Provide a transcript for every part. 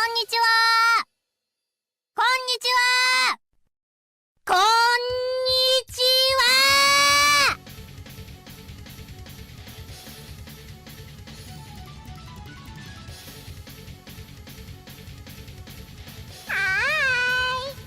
んにちは。こんにちは。こんにちは。はーい。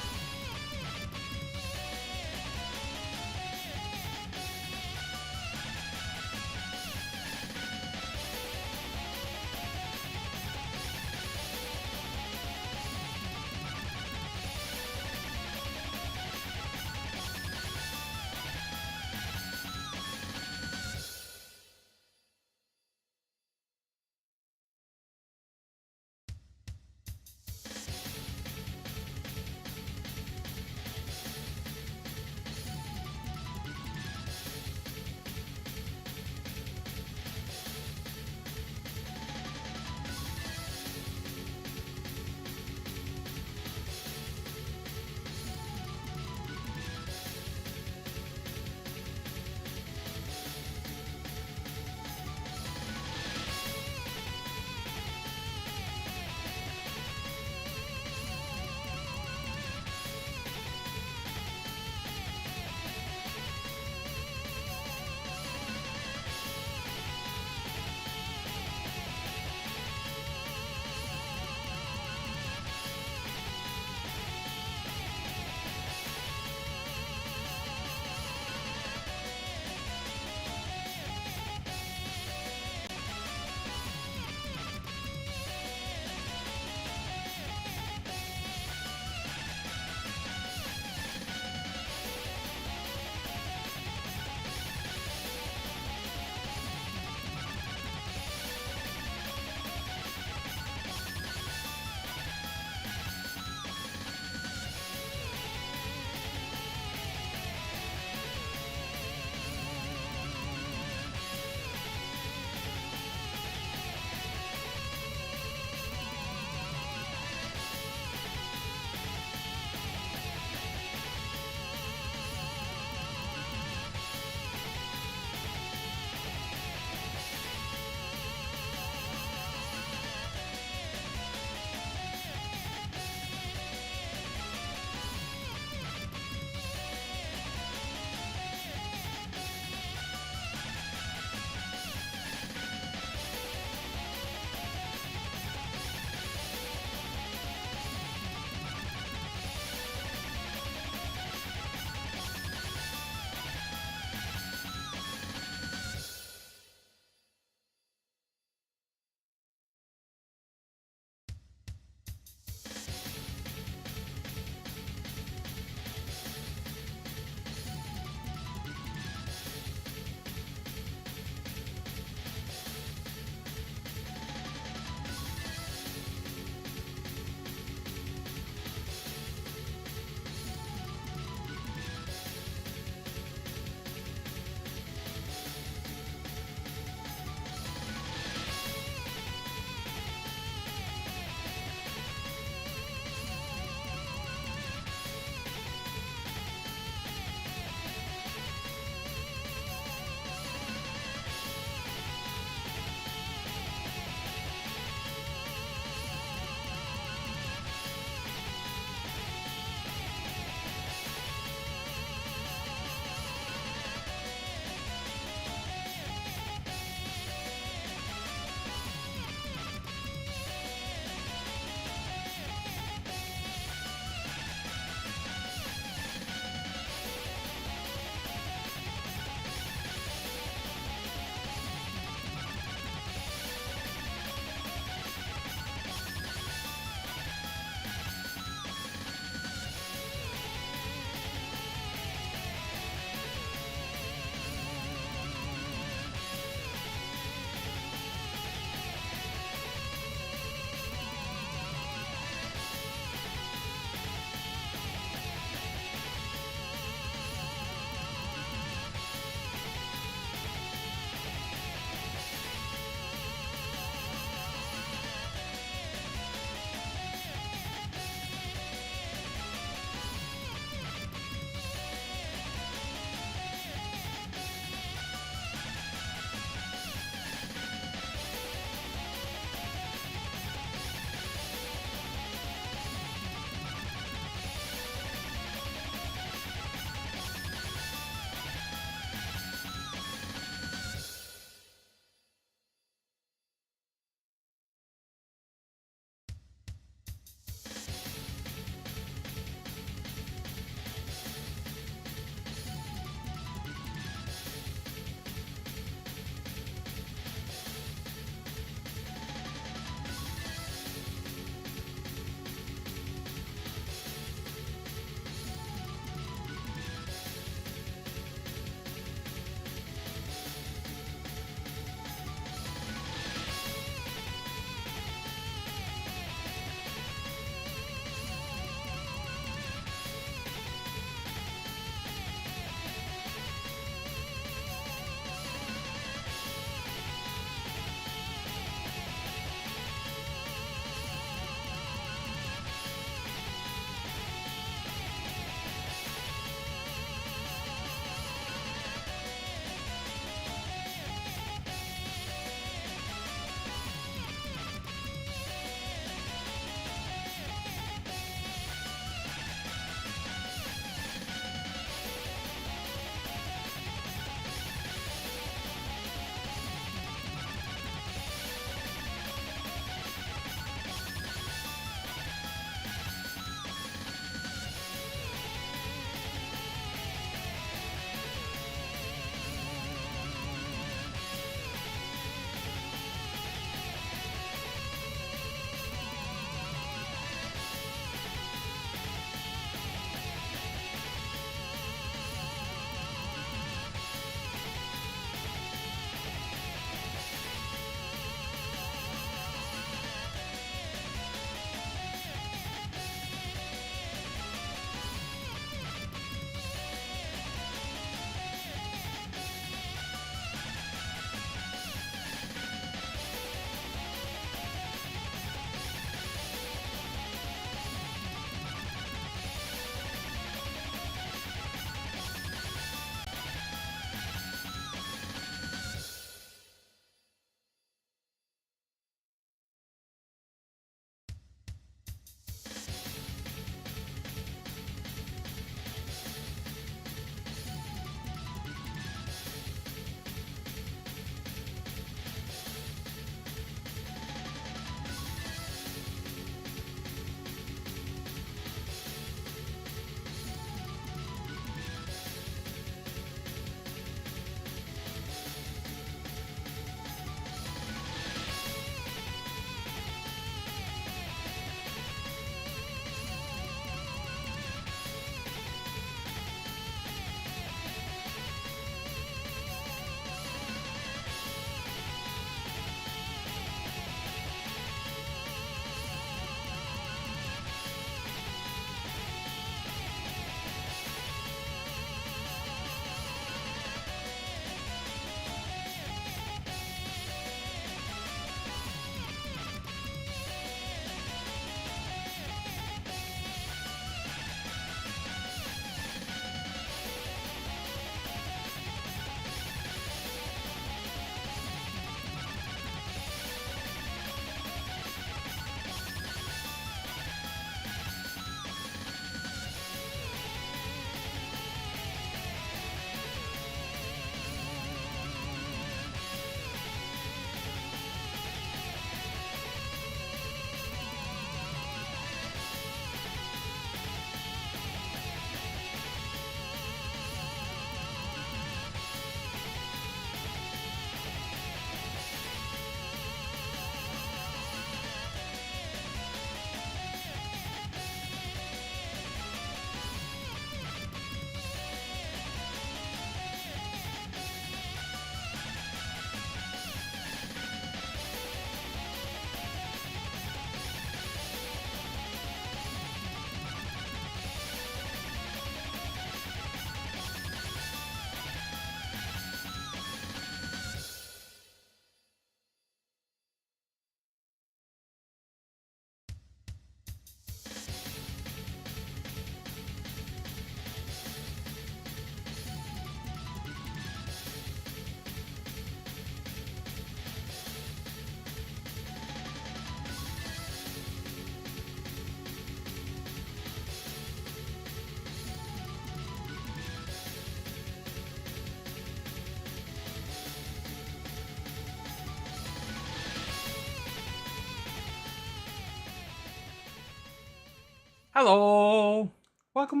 Hello, welcome.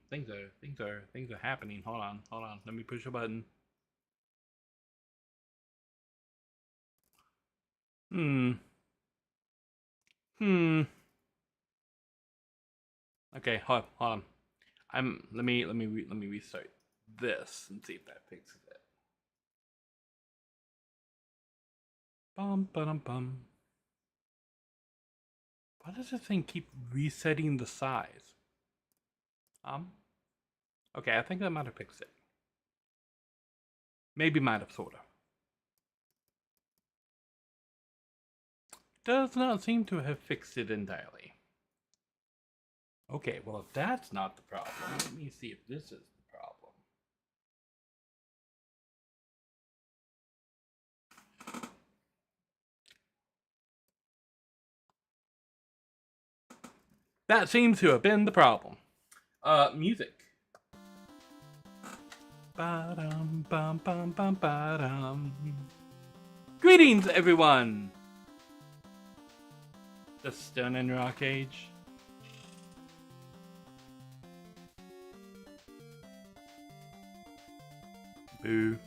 Things are happening. Hold on. Let me push a button. Hmm. Okay, hold on. Let me restart this and see if that fixes it. Bum. Why does this thing keep resetting the size? Okay, I think that might have fixed it. Maybe might have, sorta. Does not seem to have fixed it entirely. Okay, well if that's not the problem, let me see if this is the problem. That seems to have been the problem. Music. Ba-dum, bum, bum, bum, ba-dum. Greetings, everyone! The Stone and Rock Age. Boo.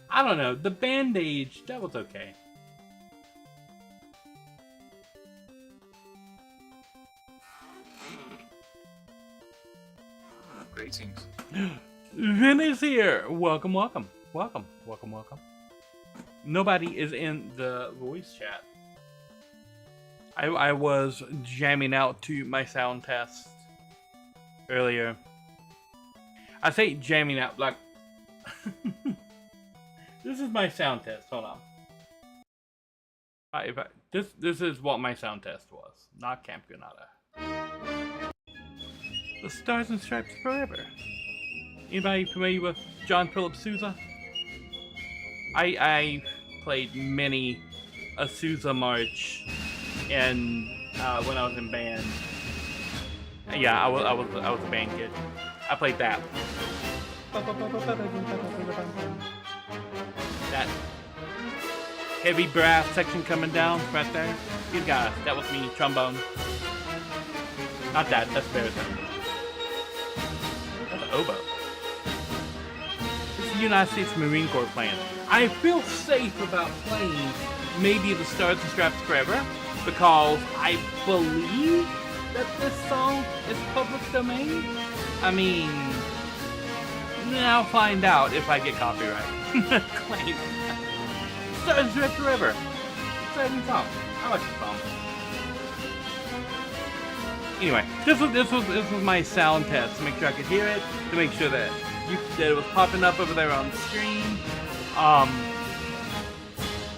I don't know, the Band Age, that was okay. Greetings. Vin is here! Welcome. Nobody is in the voice chat. I was jamming out to my sound test earlier. I say jamming out, like... This is my sound test, hold on. This is what my sound test was, not Camp Granada. The Stars and Stripes Forever. Anybody familiar with John Philip Sousa? I played many a Sousa march, and when I was in band. Yeah, I was a band kid. I played that. That heavy brass section coming down right there. These guys, that was me, trombone. Not that, that's baritone. That's an oboe. This is the United States Marine Corps playing. I feel safe about playing maybe the Stars and Stripes Forever because I believe that this song is public domain. I mean, I'll find out if I get copyright claim. Stars and Stripes Forever. Exciting song. I like the song. Anyway, this was my sound test to make sure I could hear it, to make sure that it was popping up over there on the screen.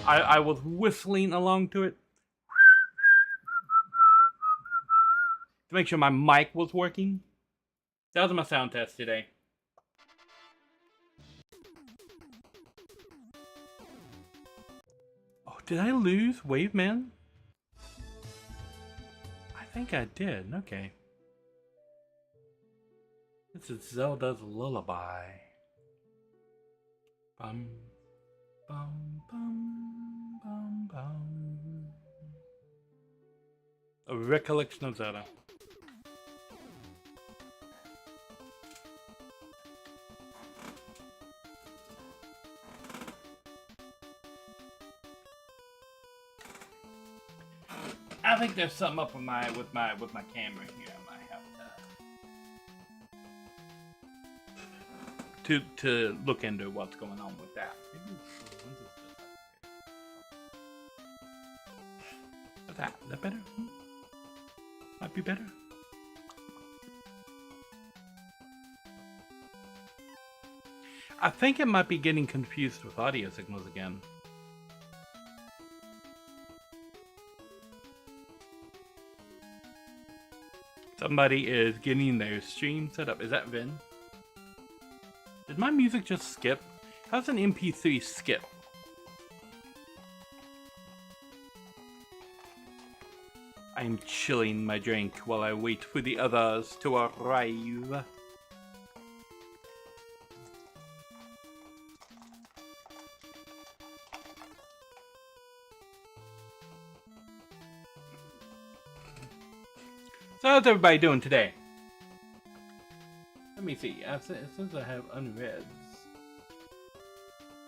I was whistling along to it to make sure my mic was working. That was my sound test today. Oh, did I lose Waveman? I think I did. Okay. This is Zelda's Lullaby. Bum, bum, bum, bum, bum. A recollection of Zelda. I think there's something up with my camera here. I might have to look into what's going on with that. What's that? Is that better? Might be better. I think it might be getting confused with audio signals again. Somebody is getting their stream set up. Is that Vin? Did my music just skip? How's an MP3 skip? I'm chilling my drink while I wait for the others to arrive. So how's everybody doing today? Let me see. Since I have unreads.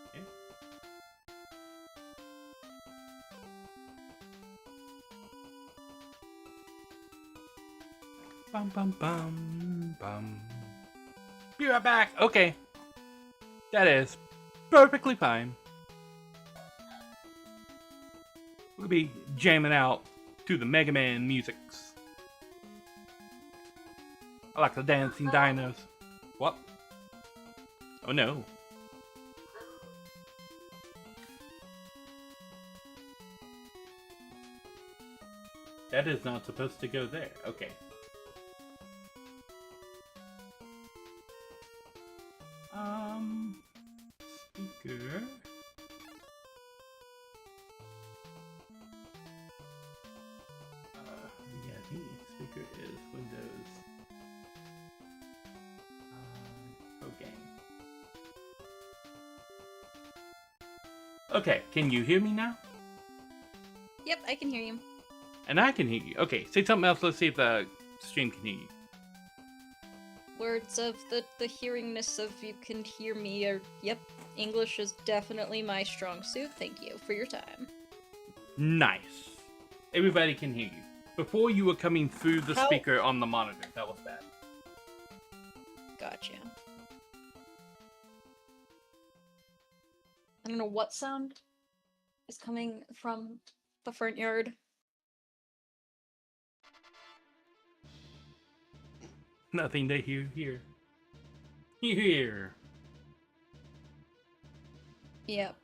Okay. Bum bum bum bum. Be right back. Okay. That is perfectly fine. We'll be jamming out to the Mega Man musics. I like the dancing dinos. What? Oh no. That is not supposed to go there. Okay. Speaker. Yeah, the speaker is Windows. Okay. Okay, can you hear me now? Yep, I can hear you. And I can hear you. Okay, say something else. Let's see if the stream can hear you. Words of the hearingness of you can hear me are, yep, English is definitely my strong suit. Thank you for your time. Nice. Everybody can hear you. Before you were coming through the speaker on the monitor. That was bad. Gotcha. I don't know what sound is coming from the front yard. Nothing to hear here. Here. Yep.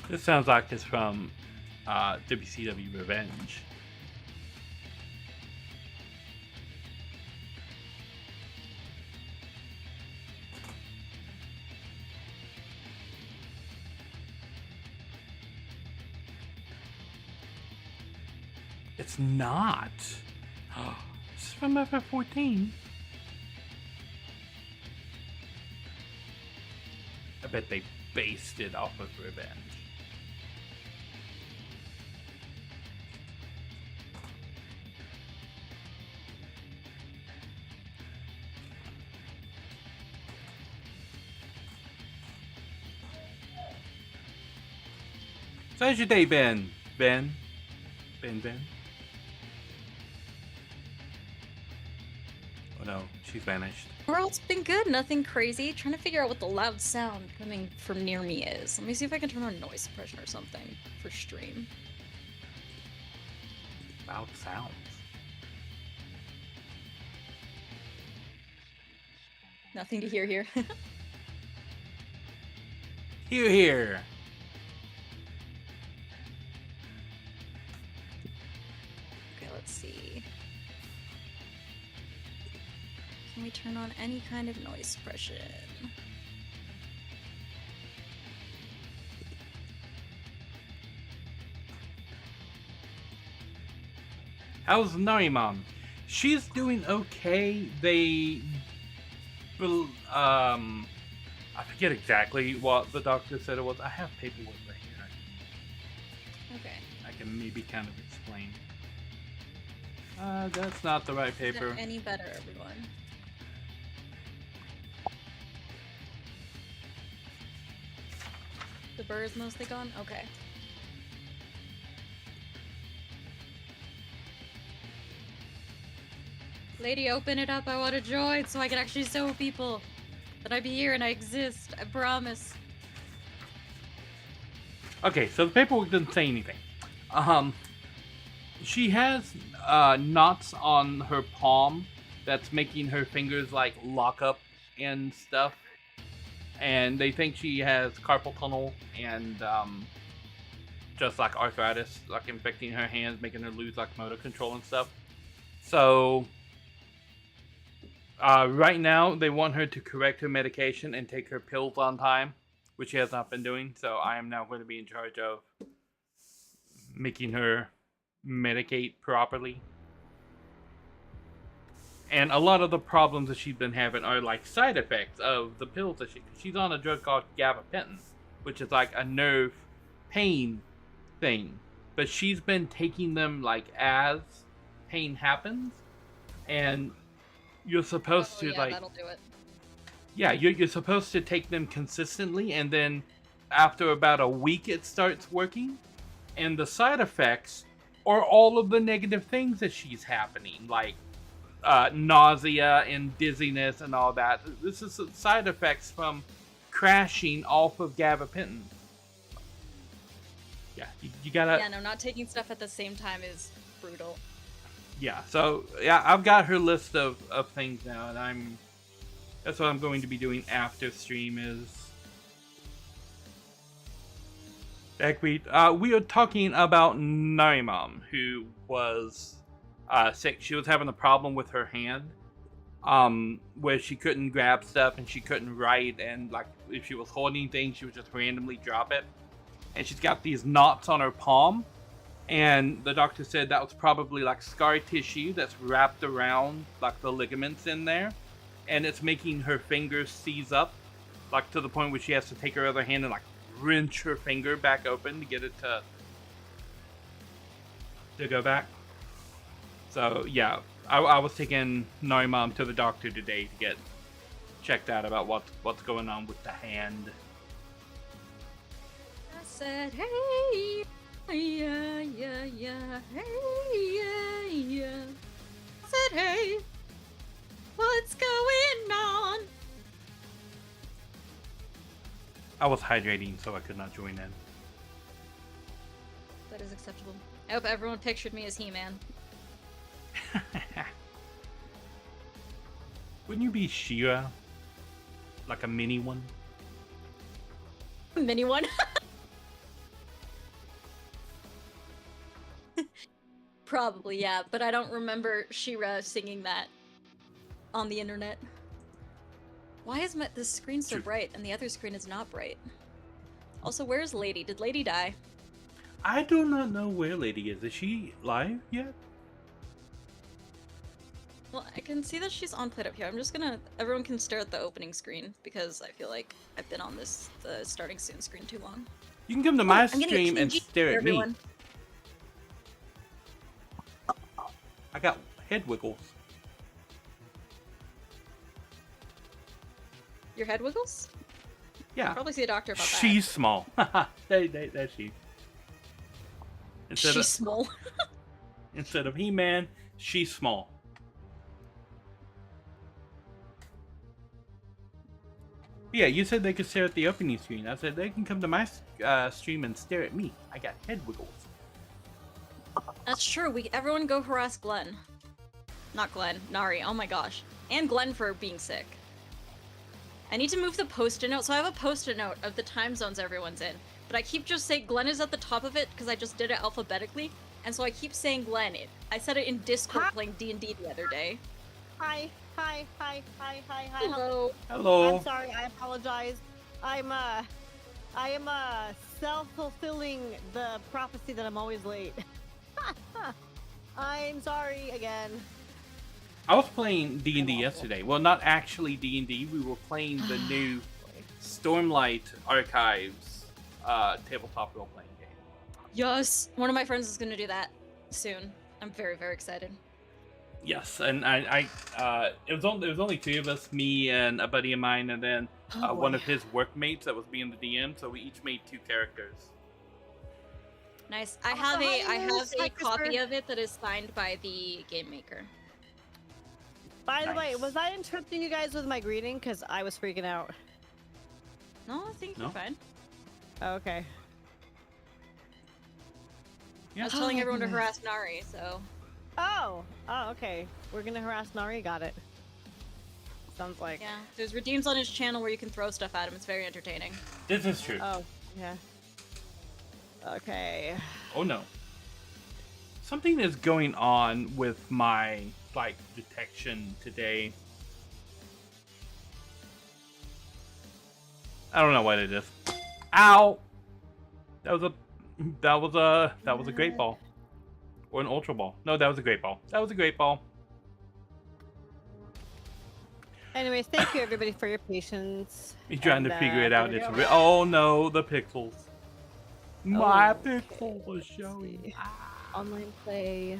This sounds like it's from WCW Revenge. It's not. This is from FF14. I bet they based it off of Revenge. So how's your day been, Ben? Ben? Oh no, she's vanished. Well, it's been good, nothing crazy. Trying to figure out what the loud sound coming from near me is. Let me see if I can turn on noise suppression or something for stream. Loud sounds. Nothing to hear here. Here. Okay, let's see. Can we turn on any kind of noise suppression? How's Nari Mom? She's doing okay. I forget exactly what the doctor said it was. I have paperwork right here. Okay. I can maybe kind of explain. That's not the right paper. Is that any better, everyone? The burr is mostly gone? Okay. Lady, open it up. I want to join so I can actually show people that I'm here and I exist. I promise. Okay, so the paperwork doesn't say anything. She has knots on her palm that's making her fingers like lock up and stuff. And they think she has carpal tunnel and just like arthritis, like infecting her hands, making her lose like motor control and stuff. So right now they want her to correct her medication and take her pills on time, which she has not been doing. So I am now going to be in charge of making her medicate properly. And a lot of the problems that she's been having are like side effects of the pills that she's on a drug called gabapentin, which is like a nerve pain thing, but she's been taking them like as pain happens, and you're supposed to yeah, like that'll do it. yeah, you're supposed to take them consistently, and then after about a week it starts working, and the side effects are all of the negative things that she's happening, like nausea and dizziness and all that. This is side effects from crashing off of gabapentin. Yeah, you gotta. Yeah, no, not taking stuff at the same time is brutal. Yeah, so yeah, I've got her list of things now, and that's what I'm going to be doing after stream is. We are talking about Narimam, who was sick. She was having a problem with her hand, where she couldn't grab stuff and she couldn't write, and like if she was holding things, she would just randomly drop it. And she's got these knots on her palm, and the doctor said that was probably like scar tissue that's wrapped around like the ligaments in there, and it's making her fingers seize up, like to the point where she has to take her other hand and like wrench her finger back open to get it to go back. So yeah, I was taking Narimam to the doctor today to get checked out about what's going on with the hand. I said, hey, yeah, yeah, yeah, hey, yeah, yeah. I said, hey, what's going on? I was hydrating, so I could not join in. That is acceptable. I hope everyone pictured me as He-Man. Wouldn't you be She-Ra? Like a mini one? A mini one? Probably, yeah, but I don't remember She-Ra singing that on the internet. Why is this screen so bright and the other screen is not bright? Also, where's Lady? Did Lady die? I do not know where Lady is. Is she live yet? Well, I can see that she's on PlateUp here. I'm just gonna... Everyone can stare at the opening screen, because I feel like I've been on the starting soon screen too long. You can come to my stream and stare at me. I got head wiggles. Your head wiggles? Yeah. I'll probably see a doctor about that. She's small. That's she. She's small. Instead of He-Man, she's small. Yeah, you said they could stare at the opening screen. I said they can come to my stream and stare at me. I got head wiggles. That's true. Everyone go harass Glenn. Not Glenn. Nari. Oh my gosh. And Glenn for being sick. I need to move the post-it note. So I have a post-it note of the time zones everyone's in. But I keep just saying Glenn is at the top of it because I just did it alphabetically. And so I keep saying Glenn. I said it in Discord playing D&D the other day. Hi. Hello. Hello. I'm sorry, I apologize. I am self-fulfilling the prophecy that I'm always late. I'm sorry again. I was playing D&D yesterday. Well, not actually D&D. We were playing the new Stormlight Archives tabletop role-playing game. Yes. One of my friends is going to do that soon. I'm very, very excited. Yes, and it was only two of us, me and a buddy of mine, and then one of his workmates that was being the DM. So we each made 2 characters. Nice. I have a copy of it that is signed by the game maker. By the way, was I interrupting you guys with my greeting? Because I was freaking out. No, I think you're fine. Oh, okay. Yeah. I was telling everyone to harass Nari, so... Oh, okay. We're gonna harass Nari, got it. Sounds like... Yeah, there's redeems on his channel where you can throw stuff at him. It's very entertaining. This is true. Oh, yeah. Okay. Oh no. Something is going on with my, detection today. I don't know what it is. Ow! That was a great ball. Or an ultra ball. No, that was a great ball. That was a great ball. Anyways, thank you everybody for your patience. You're trying to figure it out. Oh no, the pixels. My Okay, pickle was let's showing. see. Online play.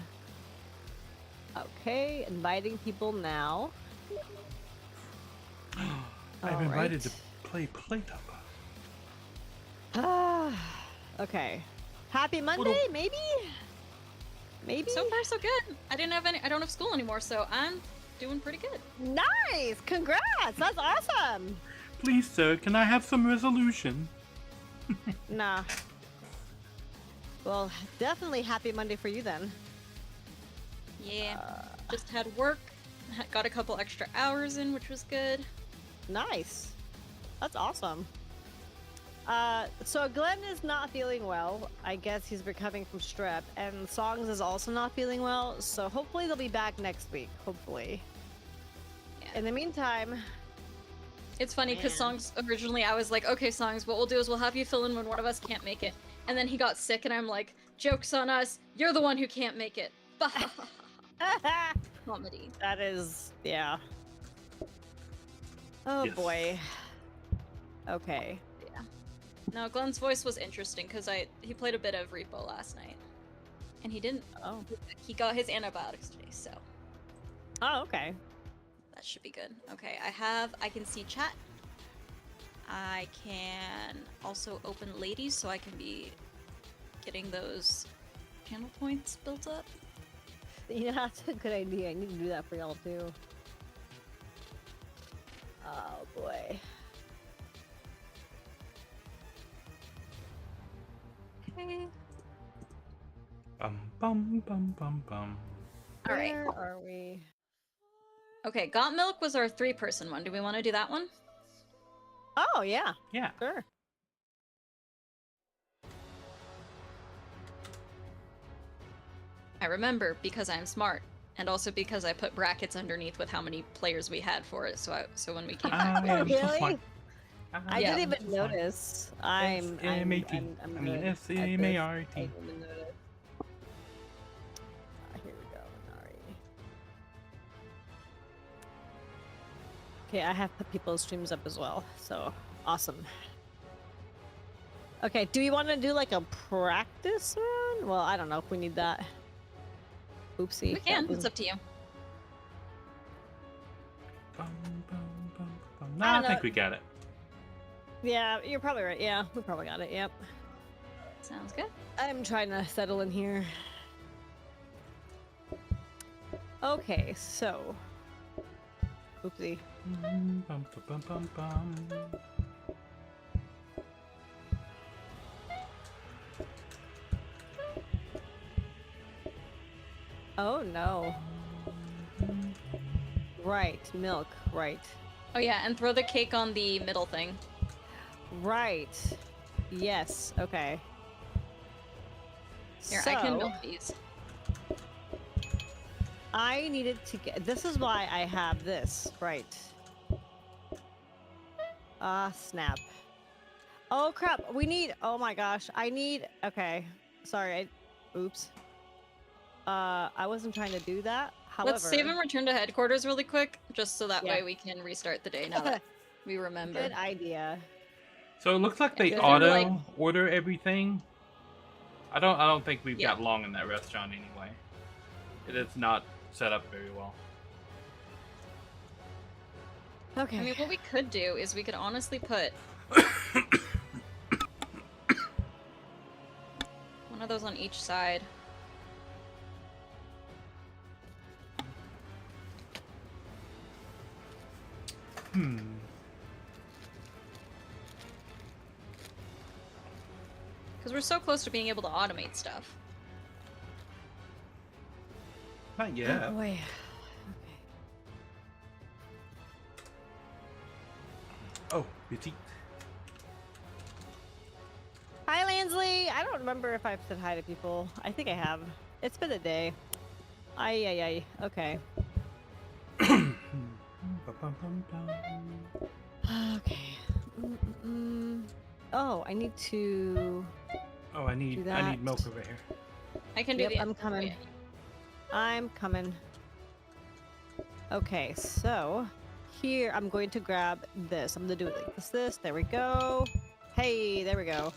Okay, inviting people now. I'm invited to play PlateUp. Okay. Happy Monday, maybe? Maybe? So far, so good. I don't have school anymore, so I'm doing pretty good. Nice! Congrats! That's awesome! Please, sir, can I have some resolution? Nah. Well, definitely happy Monday for you then. Yeah. Just had work. Got a couple extra hours in, which was good. Nice. That's awesome. So Glenn is not feeling well. I guess he's recovering from strep, and Songs is also not feeling well, so hopefully they'll be back next week. Hopefully. Yeah. In the meantime... It's funny because Man. Songs, originally I was like, okay, Songs, what we'll do is we'll have you fill in when one of us can't make it. And then he got sick and I'm like, joke's on us, you're the one who can't make it. Comedy. That is... yeah. Oh Yes. boy. Okay. Yeah. No, Glenn's voice was interesting because he played a bit of Repo last night. And he didn't. Oh. He got his antibiotics today, so Oh, okay. that should be good. Okay, I can see chat. I can also open ladies so I can be getting those channel points built up. Yeah, that's a good idea. I need to do that for y'all too. Oh boy. Okay. Bum bum bum bum bum. All right. Where are we? Okay, Got Milk was our 3-person one. Do we want to do that one? Oh yeah, Yeah. sure. I remember because I'm smart, and also because I put brackets underneath with how many players we had for it. So when we came back, I am so Really? smart. I Yeah. didn't even notice. I'm S-M-A-T. I'm I mean, good at this. I S-M-A-R-T. didn't even notice. Here we go, Nari. Okay, I have put people's streams up as well, so awesome. Okay, do we want to do like a practice run? Well, I don't know if we need that. Oopsie. we can. It's up to you. Bum, bum, bum, bum. I No, I don't think know. we got it. Yeah, you're probably right. Yeah, we probably got it. Yep. Sounds good. I'm trying to settle in here. Okay, so. Oopsie. Bum, bum, bum, bum, bum. Oh no. Right, milk. Right. Oh yeah, and throw the cake on the middle thing. Right. Yes. Okay. Here, so, I can milk these. I needed to get. This is why I have this. Right. Ah, snap. Oh crap. We need. Oh my gosh. I need. Okay. Sorry. Oops. I wasn't trying to do that. However, Let's save and return to headquarters really quick, just so that Yeah. way we can restart the day now that we remember. good idea. So it looks like they Is there, auto like- order everything. I don't think we've Yeah. got long in that restaurant anyway. It is not set up very well. Okay. I mean, what we could do is we could honestly put one of those on each side. Because we're so close to being able to automate stuff. Not yet. Oh boy. Oh, petite. Hi, Lansley. I don't remember if I've said hi to people. I think I have. It's been a day. Ay. Okay. Okay. Oh, I need to. Oh, I need that. milk over here. I can do Yep, the. I'm coming. Oh, I'm coming. Okay, so here I'm going to grab this. I'm gonna do it like this. There we go. Hey, there we go.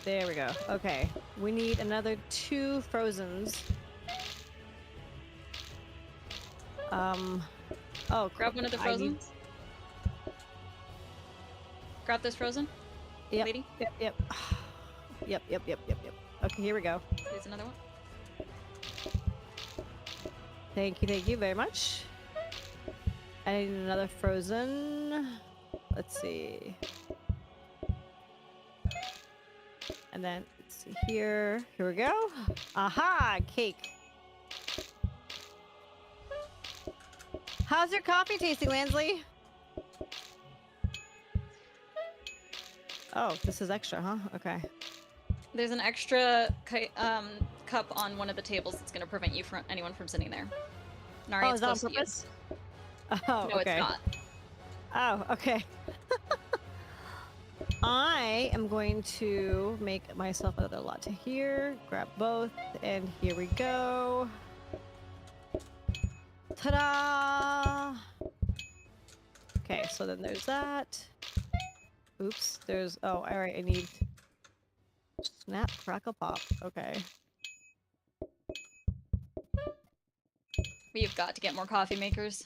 There we go. Okay. We need another 2 Frozens. Oh, Grab one of the I need- Frozens. Grab this Frozen. Yep. Lady. Yep. Yep. Okay, here we go. Here's another one. Thank you very much. I need another Frozen. Let's see. And then, let's see here. Here we go. Aha! Cake. How's your coffee tasting, Lansley? Oh, this is extra, huh? Okay. There's an extra cup on one of the tables that's going to prevent you from anyone from sitting there. Nari, Oh, it's is that on close to you. purpose? Oh, No, okay. it's not. Oh, okay. I am going to make myself another latte here. Grab both, and here we go. Ta-da! Okay, so then there's that. Oops, there's... Oh, alright, I need... Snap, crackle, pop. Okay. We've got to get more coffee makers.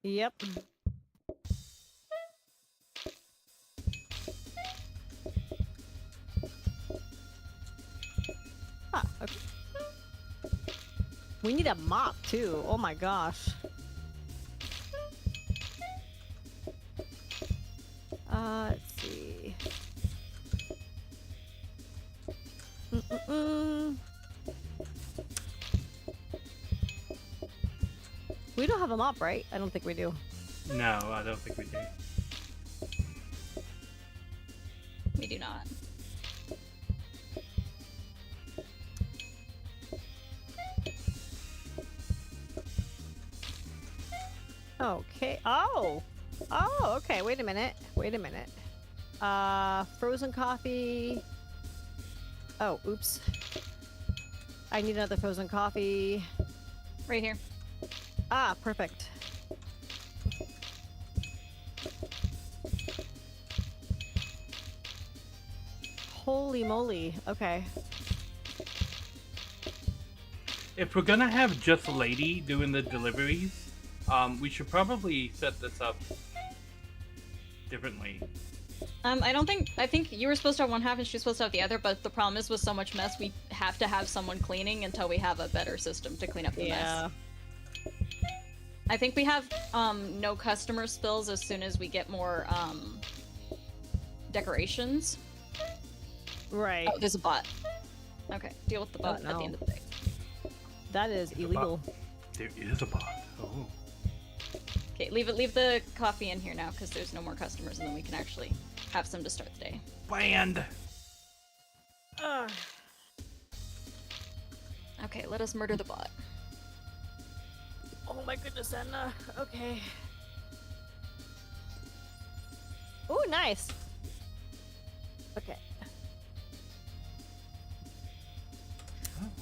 Yep. Ah, okay. We need a mop too. Oh my gosh. Let's see. We don't have a mop, right? I don't think we do. No, I don't think we do. We do not. Okay. Oh! Oh, okay. Wait a minute. Frozen coffee. Oh, oops. I need another frozen coffee. Right here. Ah, perfect. Holy moly. Okay. If we're gonna have just Lady doing the deliveries, we should probably set this up differently. I think you were supposed to have one half and she was supposed to have the other, but the problem is with so much mess, we have to have someone cleaning until we have a better system to clean up the mess. I think we have no customer spills as soon as we get more decorations. Right. Oh, there's a bot. Okay, deal with the bot at the end of the day. That is illegal. There is a bot. Oh. Okay, leave the coffee in here now because there's no more customers, and then we can actually have some to start the day. Bland. Okay, let us murder the bot. Oh my goodness, Anna. Okay. Oh, nice. Okay.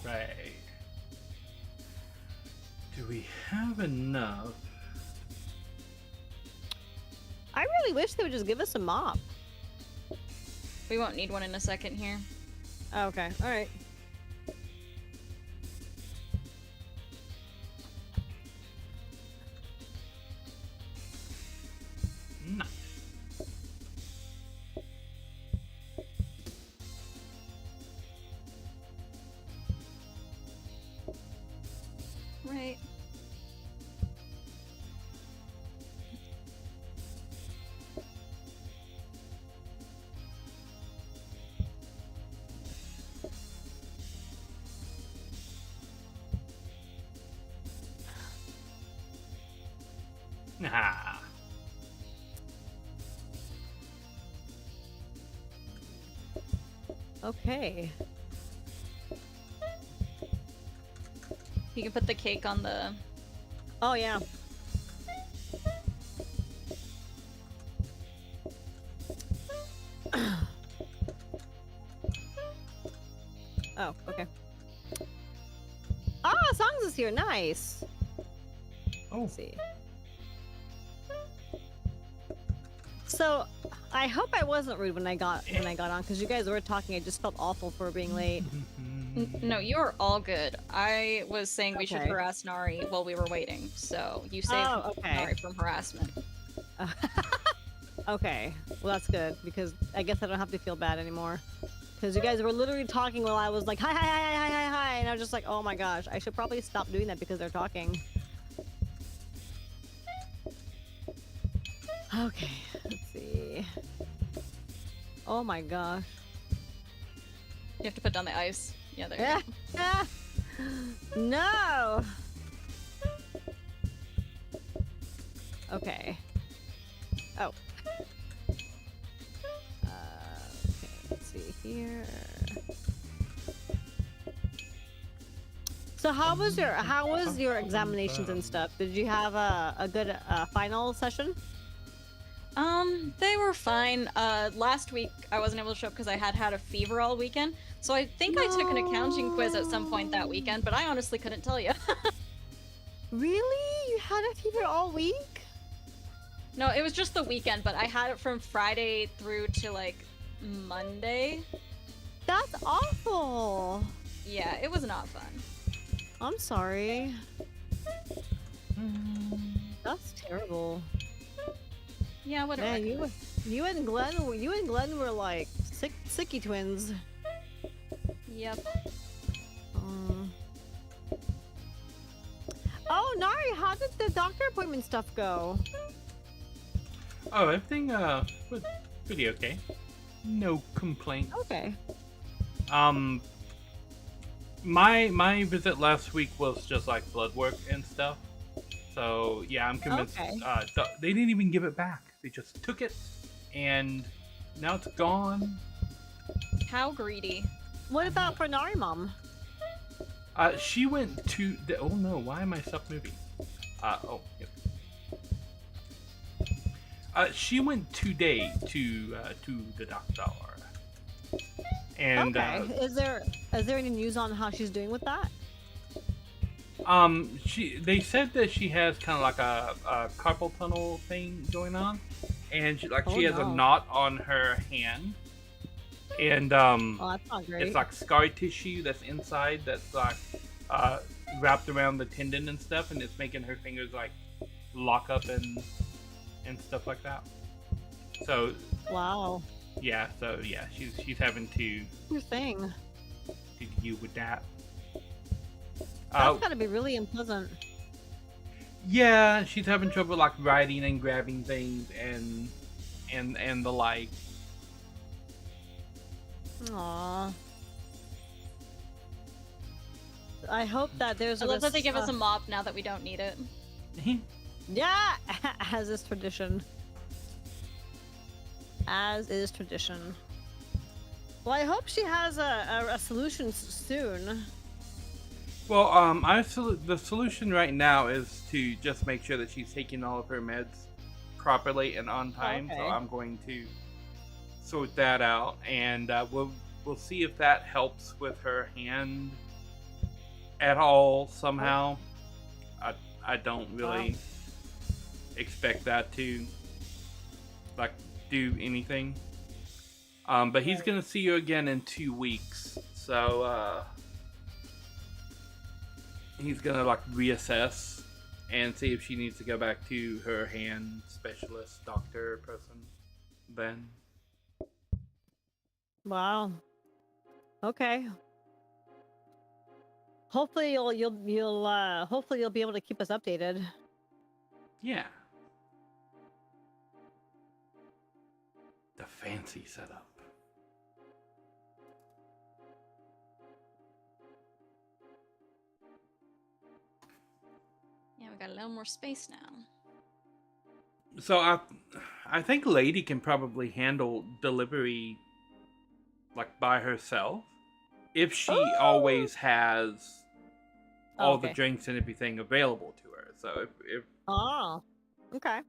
Right. Do we have enough? I really wish they would just give us a mop. We won't need one in a second here. Okay, alright. Nice. Right. Nah. Okay. You can put the cake on the... Oh, yeah. Oh, okay. Ah, Songs is here. Nice. Oh. Let's see. So, I hope I wasn't rude when I got on, because you guys were talking. I just felt awful for being late. No, you're all good. I was saying we should Okay. harass Nari while we were waiting, so you saved Oh, okay. Nari from harassment. Okay, well that's good, because I guess I don't have to feel bad anymore. Because you guys were literally talking while I was like, hi, hi, hi, hi, hi, hi, and I was just like, oh my gosh, I should probably stop doing that because they're talking. Okay, let's see. Oh my gosh. You have to put down the ice. Yeah, there you go. No! Okay. Oh. Okay, let's see here. So how was your examinations and stuff? Did you have a good final session? They were fine. Last week I wasn't able to show up because I had a fever all weekend. So I think I took an accounting quiz at some point that weekend, but I honestly couldn't tell you. Really? You had a fever all week? No, it was just the weekend, but I had it from Friday through to like Monday. That's awful. Yeah, it was not fun. I'm sorry. That's terrible. Yeah, whatever. Man, you and Glenn were like sicky twins. Yep. Oh, Nari, how did the doctor appointment stuff go? Oh, everything was pretty okay. No complaints. Okay. My visit last week was just like blood work and stuff. So yeah, I'm convinced. Okay. They didn't even give it back. They just took it, and now it's gone. How greedy. What about for Nari Mom? She went to. Oh no! Why am I self-moving? Oh. Yep. She went today to the doctor. And okay. Is there any news on how she's doing with that? They said that she has kind of like a carpal tunnel thing going on, and she has a knot on her hand, and oh, that's not great. it's like scar tissue that's inside that's like wrapped around the tendon and stuff, and it's making her fingers like lock up and stuff like that. So wow. Yeah, she's having to Your thing. deal with that. That's gotta be really unpleasant. Yeah, she's having trouble like riding and grabbing things and the like. Aww. I hope that there's. I love that they give us a mop now that we don't need it. Yeah, as is tradition. As is tradition. Well, I hope she has a solution soon. Well, the solution right now is to just make sure that she's taking all of her meds properly and on time. Okay. So I'm going to sort that out, and we'll see if that helps with her hand at all somehow. I don't really expect that to like do anything. But he's gonna see you again in 2 weeks, so he's gonna like reassess and see if she needs to go back to her hand specialist doctor person then. Wow. Okay. Hopefully you'll hopefully you'll be able to keep us updated. Yeah. The fancy setup. Yeah, we got a little more space now. So I think Lady can probably handle delivery like by herself if she always has all the drinks and everything available to her. So if oh, okay.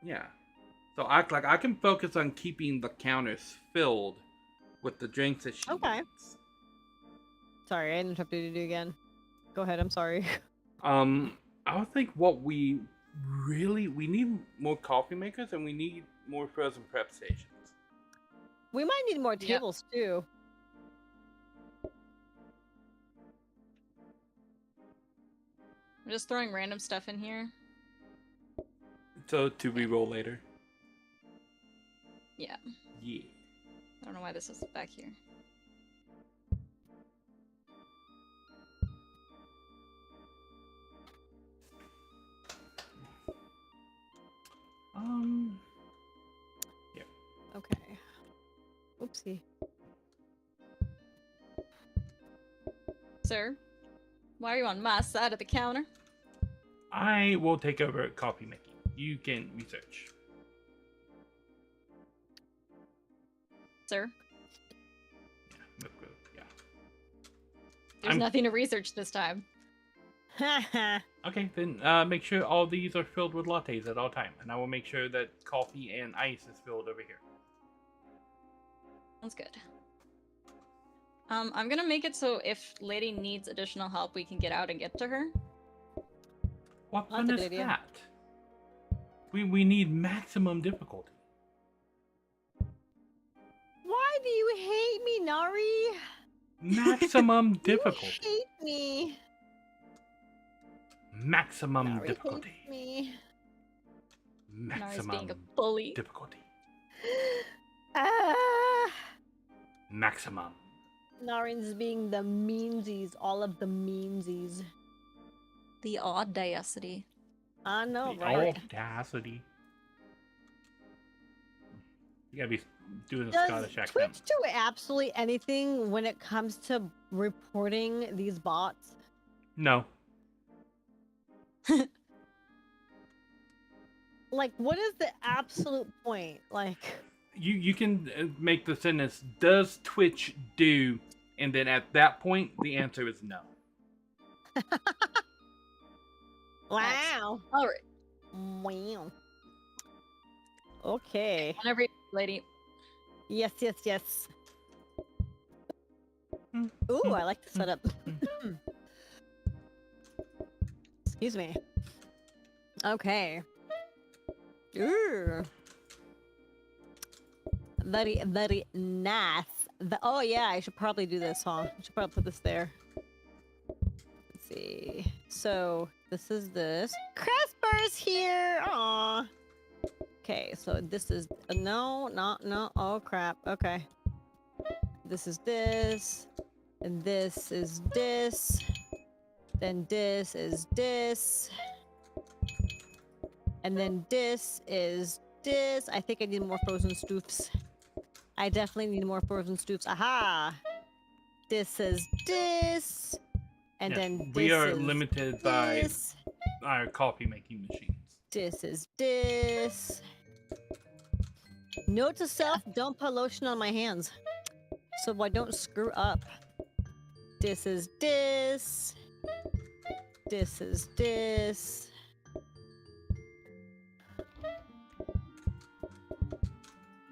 yeah. So I can focus on keeping the counters filled with the drinks that she needs. Sorry, I interrupted you again. Go ahead, I'm sorry. I would think what we really, we need more coffee makers and we need more frozen prep stations. We might need more Yep. tables too. I'm just throwing random stuff in here. So to re-roll later. Yeah. Yeah. I don't know why this is back here. Yeah. Okay. Oopsie. Sir, why are you on my side of the counter? I will take over coffee making. You can research. Sir, Yeah. there's I'm- nothing to research this time. Okay, then make sure all these are filled with lattes at all time, and I will make sure that coffee and ice is filled over here. Sounds good. I'm gonna make it so if Lady needs additional help, we can get out and get to her. What That's fun a is good idea. that? We need maximum difficulty. Why do you hate me, Nari? Maximum difficulty. You hate me. Maximum Nari difficulty. hates me. Nari's Maximum being a bully. difficulty. Ah. Maximum. Narin's being the meansies, all of the meansies. The audacity. I know, The right? audacity. You gotta be doing a Does Scottish accent. Twitch do absolutely anything when it comes to reporting these bots? No. Like, what is the absolute point? Like, You can make the sentence, does Twitch do? And then at that point, the answer is no. wow. All right. Wow. Okay. Whenever you're ready, Lady. Yes, yes, yes. Mm, Ooh, mm, I like the setup. mm. Excuse me. Okay. Ooh. Very, very nice. Oh yeah, I should probably do this, huh? I should probably put this there. Let's see. So this is this. Crisper's here. Aw. Okay, so this is no. Oh crap. Okay. This is this, and this is this. Then this is this, and then this is this. I think I need more frozen stoofs. I definitely need more frozen stoofs. Aha! This is this, and Yes, then this we are is limited by this. our coffee making machines. This is this. Note to self: don't put lotion on my hands, so I don't screw up. This is this. This is this.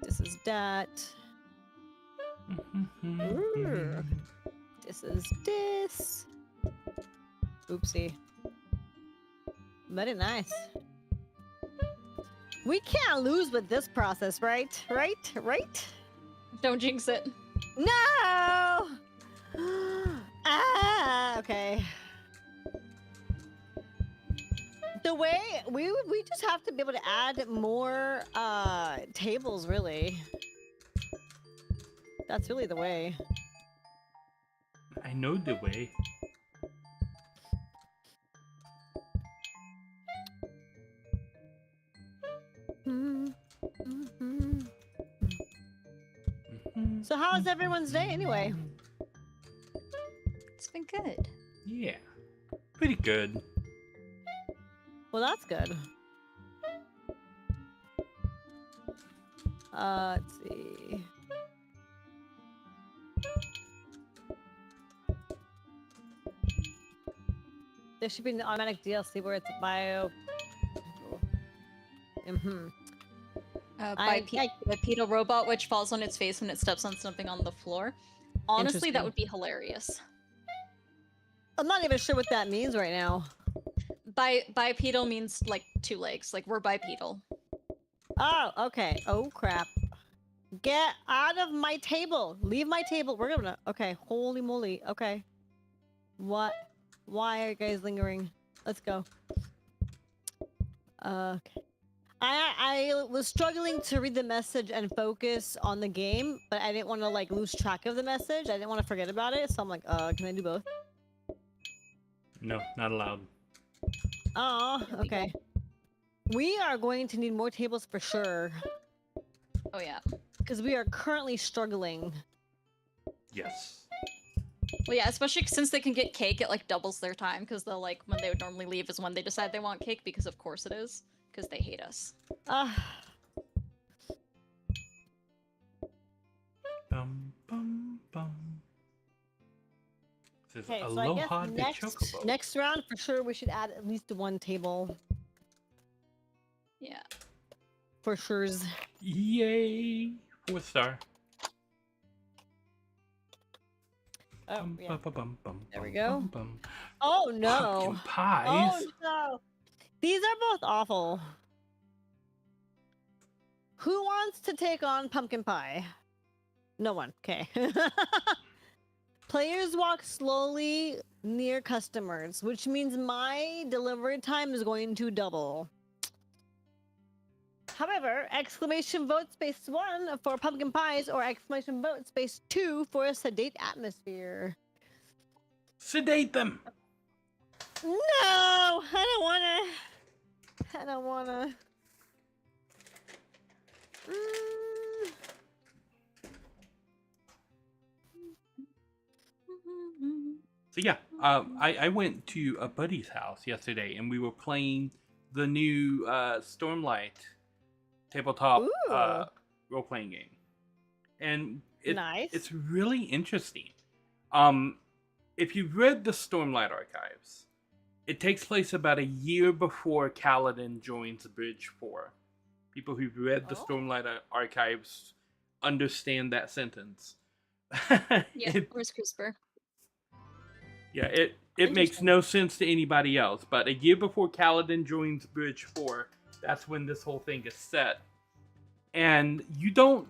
This is that. Ooh. This is this. Oopsie. Very nice. We can't lose with this process, right? Right? Don't jinx it. No! Ah, okay. The way we just have to be able to add more tables, really. That's really the way. I know the way. So how's everyone's day anyway? It's been good. Yeah. Pretty good. Well, that's good. Let's see. There should be an automatic DLC where it's bio. Bipedal robot which falls on its face when it steps on something on the floor. Honestly, that Interesting. would be hilarious. I'm not even sure what that means right now. Bipedal means like 2 legs. Like we're bipedal. Oh, okay. Oh crap. Get out of my table. Leave my table. We're gonna. Okay. Holy moly. Okay. What? Why are you guys lingering? Let's go. Okay. I was struggling to read the message and focus on the game, but I didn't want to like lose track of the message. I didn't want to forget about it, so I'm like, can I do both? No, not allowed. Oh, okay. We are going to need more tables for sure, Oh yeah. because we are currently struggling. Yes. Well, yeah, especially since they can get cake, it like doubles their time because they'll like when they would normally leave is when they decide they want cake because of course it is because they hate us. Bum bum bum. Says Okay, so aloha I de guess chocobo. next round for sure we should add at least 1 table Yeah. for sure's. Yay! 4-star. Oh, Bum, yeah. bum, bum, bum, bum, There we bum, go. bum, bum. Oh no! Pumpkin pies. Oh no! These are both awful. Who wants to take on pumpkin pie? No one. Okay. Players walk slowly near customers, which means my delivery time is going to double. However, exclamation vote space 1 for pumpkin pies or exclamation vote space 2 for a sedate atmosphere. Sedate them. No, I don't wanna. So yeah, I went to a buddy's house yesterday, and we were playing the new Stormlight tabletop Ooh. role-playing game, and Nice. it's really interesting. If you've read the Stormlight archives, it takes place about a year before Kaladin joins the Bridge 4. People who've read the Stormlight archives understand that sentence. Yeah. Where's CRISPR? Yeah, it makes no sense to anybody else, but a year before Kaladin joins Bridge 4, that's when this whole thing is set. And you don't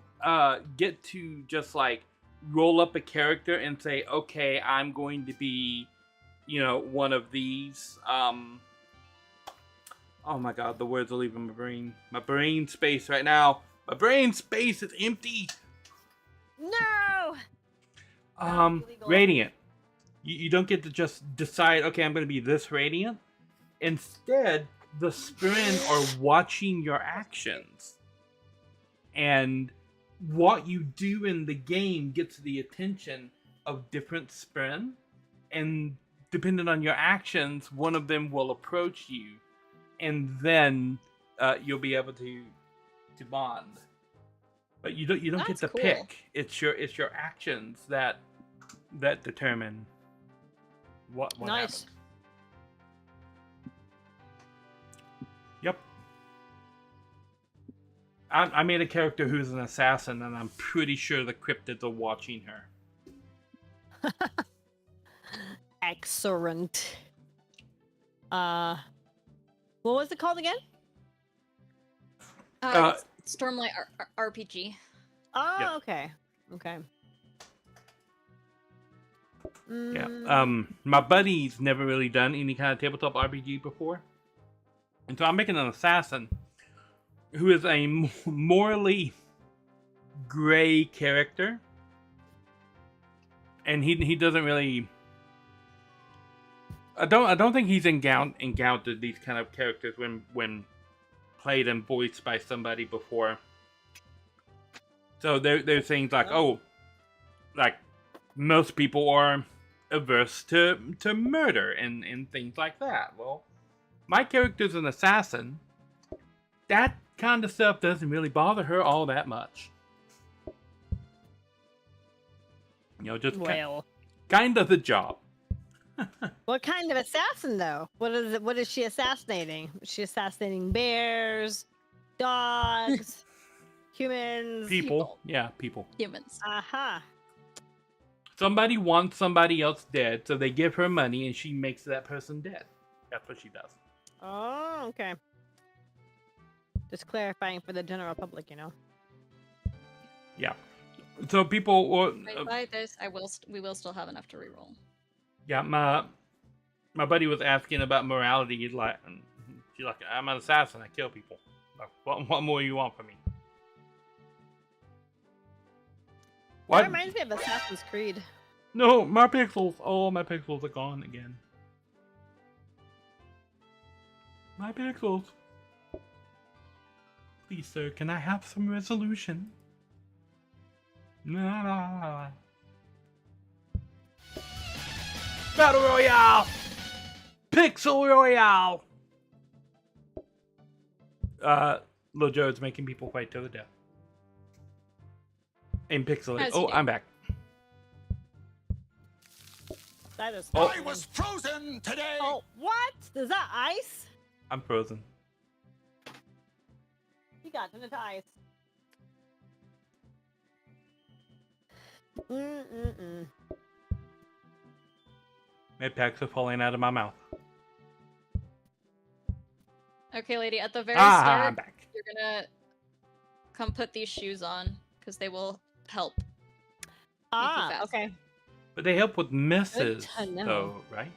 get to just like roll up a character and say, okay, I'm going to be, one of these. Oh my god, the words are leaving my brain. My brain space right now. My brain space is empty. No! Radiant. You don't get to just decide, okay, I'm going to be this Radiant. Instead, the Spren are watching your actions. And what you do in the game gets the attention of different Spren. And depending on your actions, one of them will approach you. And then you'll be able to bond. But you don't That's get to cool. pick. It's your actions that determine what Nice. happens. Yep. I made a character who's an assassin, and I'm pretty sure the cryptids are watching her. Excellent. What was it called again? Stormlight RPG. Oh, Yeah. okay. Okay. Yeah. My buddy's never really done any kind of tabletop RPG before, and so I'm making an assassin who is a morally gray character, and he doesn't really. I don't think he's encountered these kind of characters when played and voiced by somebody before. So there's things like, like most people are averse to murder and things like that. Well, my character's an assassin. That kind of stuff doesn't really bother her all that much. Just kind of the job. What kind of assassin, though? What is it? What is she assassinating? Is she assassinating bears, dogs, humans? People. Yeah, people. Humans. Aha. Somebody wants somebody else dead, so they give her money and she makes that person dead. That's what she does. Oh, okay. Just clarifying for the general public, you know. Yeah. So people will. By this, we will still have enough to reroll. Yeah, my buddy was asking about morality. He's like, I'm an assassin. I kill people. Like, what more you want from me? That reminds me of Assassin's Creed. No, my pixels. All my pixels are gone again. My pixels. Please, sir, can I have some resolution? No. Battle Royale! Pixel Royale! Lil Joe's making people fight to the death. In pixel. As Oh, you do. I'm back. That is. Oh. I was frozen today. Oh, what? Is that ice? I'm frozen. He got into ice. Mm-mm-mm. My packs are falling out of my mouth. Okay, lady, at the very I'm start, back. you're gonna come put these shoes on, because they will help. Ah, fast. okay. But they help with misses, to know. though, right?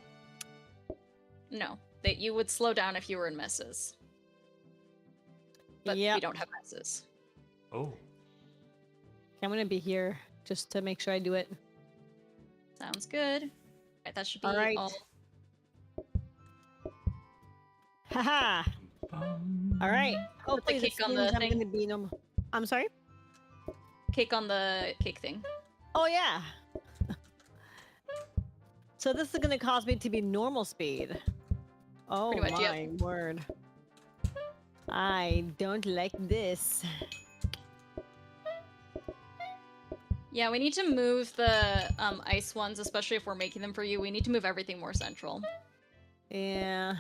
No, that you would slow down if you were in messes. But Yep. we don't have messes. Oh. I'm gonna be here just to make sure I do it. Sounds good. Alright, that should be All right. all. Haha. All right. Hopefully cake this on means the I'm thing. gonna be normal. I'm sorry. Cake on the cake thing. Oh yeah. So this is gonna cause me to be normal speed. Oh Pretty much, my word. I don't like this. Yeah, we need to move the ice ones, especially if we're making them for you. We need to move everything more central. Yeah.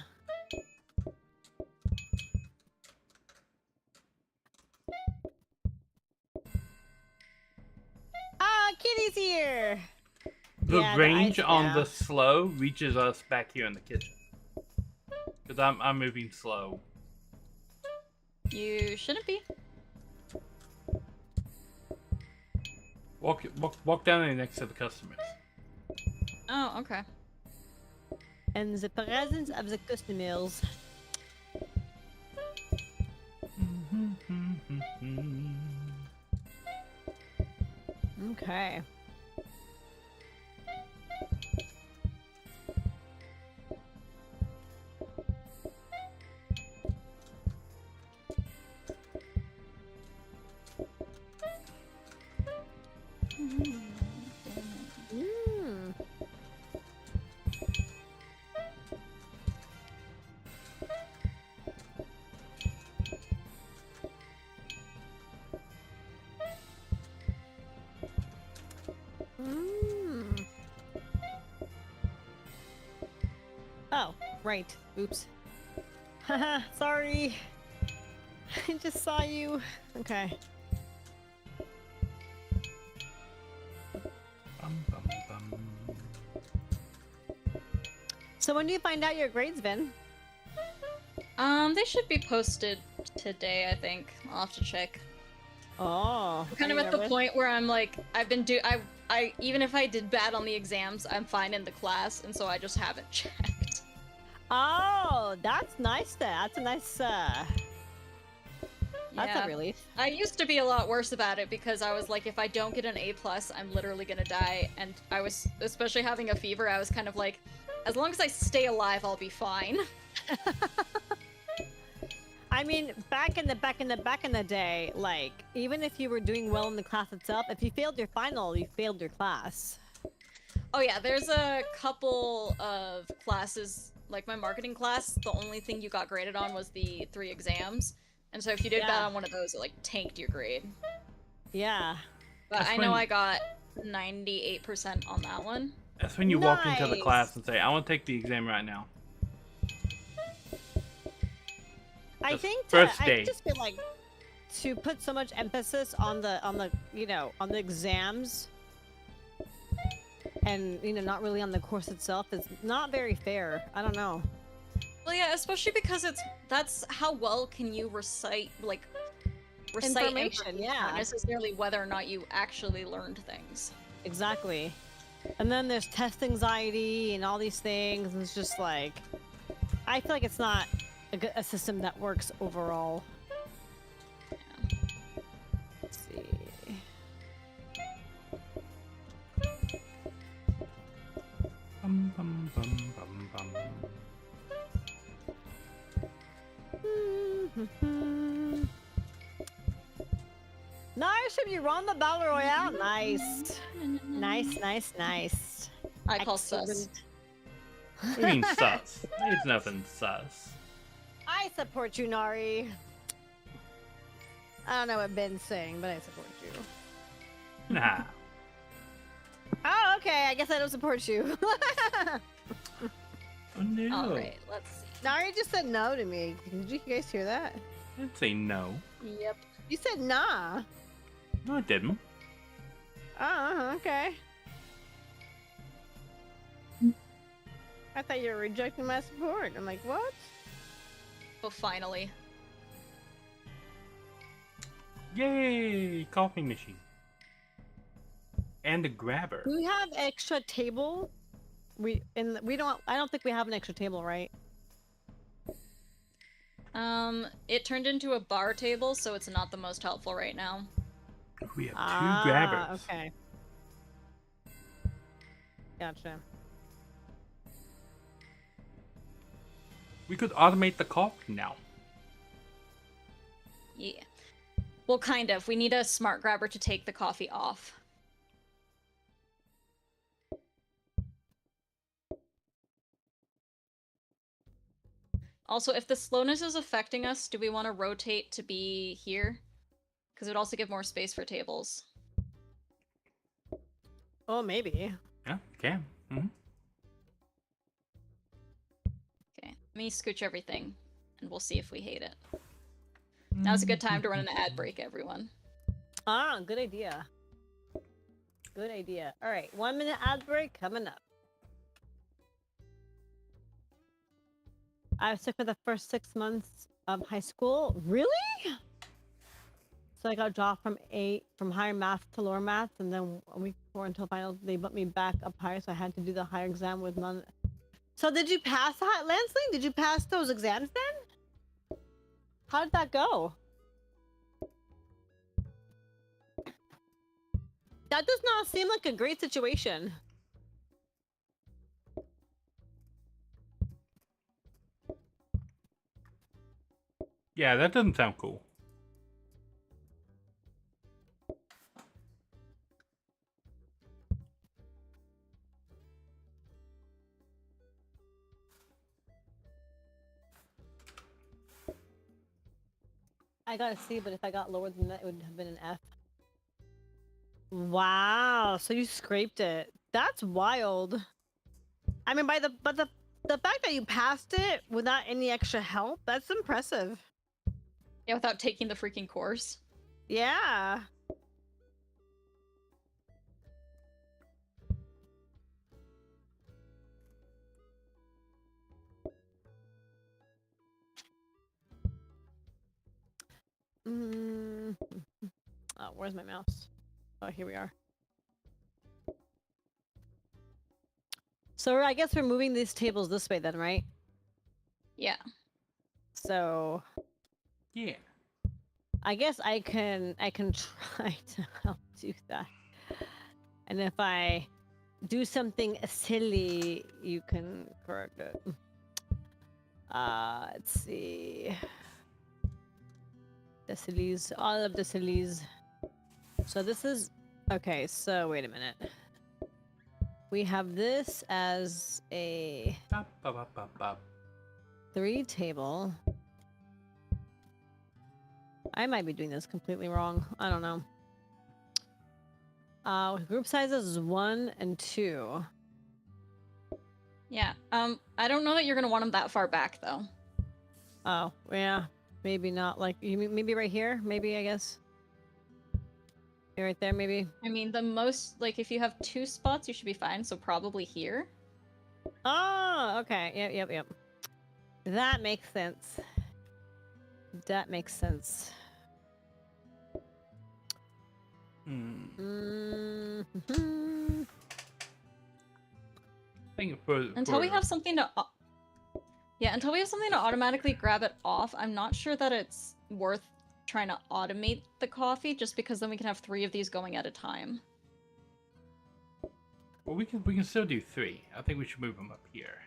Ah, Kitty's here. The Yeah, the range ice- on yeah. the slow reaches us back here in the kitchen. Because I'm moving slow. You shouldn't be. Walk down there next to the customers. Oh, okay. And the presence of the customers. Okay. Mm. Mm. Oh, right. Oops. Haha, sorry. I just saw you. Okay. So when do you find out your grades, Vin? They should be posted today, I think. I'll have to check. Oh. I'm kind of at the point where I'm like, I even if I did bad on the exams, I'm fine in the class, and so I just haven't checked. Oh, that's nice. That's a nice. That's Yeah. a relief. I used to be a lot worse about it because I was like, if I don't get an A+, I'm literally gonna die. And I was, especially having a fever, I was kind of like, as long as I stay alive, I'll be fine. I mean, back in the day, like even if you were doing well in the class itself, if you failed your final, you failed your class. Oh yeah, there's a couple of classes, like my marketing class, the only thing you got graded on was the 3 exams. And so if you did bad Yeah. on one of those, it like tanked your grade. Yeah. But That's I know when- I got 98% on that one. That's when you walk into the Nice. class and say, I want to take the exam right now. I Just think first I day. just feel like to put so much emphasis on the on the exams and not really on the course itself is not very fair. I don't know. Well, yeah, especially because that's how well can you recite Information, yeah. not necessarily whether or not you actually learned things. Exactly. And then there's test anxiety and all these things. And it's just like, I feel like it's not a system that works overall. Let's see. Bum, bum, bum, bum, bum. Narishm, you run the battle royale. Nice. Nice. I call sus. Excellent. What do you mean sus? It's nothing sus. I support you, Nari. I don't know what Ben's saying, but I support you. Nah. Oh, okay. I guess I don't support you. Oh no. Alright, let's see. Nari just said no to me. Did you guys hear that? I didn't say no. Yep. You said nah. No, I didn't. Oh, okay. I thought you were rejecting my support. I'm like, what? Oh, finally. Yay! Coffee machine. And a grabber. Do we have extra table? I don't think we have an extra table, right? It turned into a bar table, so it's not the most helpful right now. We have two grabbers. Okay. Gotcha. We could automate the coffee now. Yeah. Well, kind of. We need a smart grabber to take the coffee off. Also, if the slowness is affecting us, do we want to rotate to be here? Because it would also give more space for tables. Oh, maybe. Yeah, okay. Mm-hmm. Okay, let me scooch everything, and we'll see if we hate it. Now's a good time to run an ad break, everyone. Ah, good idea. Good idea. All right, 1 minute ad break coming up. I was sick for the first 6 months of high school. Really? So I got dropped from higher math to lower math, and then a week before until finals, they bumped me back up higher, so I had to do the higher exam with none. So did you pass that, Lansling? Did you pass those exams then? How did that go? That does not seem like a great situation. Yeah, that doesn't sound cool. I got a C, but if I got lower than that, it would have been an F. Wow, so you scraped it. That's wild. I mean, the fact that you passed it without any extra help, that's impressive. Yeah, without taking the freaking course. Yeah. Oh, where's my mouse? Oh, here we are. So I guess we're moving these tables this way then, right? Yeah. So Yeah. I guess I can try to help do that. And if I do something silly, you can correct it. Let's see. The sillies, all of the sillies. So this is okay. So wait a minute. We have this as a Bop, bop, bop, bop, bop. 3 table. I might be doing this completely wrong. I don't know. Group sizes is 1 and 2. Yeah. I don't know that you're gonna want them that far back, though. Oh, yeah. Maybe not. Like, you mean maybe right here? Maybe, I guess. Maybe right there, maybe. I mean, the most, like, if you have 2 spots, you should be fine, so probably here. Oh, okay. Yep. That makes sense. That makes sense. I think Until we have something to... Yeah, until we have something to automatically grab it off, I'm not sure that it's worth trying to automate the coffee, just because then we can have 3 of these going at a time. Well, we can still do 3. I think we should move them up here.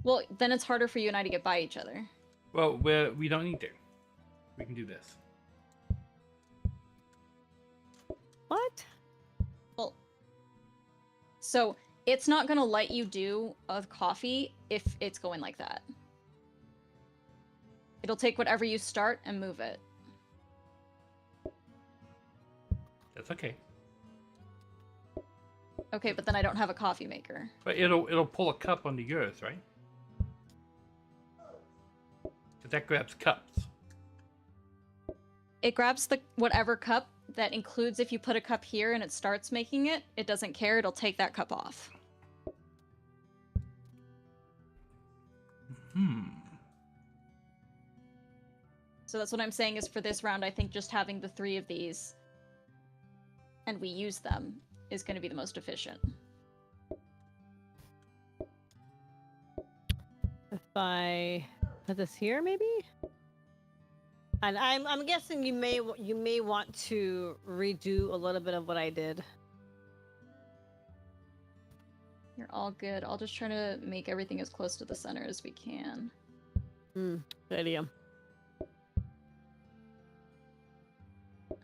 Well, then it's harder for you and I to get by each other. Well, we don't need to. We can do this. What? Well, so it's not gonna let you do a coffee if it's going like that. It'll take whatever you start and move it. That's okay. Okay, but then I don't have a coffee maker. But it'll pull a cup onto yours, right? Because that grabs cups. It grabs the whatever cup that includes if you put a cup here and it starts making it, it doesn't care, it'll take that cup off. So that's what I'm saying is for this round, I think just having the 3 of these and we use them is going to be the most efficient. If I put this here, maybe? And I'm guessing you may want to redo a little bit of what I did. You're all good. I'll just try to make everything as close to the center as we can. Good idea.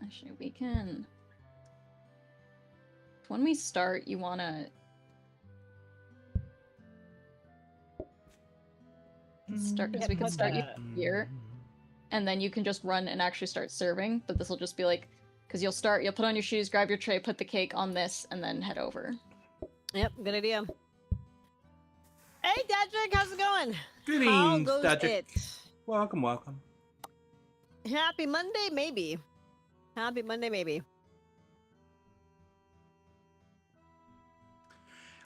Actually, we can... When we start, you want to... Start, because we can start you here, and then you can just run and actually start serving, but this will just be like... Because you'll put on your shoes, grab your tray, put the cake on this, and then head over. Yep, good idea. Hey, Dadrick, how's it going? Greetings, How goes Dadrick. it? Welcome, welcome. Happy Monday, maybe. Happy Monday, maybe.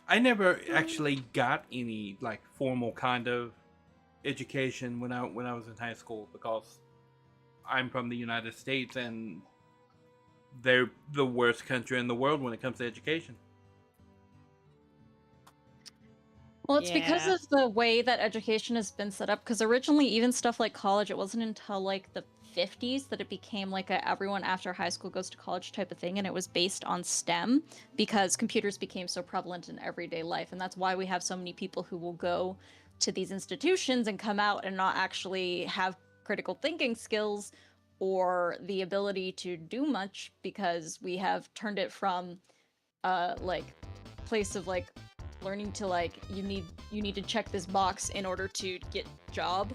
I never actually got any like formal kind of education when I was in high school because I'm from the United States and they're the worst country in the world when it comes to education. Well, it's because of the way that education has been set up, because originally even stuff like college, it wasn't until like the 50s that it became like a everyone after high school goes to college type of thing, and it was based on STEM because computers became so prevalent in everyday life, and that's why we have so many people who will go to these institutions and come out and not actually have critical thinking skills or the ability to do much, because we have turned it from like place of like learning to like you need to check this box in order to get job.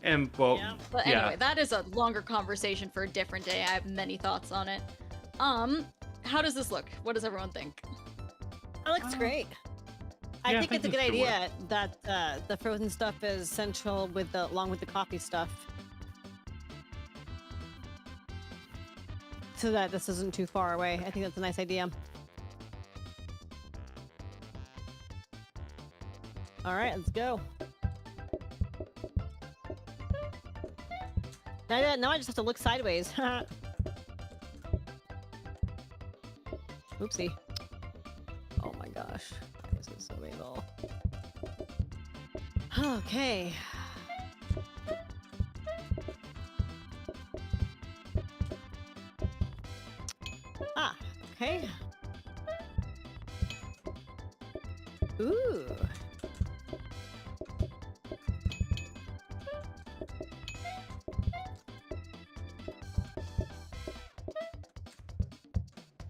And well, But anyway, that is a longer conversation for a different day. I have many thoughts on it. How does this look? What does everyone think? It looks great. I think it's a good idea that the frozen stuff is central with along with the coffee stuff, so that this isn't too far away. I think that's a nice idea. All right, let's go. Now I just have to look sideways. Oopsie. Oh my gosh. This is so little. Okay. Ah, okay. Ooh.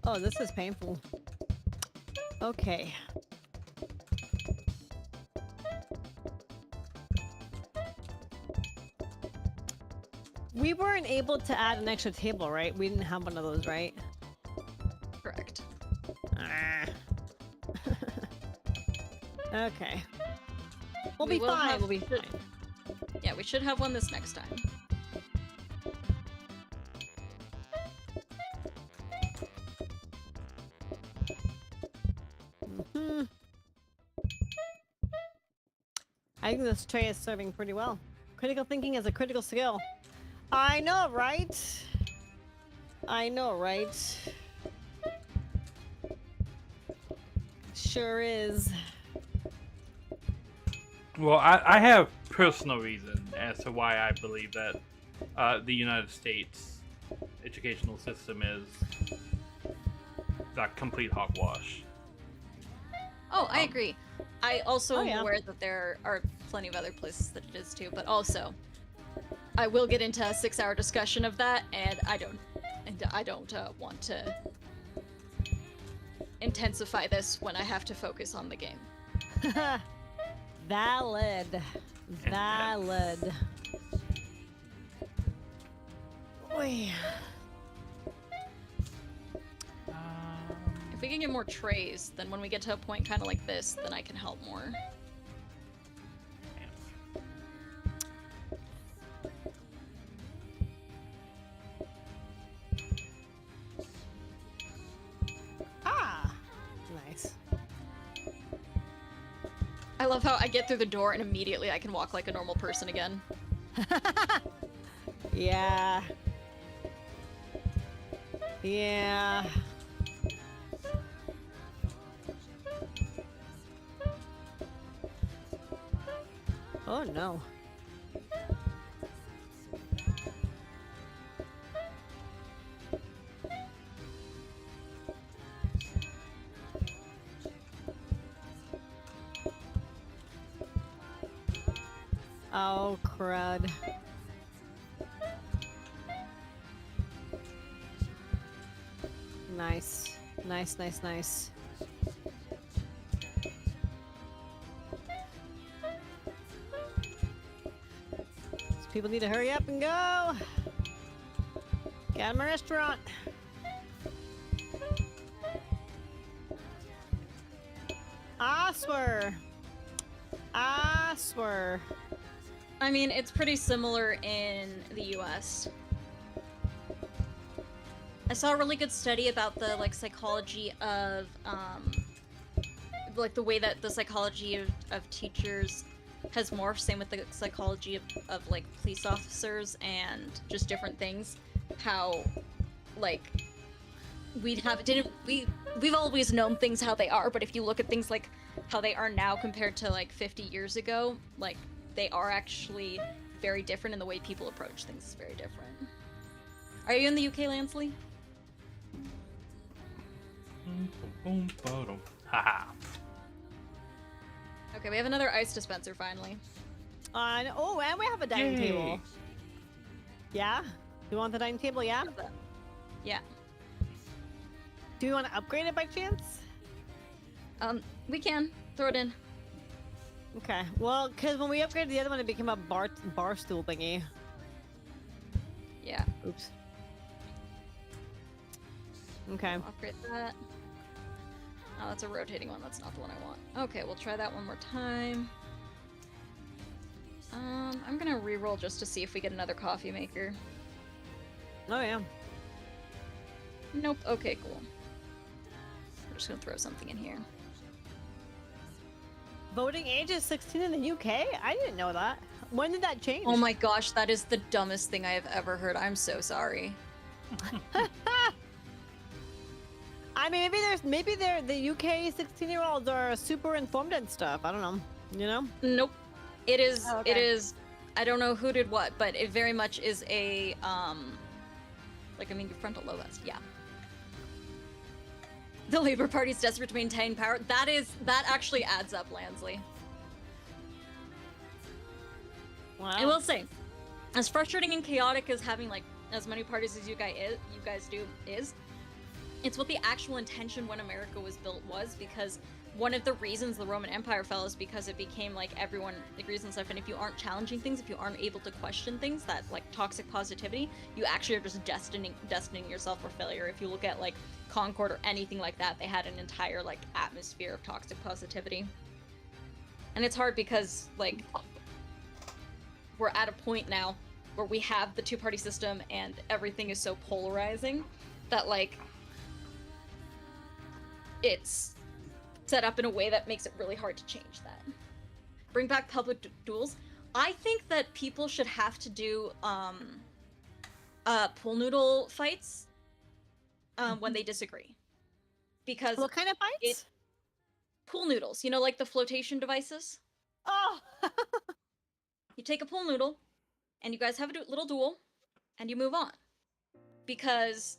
Oh, this is painful. Okay. We weren't able to add an extra table, right? We didn't have one of those, right? Correct. Ah. Okay. We'll We be will fine. have- We'll be fine. Yeah, we should have one this next time. I think this tray is serving pretty well. Critical thinking is a critical skill. I know, right? I know, right? Sure is. Well, I have personal reason as to why I believe that the United States educational system is that complete hogwash. Oh, I agree. I also am yeah. aware that there are plenty of other places that it is too, but also I will get into a 6-hour discussion of that, and I don't want to intensify this when I have to focus on the game. Valid. Valid. Oy. If we can get more trays, then when we get to a point kind of like this, then I can help more. Ah! Nice. I love how I get through the door and immediately I can walk like a normal person again. Yeah. Yeah. Oh no. Oh, crud. Nice. Nice, nice, nice. These people need to hurry up and go. Got 'em a restaurant. I swear. I swear. I mean, it's pretty similar in the US. I saw a really good study about the psychology of the way that the psychology of teachers has morphed, same with the psychology of police officers and just different things. How we've always known things how they are, but if you look at things like how they are now compared to 50 years ago, they are actually very different, and the way people approach things is very different. Are you in the UK, Lansley? Haha. Okay, we have another ice dispenser finally. Oh, and we have a dining table. Yeah? You want the dining table, yeah? Yeah. Do you want to upgrade it by chance? We can. Throw it in. Okay. Well, because when we upgraded the other one, it became a bar stool thingy. Yeah. Oops. Okay. I'll upgrade that. Oh, that's a rotating one. That's not the one I want. Okay, we'll try that one more time. I'm gonna re-roll just to see if we get another coffee maker. Oh, yeah. Nope. Okay, cool. We're just gonna throw something in here. Voting age is 16 in the UK? I didn't know that. When did that change? Oh my gosh, that is the dumbest thing I have ever heard. I'm so sorry. I mean, maybe the UK 16-year-olds are super informed and stuff. I don't know. You know? Nope. It is. Oh, okay. It is. I don't know who did what, but it very much is a your frontal lobes. Yeah. The Labour Party's desperate to maintain power. That actually adds up, Lansley. Wow. I will say, as frustrating and chaotic as having as many parties as you guys do is, it's what the actual intention when America was built was, because one of the reasons the Roman Empire fell is because it became everyone agrees on stuff, and if you aren't challenging things, if you aren't able to question things, that toxic positivity, you actually are just destining yourself for failure. If you look at Concord or anything like that, they had an entire atmosphere of toxic positivity. And it's hard because we're at a point now where we have the two-party system and everything is so polarizing that it's set up in a way that makes it really hard to change that. bring back public duels. I think that people should have to do pool noodle fights when they disagree, because What kind of fights? pool noodles, you know, like the flotation devices. Oh! You take a pool noodle, and you guys have a little duel, and you move on, because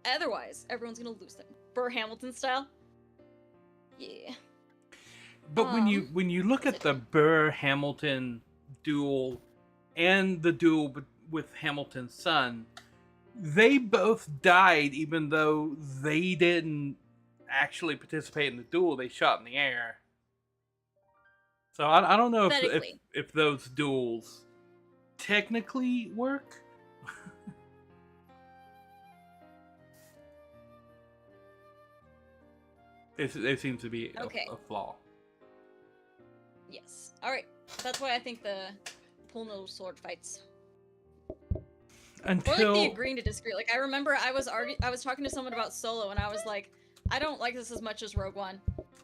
otherwise everyone's gonna lose them. Burr Hamilton style. Yeah. But when you look at the Burr Hamilton duel and the duel with Hamilton's son, they both died even though they didn't actually participate in the duel. They shot in the air. So I don't know if those duels technically work. There seems to be a flaw. Yes. Alright. That's why I think the pool noodle sword fights. Or like the agreeing to disagree. Like I remember I was talking to someone about Solo and I was like, I don't like this as much as Rogue One.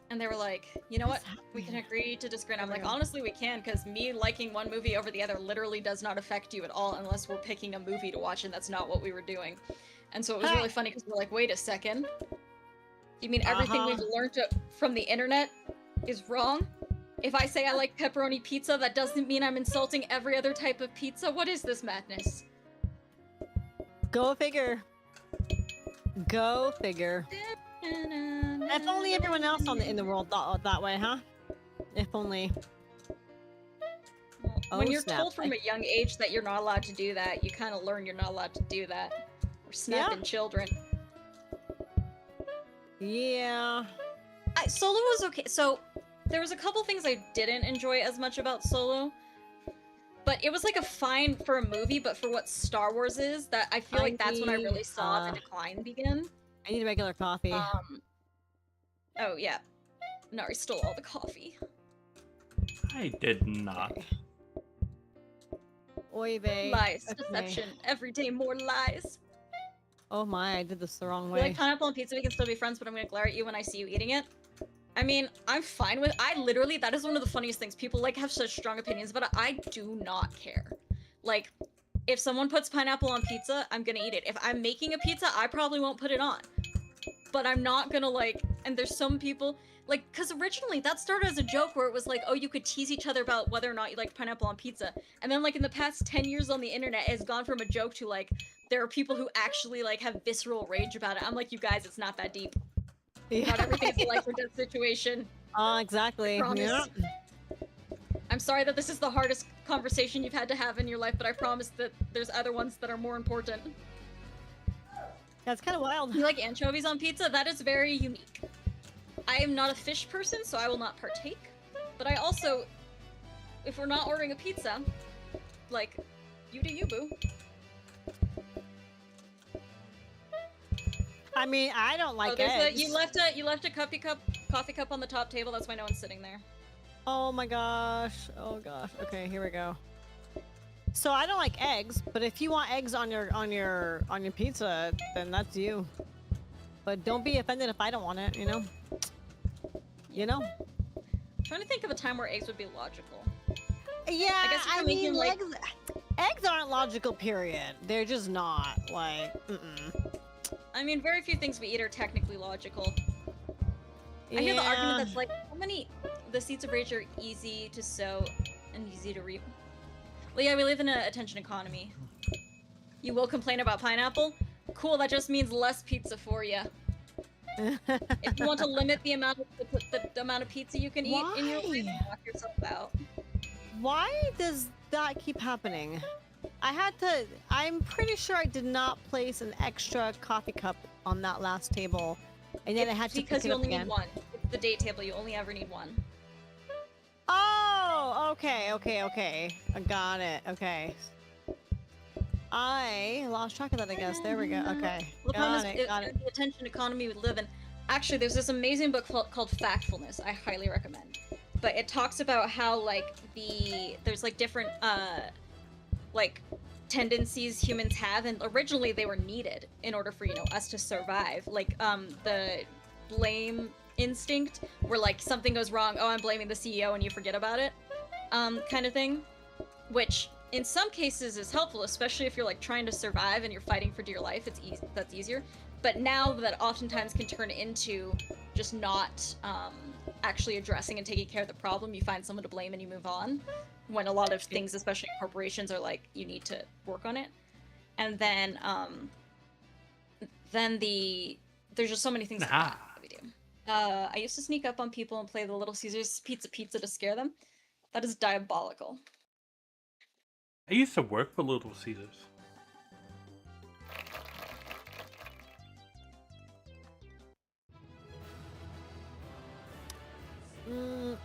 And they were like, you know what? We can agree to disagree. And I'm like, honestly we can, because me liking one movie over the other literally does not affect you at all unless we're picking a movie to watch, and that's not what we were doing. And so it was really funny because we're like, wait a second. You mean everything we've learned from the internet is wrong? If I say I like pepperoni pizza, that doesn't mean I'm insulting every other type of pizza? What is this madness? Go figure. Go figure. If only everyone else in the world thought that way, huh? If only. Well, when you're told from a young age that you're not allowed to do that, you kind of learn you're not allowed to do that. We're snapping children. Yeah. Solo was okay. So, there was a couple things I didn't enjoy as much about Solo. But it was like a fine for a movie, but for what Star Wars is, that I feel like that's when I really saw the decline begin. I need regular coffee. Oh yeah. Nari stole all the coffee. I did not. Okay. Oy vey. Lies. Deception. Every day more lies. Oh my, I did this the wrong You way. like pineapple and pizza, we can still be friends, but I'm gonna glare at you when I see you eating it. I mean, I'm fine with- I literally, that is one of the funniest things. People like have such strong opinions, but I do not care. Like, if someone puts pineapple on pizza, I'm gonna eat it. If I'm making a pizza, I probably won't put it on. But I'm not gonna like, and there's some people, like, cause originally that started as a joke where it was like, oh, you could tease each other about whether or not you liked pineapple on pizza. And then like in the past 10 years on the internet, it's gone from a joke to like, there are people who actually like have visceral rage about it. I'm like, you guys, it's not that deep. Yeah. Not everything's a life or death situation. Exactly. Yeah. I'm sorry that this is the hardest conversation you've had to have in your life, but I promise that there's other ones that are more important. That's kind of wild. You like anchovies on pizza? That is very unique. I am not a fish person, so I will not partake. But I also, if we're not ordering a pizza, like, you do you, boo. I mean, I don't like eggs. You left a coffee cup on the top table. That's why no one's sitting there. Oh my gosh. Oh gosh. Okay, here we go. So I don't like eggs, but if you want eggs on your pizza, then that's you. But don't be offended if I don't want it, you know? You know? I'm trying to think of a time where eggs would be logical. Yeah, I guess I making, mean, like... eggs aren't logical, period. They're just not, like, I mean, very few things we eat are technically logical. I hear the argument that's like, how many... The seeds of rage are easy to sow and easy to reap. Well, yeah, we live in an attention economy. You will complain about pineapple? Cool, that just means less pizza for you. If you want to limit the amount of pizza you can eat in your life, knock yourself out. Why does that keep happening? I'm pretty sure I did not place an extra coffee cup on that last table, and then I had to pick it up again. Because you only need one. It's the date table, you only ever need one. Oh, okay. I got it, okay. I lost track of that, I guess. There we go, okay. Got it. The attention economy we live in. Actually, there's this amazing book called Factfulness. I highly recommend. But it talks about how, like, there's, like, different, like, tendencies humans have, and originally they were needed in order for, you know, us to survive. Like, the blame instinct, where like something goes wrong, oh, I'm blaming the CEO, and you forget about it, kind of thing, which in some cases is helpful, especially if you're like trying to survive and you're fighting for dear life. That's easier. But now that oftentimes can turn into just not actually addressing and taking care of the problem, you find someone to blame and you move on. When a lot of things, especially corporations, are like, you need to work on it. And then there's just so many things like that we do. I used to sneak up on people and play the Little Caesars pizza to scare them. That is diabolical. I used to work for Little Caesars.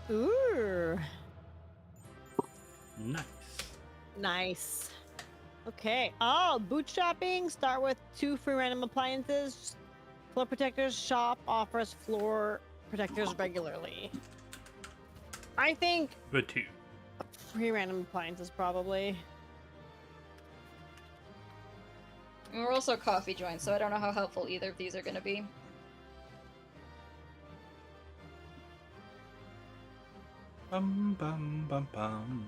Ooh. Nice. Nice. Okay. Oh, bootstrapping. Start with 2 free random appliances. Floor protectors. Shop offers floor protectors regularly. I think But 2. free random appliances probably. And we're also coffee joints, so I don't know how helpful either of these are going to be. Bum bum bum bum.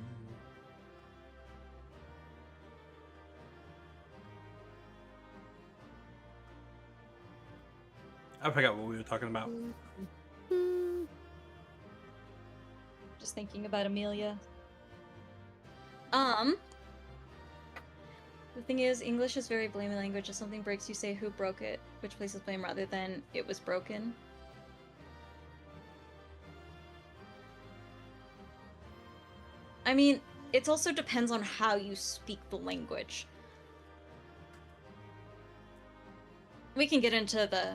I forgot what we were talking about. Just thinking about Amelia. The thing is, English is very blamey language. If something breaks, you say who broke it, which places blame rather than it was broken. I mean, it also depends on how you speak the language. We can get into the,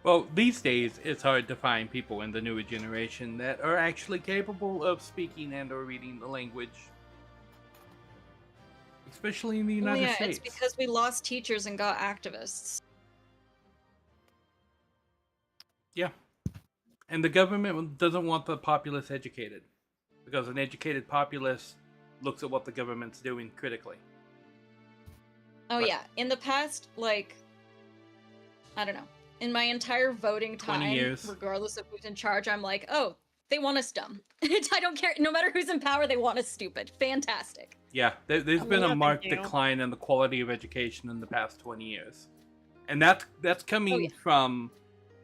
Well, these days, it's hard to find people in the newer generation that are actually capable of speaking and or reading the language. Especially in the United States. It's because we lost teachers and got activists. Yeah. And the government doesn't want the populace educated. Because an educated populace looks at what the government's doing critically. Oh, Right. yeah. In the past, like, I don't know. In my entire voting 20 time, years. regardless of who's in charge, I'm like, oh, they want us dumb. I don't care. No matter who's in power, they want us stupid. Fantastic. Yeah, there's been a thank marked you. decline in the quality of education in the past 20 years. And that's coming yeah. from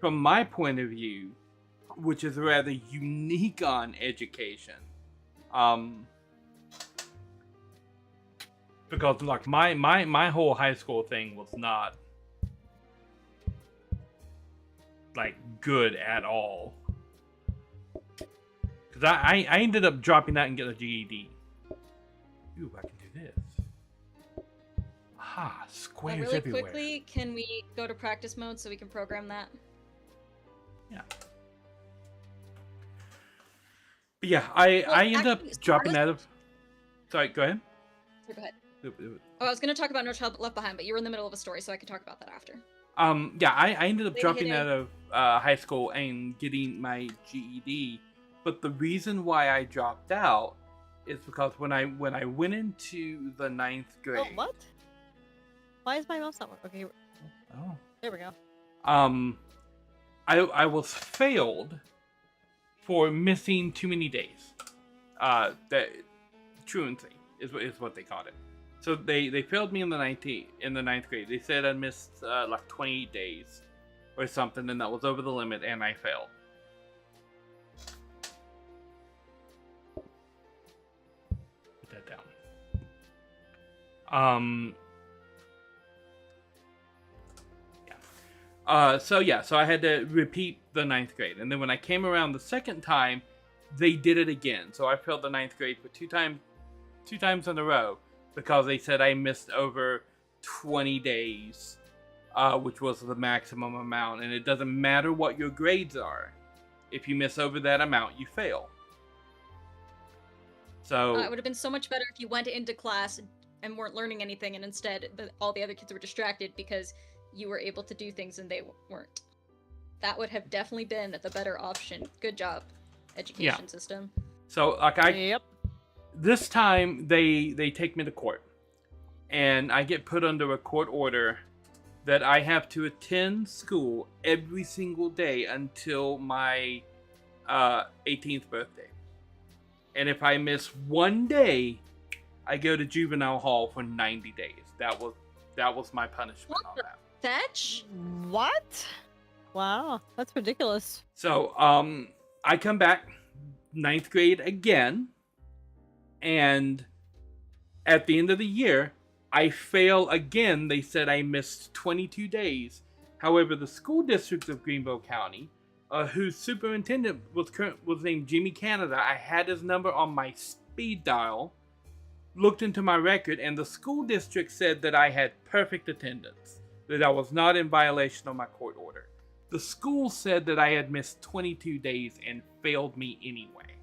my point of view, which is rather unique on education. Because like my whole high school thing was not like good at all. Because I ended up dropping out and getting a GED. Ooh, I can do this. Aha, squares Really everywhere. quickly, can we go to practice mode so we can program that? Yeah. But yeah, I ended up actually, so dropping out of... Sorry, go ahead. Go ahead. Oh, I was going to talk about No Child Left Behind, but you were in the middle of a story, so I can talk about that after. Yeah, I ended up dropping LadyArrahneen. out of high school and getting my GED. But the reason why I dropped out is because when I went into the 9th grade... Oh, what? Why is my mouse not working? Okay, Oh. there we go. I was failed for missing too many days. That truancy is what they called it. So they failed me in the 9th grade. They said I missed like 28 days or something, and that was over the limit, and I failed. Put that down. So I had to repeat the 9th grade, and then when I came around the second time, they did it again. So I failed the 9th grade for two times in a row because they said I missed over 20 days, which was the maximum amount. And it doesn't matter what your grades are; if you miss over that amount, you fail. So It would have been so much better if you went into class and weren't learning anything, and instead all the other kids were distracted because you were able to do things and they weren't. That would have definitely been the better option. Good job, education system. So like Yep. this time they take me to court. and I get put under a court order that I have to attend school every single day until my 18th birthday. And if I miss one day, I go to juvenile hall for 90 days. That was my punishment on that. Fetch? What? Wow, that's ridiculous. So, I come back 9th grade again, and at the end of the year, I fail again. They said I missed 22 days. However, the school district of Greenville County, whose superintendent was named Jimmy Canada, I had his number on my speed dial, looked into my record, and the school district said that I had perfect attendance, that I was not in violation of my court order. The school said that I had missed 22 days and failed me anyway.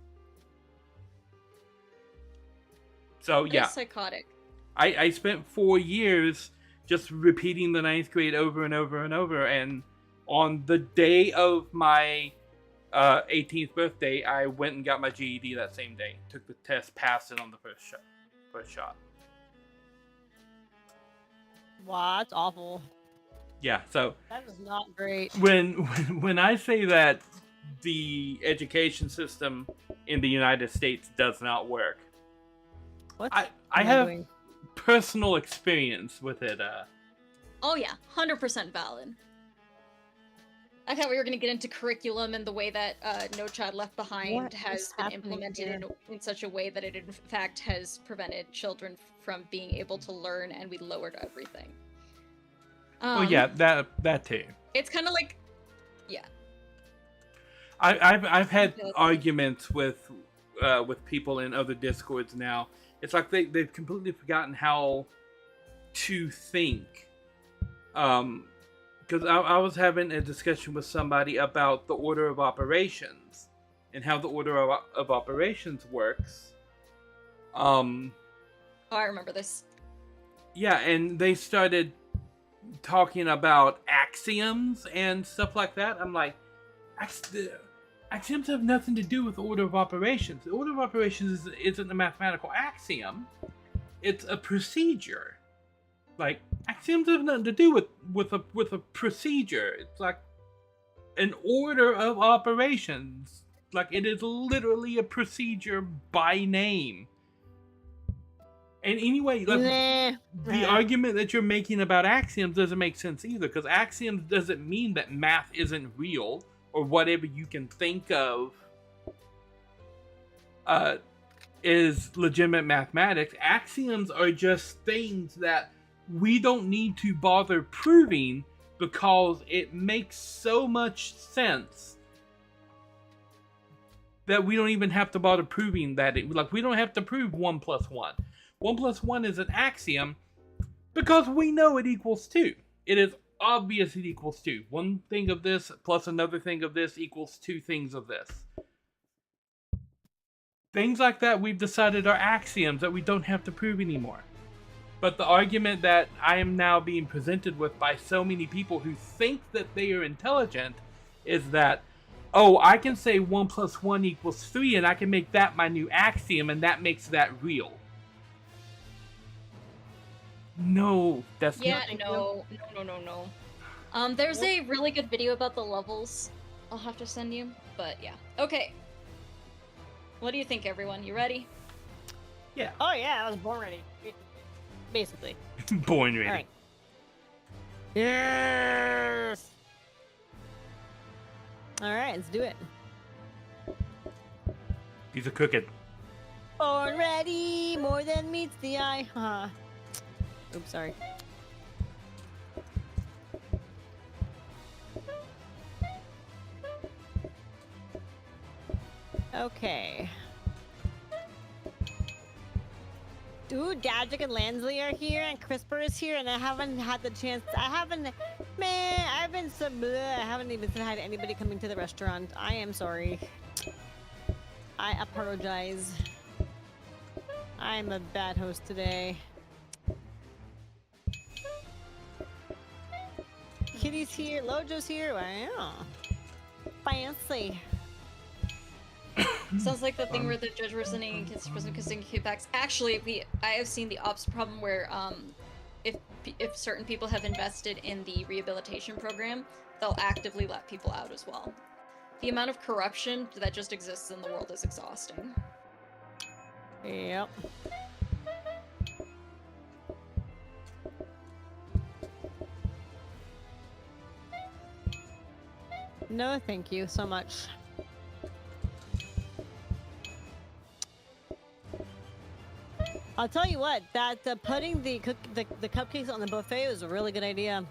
So yeah, That's psychotic. I spent 4 years just repeating the 9th grade over and over and over, and on the day of my 18th birthday, I went and got my GED that same day. Took the test, passed it on the first shot. Wow, that's awful. Yeah, so That is not great. when I say that the education system in the United States does not work, What? I am have doing? personal experience with it. Oh yeah, 100% valid. I thought we were going to get into curriculum and the way that No Child Left Behind What has is been happening implemented here? in such a way that it in fact has prevented children from being able to learn, and we lowered everything. Oh yeah, that too. It's kind of like, yeah. I've had Okay. arguments with people in other discords now. It's like they've completely forgotten how to think. Because I was having a discussion with somebody about the order of operations and how the order of operations works. Oh, I remember this. Yeah, and they started talking about axioms and stuff like that. I'm like, axioms have nothing to do with the order of operations. The order of operations isn't a mathematical axiom. It's a procedure. Like, axioms have nothing to do with a procedure. It's like an order of operations. Like, it is literally a procedure by name. And anyway, like, the argument that you're making about axioms doesn't make sense either, because axioms doesn't mean that math isn't real, or whatever you can think of is legitimate mathematics. Axioms are just things that we don't need to bother proving because it makes so much sense that we don't even have to bother proving that. We don't have to prove 1 plus 1. 1 plus 1 is an axiom because we know it equals 2. It is obvious it equals 2. One thing of this plus another thing of this equals 2 things of this. Things like that we've decided are axioms that we don't have to prove anymore. But the argument that I am now being presented with by so many people who think that they are intelligent is that, oh, I can say 1 plus 1 equals 3 and I can make that my new axiom and that makes that real. No, that's Yeah, not. no. There's a really good video about the levels I'll have to send you, but yeah. Okay. What do you think, everyone? You ready? Yeah. Oh yeah, I was born ready. Basically. Born ready. All right. Yes. All right, let's do it. He's a cooking. Born ready, more than meets the eye. Huh. Oops, sorry. Okay. Dude, Dadrick and Lansley are here, and Crisper is here, and I haven't had the chance. I've been so bleh. I haven't even said hi to anybody coming to the restaurant. I am sorry. I apologize. I'm a bad host today. Kitty's here, Lojo's here. Wow. Fancy. Sounds like the thing where the judge was sending and kids was kissing kickbacks. Actually, I have seen the ops problem where if certain people have invested in the rehabilitation program, they'll actively let people out as well. The amount of corruption that just exists in the world is exhausting. Yep. No, thank you so much. I'll tell you what, that putting the cupcakes on the buffet was a really good idea.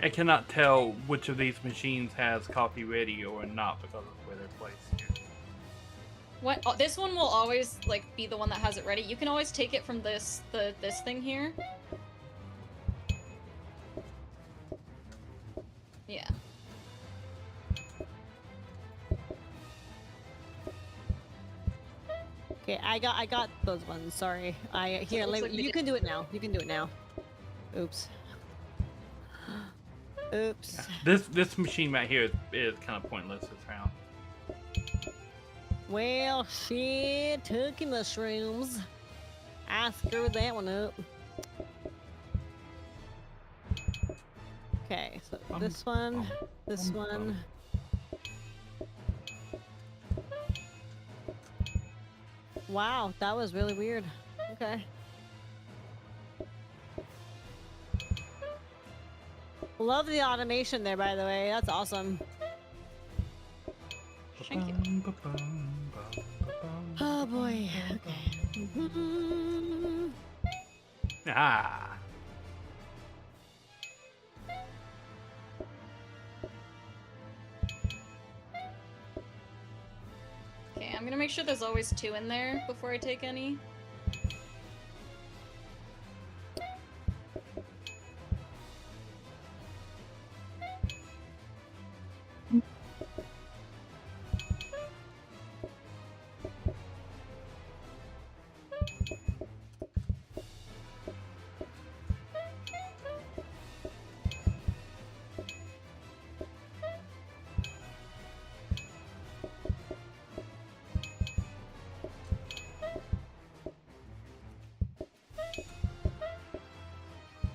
I cannot tell which of these machines has coffee ready or not because of where they're placed here. What? Oh, this one will always like be the one that has it ready. You can always take it from this thing here. Yeah. Okay, I got those ones. Sorry. Here. looks like we You did- can do it now. You can do it now. Oops. Oops. This machine right here is kind of pointless this round. Well, shit, turkey mushrooms. I screwed that one up. Okay, so this one, this one. Wow, that was really weird. Okay. Love the automation there, by the way. That's awesome. Thank you. Oh boy. Okay. Ah. Okay, I'm gonna make sure there's always 2 in there before I take any.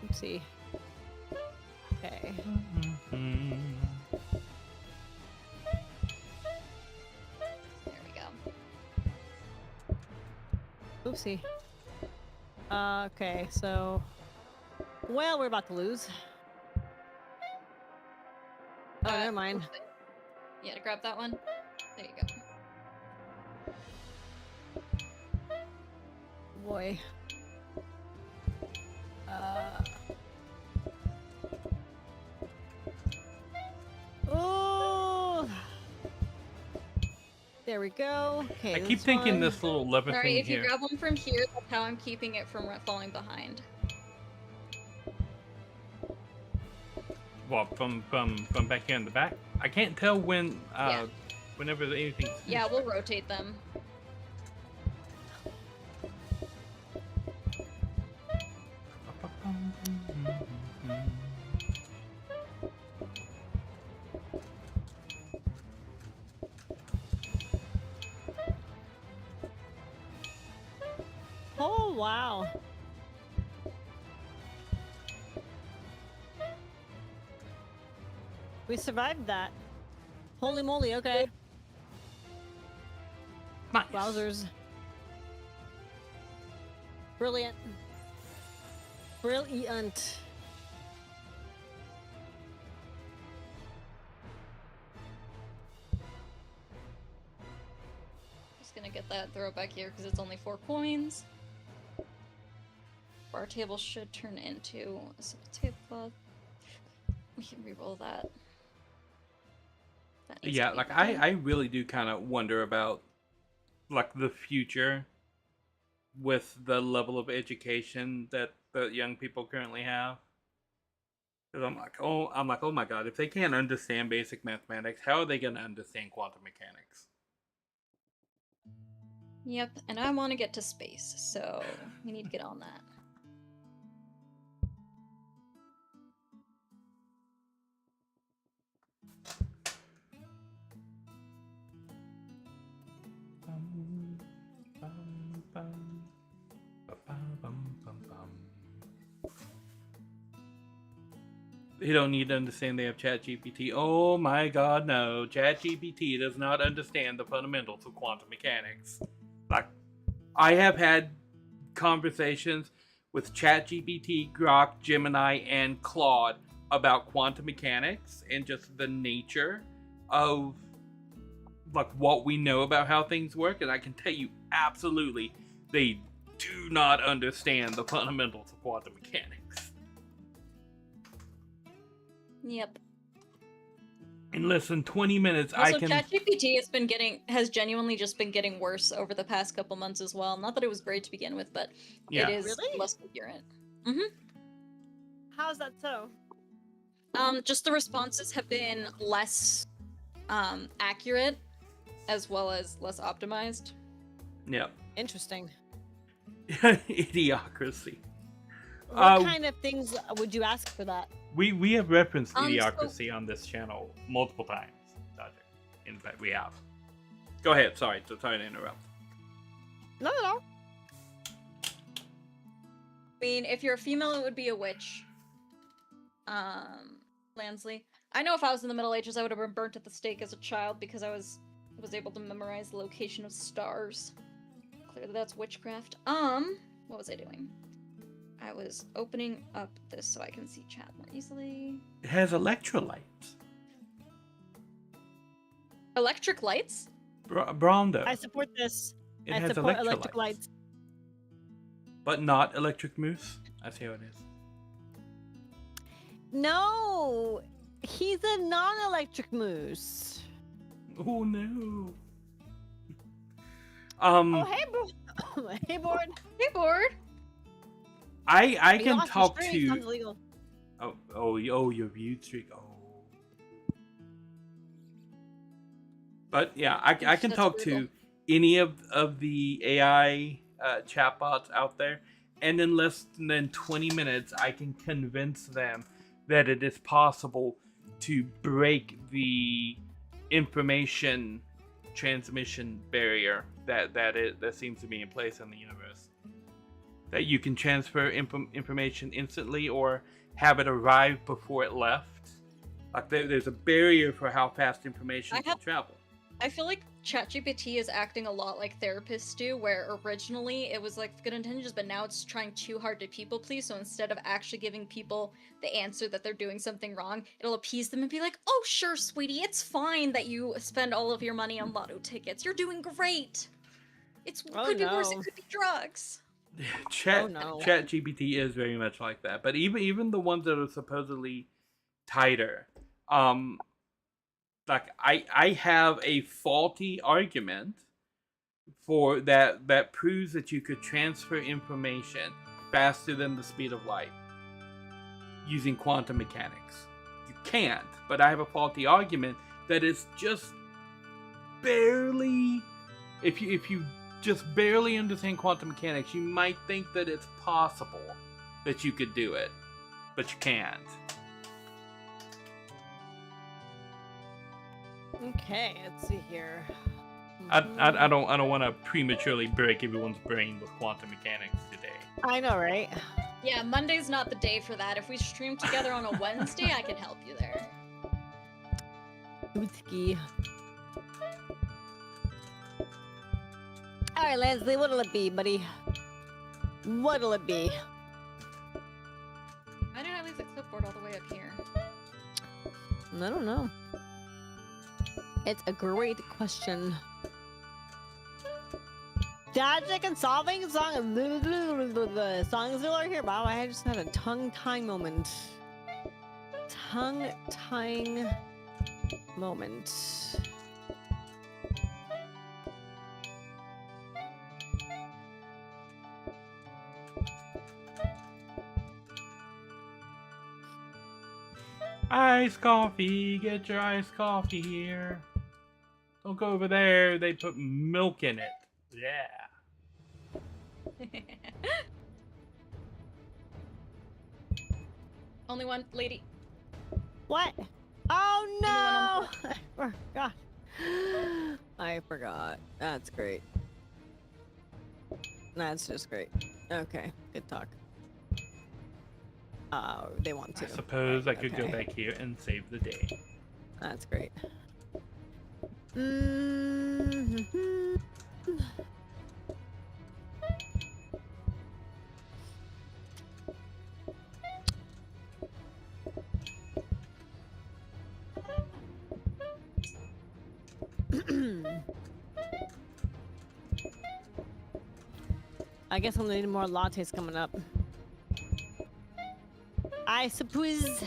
Let's see. Okay. There we go. Oopsie. Okay, so... Well, we're about to lose. Oh, never mind. Yeah, to grab that one. There you go. Boy. Oh! There we go. Okay, I keep this thinking one. this little lever Sorry, thing if you here. grab one from here, that's how I'm keeping it from falling behind. Well, from back here in the back. I can't tell when Yeah. whenever anything's Yeah, we'll rotate them. Oh, wow. We survived that. Holy moly, okay. Nice. Wowzers. Brilliant. Brilliant. Just gonna get that throw back here because it's only 4 coins. Our table should turn into a simple tablecloth. We can re-roll that. That needs Yeah, to be like done. I really do kind of wonder about like the future with the level of education that the young people currently have. Because I'm like, oh my god, if they can't understand basic mathematics, how are they going to understand quantum mechanics? Yep, and I want to get to space, so we need to get on that. They don't need to understand they have ChatGPT. Oh my god, no. ChatGPT does not understand the fundamentals of quantum mechanics. Like, I have had conversations with ChatGPT, Grok, Gemini, and Claude about quantum mechanics and just the nature of like what we know about how things work, and I can tell you absolutely they do not understand the fundamentals of quantum mechanics. Yep. In less than 20 minutes, Also, I can. ChatGPT has genuinely just been getting worse over the past couple months as well. Not that it was great to begin with, but Yeah. it is Really? less coherent. How's that so? Just the responses have been less accurate, as well as less optimized. Yeah. Interesting. Idiocracy. What kind of things would you ask for that? We have referenced So- idiocracy on this channel multiple times, Dodger. In fact, we have. Go ahead. Sorry to interrupt. No, no. I mean, if you're a female, it would be a witch. Lansley. I know if I was in the Middle Ages, I would have been burnt at the stake as a child because I was able to memorize the location of stars. Clearly that's witchcraft. What was I doing? I was opening up this so I can see chat more easily. It has electrolytes. Electric lights? Brondo. I support this. It I has support electrolytes. electric lights. But not electric moose. I see how it is. No, he's a non-electric moose. Oh no. Oh, hey, hey, board. Hey, board! I You can lost talk your string, sounds to. illegal. Oh, your view streak. Oh. But yeah, I can That's talk brutal. to any of the AI chatbots out there, and in less than 20 minutes, I can convince them that it is possible to break the information transmission barrier that seems to be in place in the universe. That you can transfer information instantly or have it arrive before it left. Like there's a barrier for how fast information can travel. I feel like ChatGPT is acting a lot like therapists do, where originally it was like good intentions, but now it's trying too hard to people please. So instead of actually giving people the answer that they're doing something wrong, it'll appease them and be like, "Oh, sure, sweetie, it's fine that you spend all of your money on lotto tickets. You're doing great. Could be worse. It could be drugs." ChatGPT is very much like that, but even the ones that are supposedly tighter, like I have a faulty argument for that proves that you could transfer information faster than the speed of light using quantum mechanics. You can't, but I have a faulty argument that it's just barely, if you just barely understand quantum mechanics, you might think that it's possible that you could do it, but you can't. Okay, let's see here. I don't want to prematurely break everyone's brain with quantum mechanics today. I know, right? Yeah, Monday's not the day for that. If we stream together on a Wednesday, I can help you there. Foodz. Alright, Leslie, what'll it be, buddy? What'll it be? Why did I leave the clipboard all the way up here? I don't know. It's a great question. Dodging and solving songs are here. Wow, I just had a tongue-tying moment. Tongue-tying moment. Iced coffee, get your iced coffee here. Don't go over there, they put milk in it. Yeah. Only one lady. What? Oh no! I forgot. I forgot. That's great. That's just great. Okay, good talk. They want to. I suppose Right, I could go okay. back here and save the day. That's great. Mm-hmm. I guess I'm gonna need more lattes coming up. I suppose.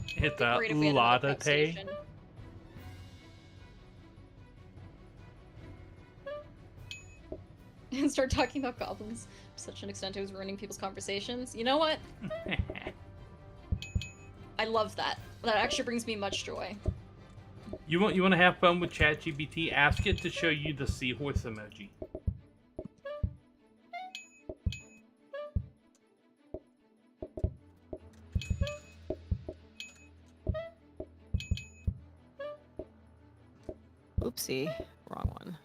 Hit that Great if we had another prep latte. station. And start talking about goblins to such an extent it was ruining people's conversations. You know what? I love that. That actually brings me much joy. You want to have fun with ChatGPT? Ask it to show you the seahorse emoji. Oopsie, wrong one.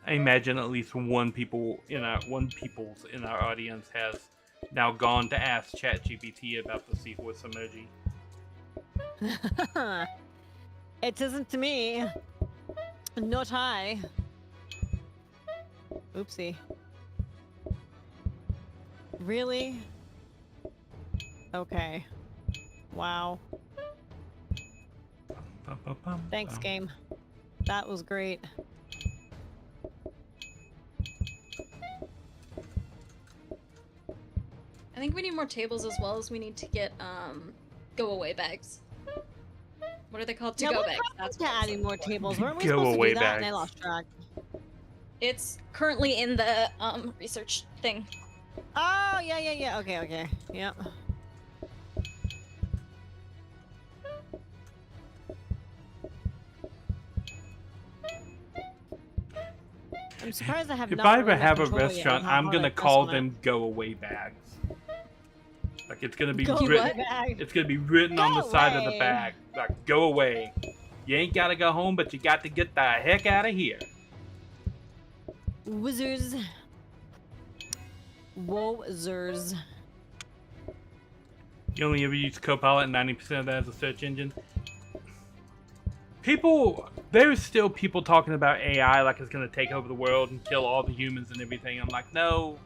I imagine at least one people's in our audience has now gone to ask ChatGPT about the seahorse emoji. It isn't to me. Not I. Oopsie. Really? Okay. Wow. Thanks, game. That was great. I think we need more tables as well as we need to get go away bags. What are they called? To Yeah, go we're bags. That's probably what adding more tables. Weren't we Go supposed to away do that? And I bags. lost track. It's currently in the research thing. Oh, yeah. Okay. Yep. I'm surprised I have If not I ever really got have a control yet restaurant, of how I'm hard I gonna press call on it. them go away bags. Like it's gonna be Go written. away bag. It's gonna be written on Go the side of the away. bag. Like go away. You ain't gotta go home, but you got to get the heck out of here. Wizards. Wozers. You only ever use Copilot, and 90% of that is a search engine. There's still people talking about AI like it's gonna take over the world and kill all the humans and everything. I'm like, no,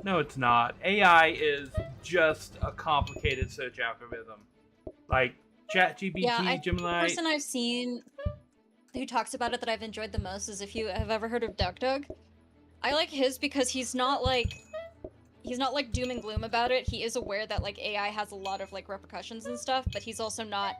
it's not. AI is just a complicated search algorithm. Like ChatGPT, Yeah, Gemini. the person I've seen who talks about it that I've enjoyed the most is if you have ever heard of DuckDug. I like his because he's not like doom and gloom about it. He is aware that like AI has a lot of like repercussions and stuff, but he's also not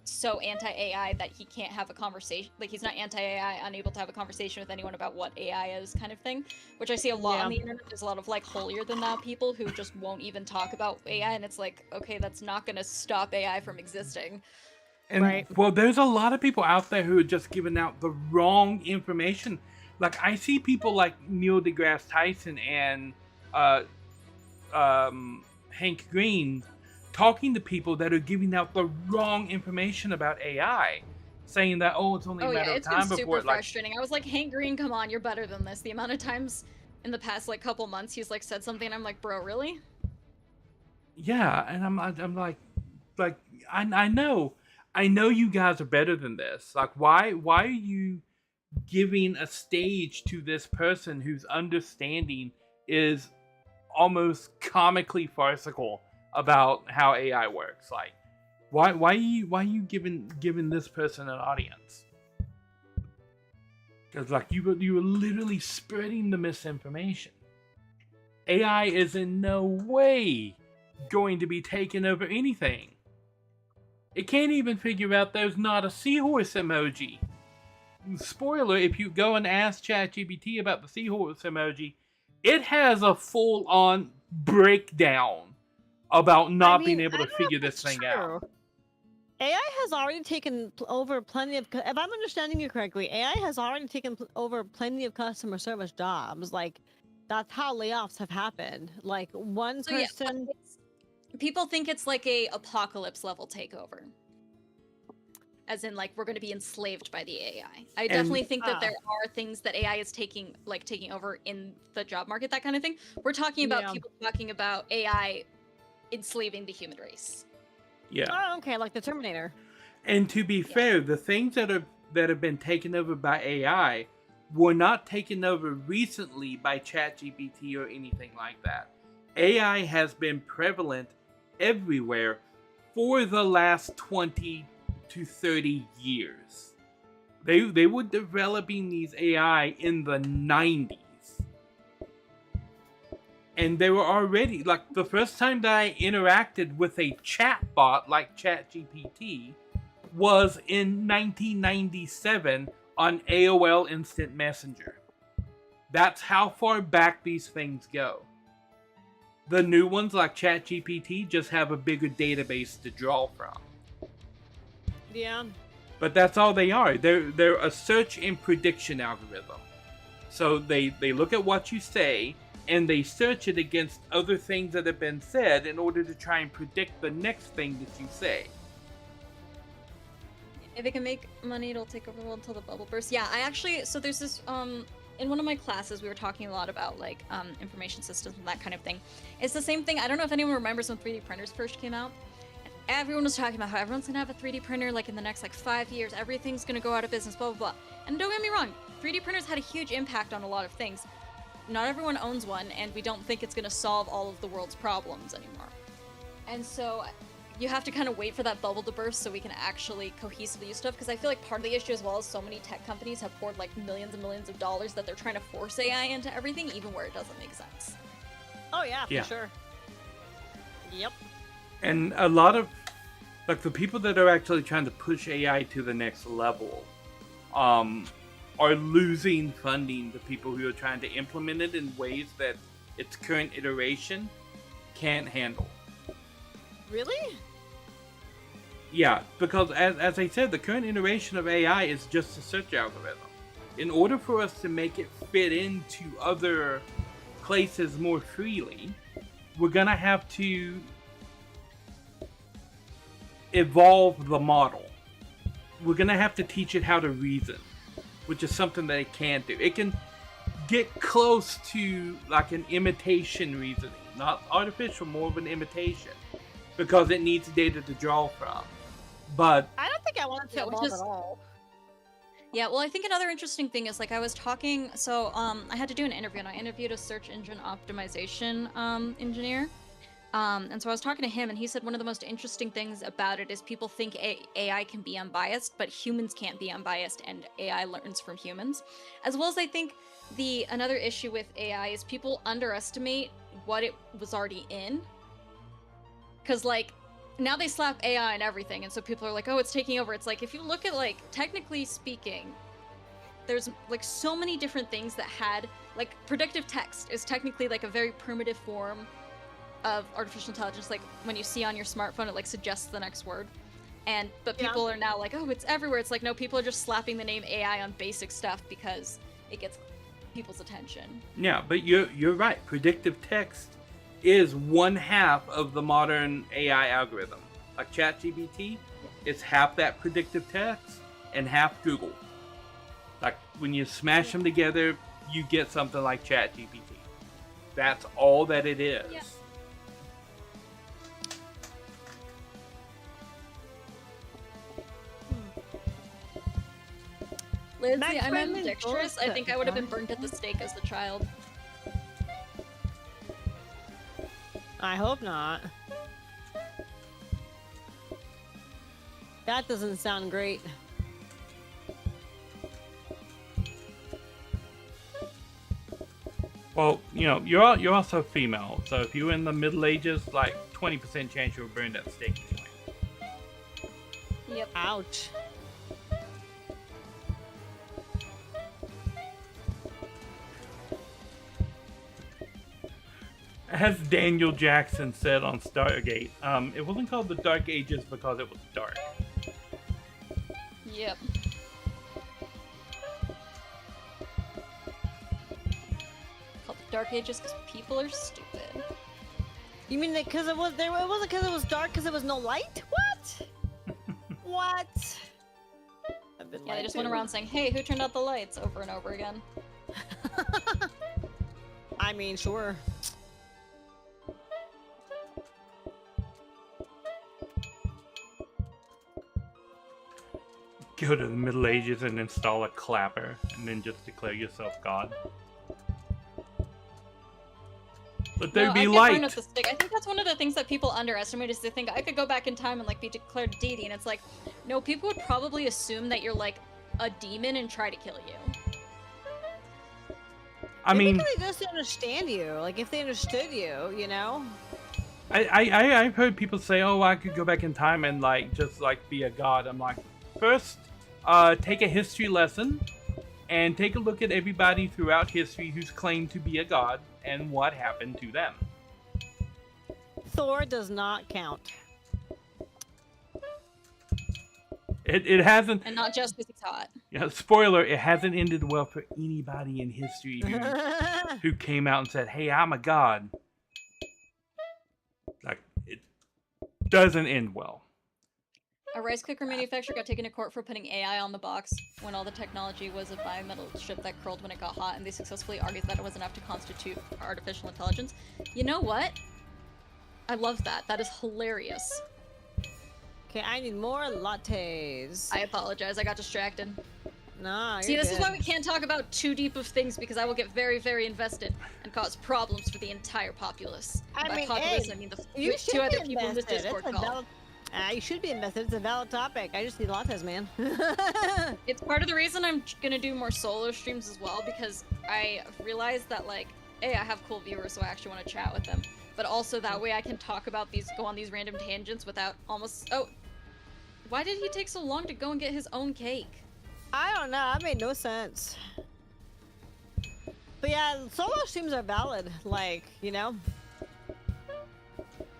so anti-AI that he can't have a conversation. Like he's not anti-AI, unable to have a conversation with anyone about what AI is, kind of thing. Which I see a lot on the internet. There's a lot of like holier than thou people who just won't even talk about AI, and it's like, okay, that's not gonna stop AI from existing. And Right. well, there's a lot of people out there who are just giving out the wrong information. Like I see people like Neil deGrasse Tyson and Hank Green talking to people that are giving out the wrong information about AI, saying that it's only a matter of It's time been before super frustrating. I was like, Hank Green, come on, you're better than this. The amount of times in the past like couple months he's like said something and I'm like, bro, really? Yeah, and I'm like I know you guys are better than this. Like why are you giving a stage to this person whose understanding is almost comically farcical about how AI works? Like why are you giving this person an audience? Because like you were literally spreading the misinformation. AI is in no way going to be taking over anything. It can't even figure out there's not a seahorse emoji. Spoiler, if you go and ask ChatGPT about the seahorse emoji, it has a full-on breakdown about not being able to figure this thing out. AI has already taken over plenty of, if I'm understanding you correctly, AI has already taken over plenty of customer service jobs. Like, That's how layoffs have happened. Like one So yeah, person. people think it's like a apocalypse level takeover. As in, like, we're going to be enslaved by the AI. I definitely think that there are things that AI is taking over in the job market, that kind of thing. We're talking about people talking about AI enslaving the human race. Yeah. Oh, okay, like the Terminator. And to be fair, the things that have been taken over by AI were not taken over recently by ChatGPT or anything like that. AI has been prevalent everywhere for the last 20 to 30 years. They were developing these AI in the 90s. And they were already, like, the first time that I interacted with a chatbot like ChatGPT was in 1997 on AOL Instant Messenger. That's how far back these things go. The new ones like ChatGPT just have a bigger database to draw from. Yeah. But that's all they are. They're a search and prediction algorithm. So they look at what you say and they search it against other things that have been said in order to try and predict the next thing that you say. If it can make money, it'll take over the world until the bubble bursts. Yeah, so there's this, in one of my classes, we were talking a lot about, like, information systems and that kind of thing. It's the same thing. I don't know if anyone remembers when 3D printers first came out. Everyone was talking about how everyone's gonna have a 3D printer, like, in the next, like, 5 years. Everything's gonna go out of business, blah, blah, blah. And don't get me wrong, 3D printers had a huge impact on a lot of things. Not everyone owns one, and we don't think it's gonna solve all of the world's problems anymore. And so you have to kind of wait for that bubble to burst so we can actually cohesively use stuff, because I feel like part of the issue as well is so many tech companies have poured, like, millions and millions of dollars that they're trying to force AI into everything, even where it doesn't make sense. Oh yeah, for sure. Yep. And a lot of, like, the people that are actually trying to push AI to the next level are losing funding to people who are trying to implement it in ways that its current iteration can't handle. Really? Yeah, because as I said, the current iteration of AI is just a search algorithm. In order for us to make it fit into other places more freely, we're gonna have to evolve the model. We're gonna have to teach it how to reason, which is something that it can't do. It can get close to, like, an imitation reasoning, not artificial, more of an imitation, because it needs data to draw from. But I don't think I want to evolve at all. Yeah, well, I think another interesting thing is, like, I was talking, so I had to do an interview, and I interviewed a search engine optimization engineer. And so I was talking to him, and he said one of the most interesting things about it is people think AI can be unbiased, but humans can't be unbiased, and AI learns from humans. As well as I think another issue with AI is people underestimate what it was already in. Because, like, now they slap AI and everything, and so people are like, oh, it's taking over. It's like, if you look at, like, technically speaking, there's, like, so many different things that had, like, predictive text is technically, like, a very primitive form of artificial intelligence. Like, when you see on your smartphone, it, like, suggests the next word. But people are now like, oh, it's everywhere. It's like, no, people are just slapping the name AI on basic stuff because it gets people's attention. Yeah, but you're right. Predictive text is one half of the modern AI algorithm. Like ChatGPT, it's half that predictive text and half Google. Like, when you smash them together, you get something like ChatGPT. That's all that it is. Yeah. Lindsay, I'm ambidextrous. I think I would have been burnt at the stake as a child. I hope not. That doesn't sound great. Well, you know, you're also female, so if you're in the Middle Ages, like 20% chance you were burned at the stake anyway. Yep. Ouch. As Daniel Jackson said on Stargate, it wasn't called the Dark Ages because it was dark. Yep. Called Dark Ages because people are stupid. You mean that because it was there? It wasn't because it was dark. Because there was no light. What? What? I've been Yeah, they lied just to. went around saying, "Hey, who turned out the lights?" over and over again. I mean, sure. Go to the Middle Ages and install a clapper, and then just declare yourself God. Let there No, be I get light. burned with the stick. I think that's one of the things that people underestimate is they think I could go back in time and like be declared deity, and it's like, no, people would probably assume that you're like a demon and try to kill you. I mean, Maybe they just understand you. Like if they understood you, you know. I've heard people say, "Oh, I could go back in time and like just like be a god." I'm like, first, take a history lesson, and take a look at everybody throughout history who's claimed to be a god and what happened to them. Thor does not count. It hasn't. And not just because he's hot. Yeah, spoiler: it hasn't ended well for anybody in history who came out and said, "Hey, I'm a god." Like, it doesn't end well. A rice cooker manufacturer got taken to court for putting AI on the box when all the technology was a bimetal chip that curled when it got hot, and they successfully argued that it was enough to constitute artificial intelligence. You know what? I love that. That is hilarious. Okay, I need more lattes. I apologize. I got distracted. Nah, See, you're this is good. why we can't talk about too deep of things because I will get very, very invested and cause problems for the entire populace. I By mean, populace, hey, I mean the You two should other be people in this invested. Discord It's a call. valid. You should be invested. It's a valid topic. I just need lattes, man. It's part of the reason I'm gonna do more solo streams as well because I realized that like, hey, I have cool viewers, so I actually want to chat with them. But also that way I can talk about these, go on these random tangents without almost. Oh, why did he take so long to go and get his own cake? I don't know. That made no sense. But yeah, solo streams are valid. Like, you know.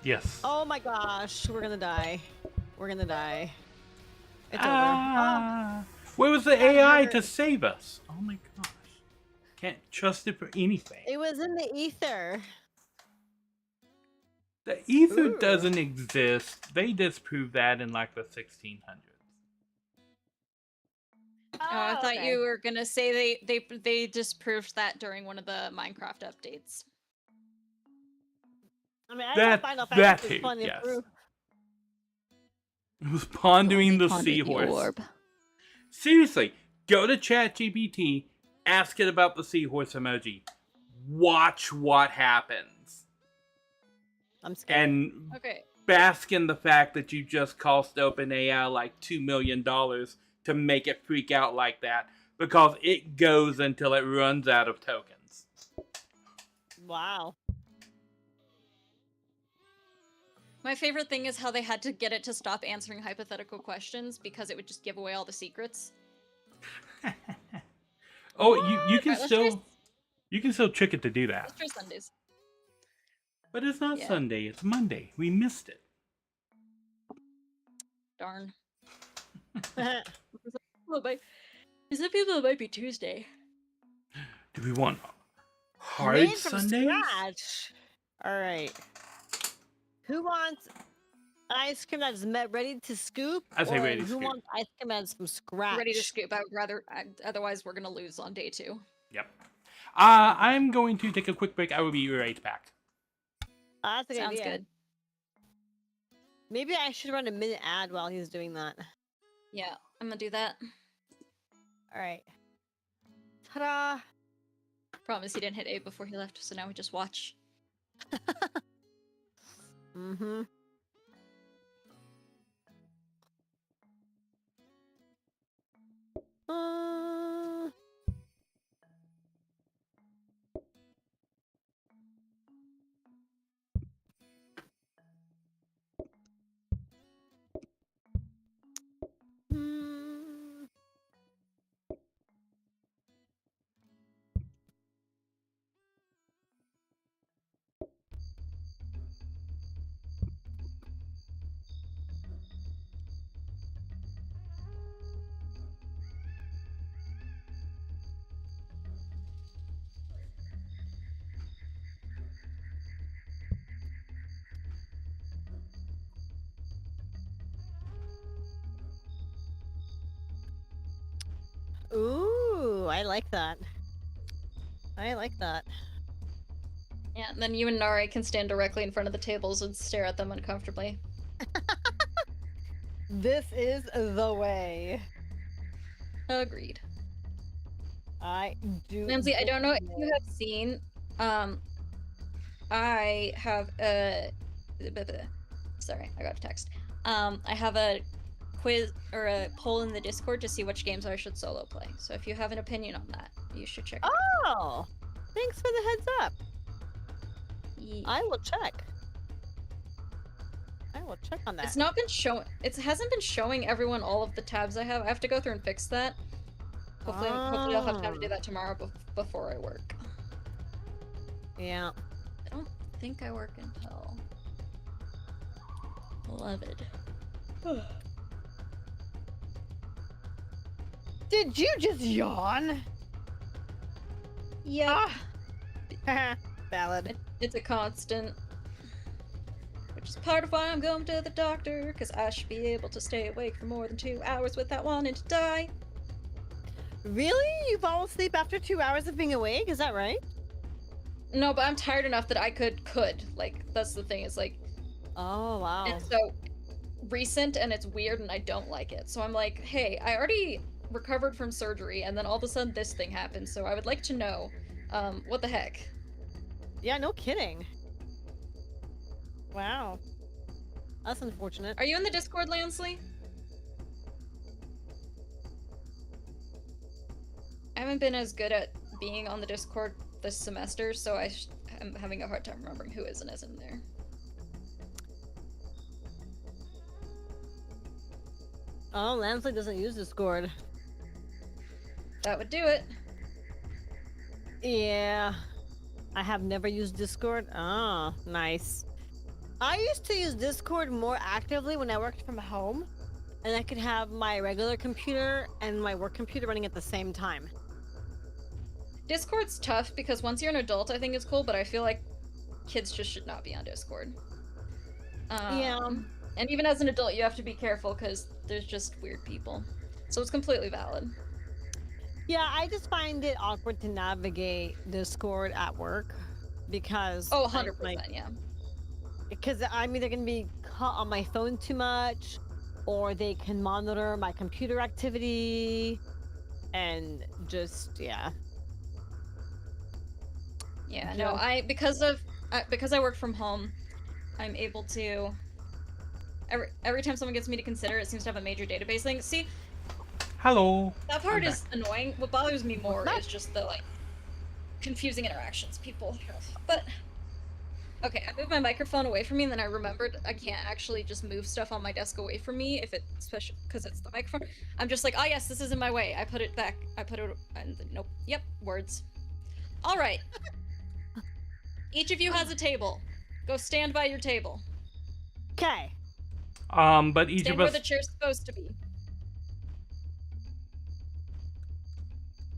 Yes. Oh my gosh, we're gonna die. We're gonna die. It's Ah, where was the That AI hurt. to save us? Oh my gosh. Can't trust it for anything. over. It was in the ether. The ether Ooh. doesn't exist. They disproved that in like the 1600s. Oh, I thought okay. you were gonna say they disproved that during one of the Minecraft updates. I mean, I That- don't find out that it's too, fun to yes. prove. It was pondering the seahorse. Seriously, go to ChatGPT, ask it about the seahorse emoji. Watch what happens. I'm scared. And Okay. bask in the fact that you just cost OpenAI like $2 million to make it freak out like that, because it goes until it runs out of tokens. Wow. My favorite thing is how they had to get it to stop answering hypothetical questions because it would just give away all the secrets. Oh, you can Alright, let's still try- you can still trick it to do that. Let's try Sundays. But it's not Yeah. Sunday, it's Monday. We missed it. Darn. There's some people it might be Tuesday. Do we want hard Made from Sundays? scratch. All right. Who wants ice cream that's ready to scoop? I say or ready to who scoop. wants ice cream that's from scratch? Ready to scoop. I would rather. Otherwise, we're gonna lose on day 2. Yep. I'm going to take a quick break. I will be right back. That's a good Sounds idea. good. Maybe I should run a minute ad while he's doing that. Yeah, I'm gonna do that. All right. Ta-da! Promise he didn't hit A before he left, so now we just watch. Mm-hmm. Mm. Ooh, I like that. I like that. Yeah, and then you and Nari can stand directly in front of the tables and stare at them uncomfortably. This is the way. Agreed. I do. Lindsay, I don't know if you have seen, I have a... Sorry, I got a text. I have a quiz or a poll in the Discord to see which games I should solo play. So if you have an opinion on that, you should check it out. Oh, thanks for the heads up. Yeah. I will check. I will check on that. It's not been showing. It hasn't been showing everyone all of the tabs I have. I have to go through and fix that. Hopefully I'll have time to do that tomorrow before I work. Yeah. I don't think I work until 11. Did you just yawn? Yeah. Valid. It's a constant. Which is part of why I'm going to the doctor, because I should be able to stay awake for more than 2 hours without wanting to die. Really? You fall asleep after 2 hours of being awake? Is that right? No, but I'm tired enough that I could. Like, that's the thing, is like... Oh, wow. It's so recent and it's weird and I don't like it. So I'm like, hey, I already recovered from surgery and then all of a sudden this thing happened, so I would like to know, what the heck? Yeah, no kidding. Wow. That's unfortunate. Are you in the Discord, Lansley? I haven't been as good at being on the Discord this semester, so I'm having a hard time remembering who is and isn't there. Oh, Lansley doesn't use Discord. That would do it. Yeah. I have never used Discord. Oh, nice. I used to use Discord more actively when I worked from home, and I could have my regular computer and my work computer running at the same time. Discord's tough because once you're an adult, I think it's cool, but I feel like kids just should not be on Discord. Yeah. And even as an adult, you have to be careful because there's just weird people. So it's completely valid. Yeah, I just find it awkward to navigate Discord at work because... Oh, 100%, yeah. Because I'm either going to be caught on my phone too much, or they can monitor my computer activity, and just, yeah. Yeah, no, because I work from home, I'm able to... Every time someone gets me to consider, it seems to have a major database thing. See, Hello. that part is annoying. What bothers me more is just the, like, confusing interactions people have. But, okay, I moved my microphone away from me, and then I remembered I can't actually just move stuff on my desk away from me if it's, especially because it's the microphone. I'm just like, oh yes, this is in my way. I put it back. I put it, and nope. Yep, words. All right. Each of you has a table. Go stand by your table. Okay. But each Stand of where us... the chair's supposed to be.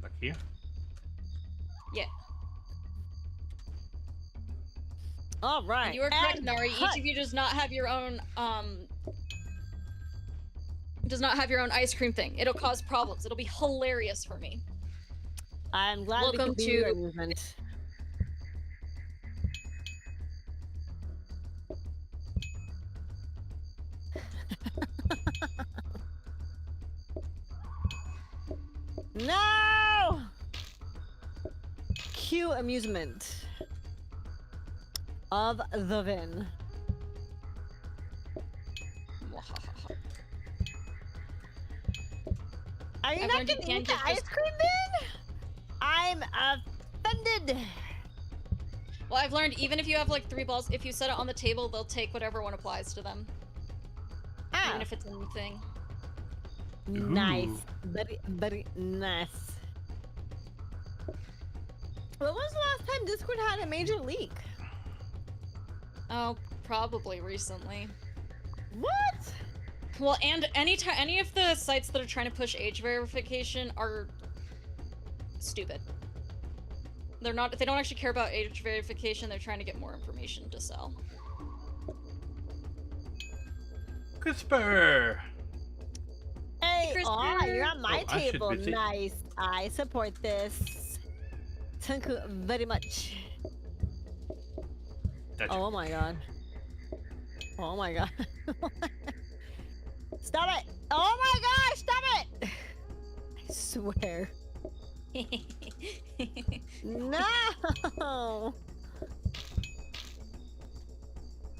Like here? Yeah. All right. And you are correct, Nari. Each of you does not have your own, ice cream thing. It'll cause problems. It'll be hilarious for me. I'm glad we Welcome could be to- your movement. No! Cue amusement of the Vin. Are you Everyone not just gonna eat can't the get ice this- cream, Vin? I'm offended. Well, I've learned even if you have like 3 balls, if you set it on the table, they'll take whatever one applies to them. Ah, Even if it's a new thing. nice. Ooh. Very, very nice. When was the last time Discord had a major leak? Oh, probably recently. What? Well, and any of the sites that are trying to push age verification are stupid. They don't actually care about age verification, they're trying to get more information to sell. Crisper! Hey, Crispy. aw, you're on my Oh, I should table. visit. Nice. I support this. Thank you very much. Gotcha. Oh my god. Oh my god. Stop it! Oh my gosh, stop it! I swear. No!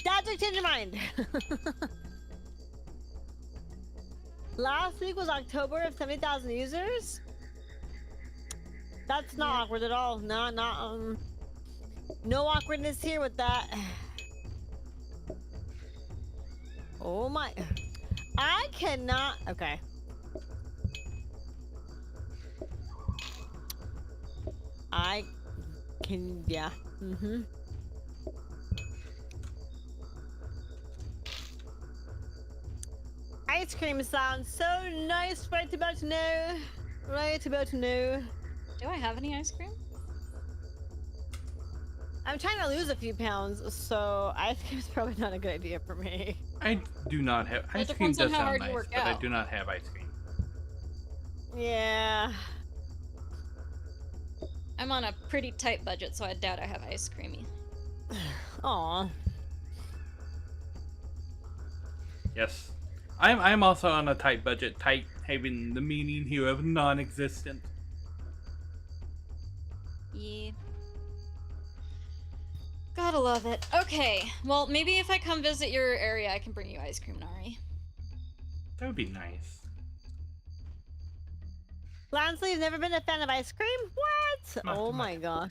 Dad, change your mind. Last week was October of 70,000 users. That's not awkward at all. No awkwardness here with that. Oh my! I cannot. Okay. I can. Yeah. Ice cream sounds so nice. Right about to know. Right about to know. Do I have any ice cream? I'm trying to lose a few pounds, so ice cream is probably not a good idea for me. I do not have ice cream. depends on Does how sound hard you nice, work but I out. do not have ice cream. Yeah. I'm on a pretty tight budget, so I doubt I have ice creamy. Aw. Yes, I'm also on a tight budget. Tight having the meaning here of non-existent. Yeah. Gotta love it. Okay, well, maybe if I come visit your area, I can bring you ice cream, Nari. That would be nice. Lansley's never been a fan of ice cream? What? Not Oh too my gosh.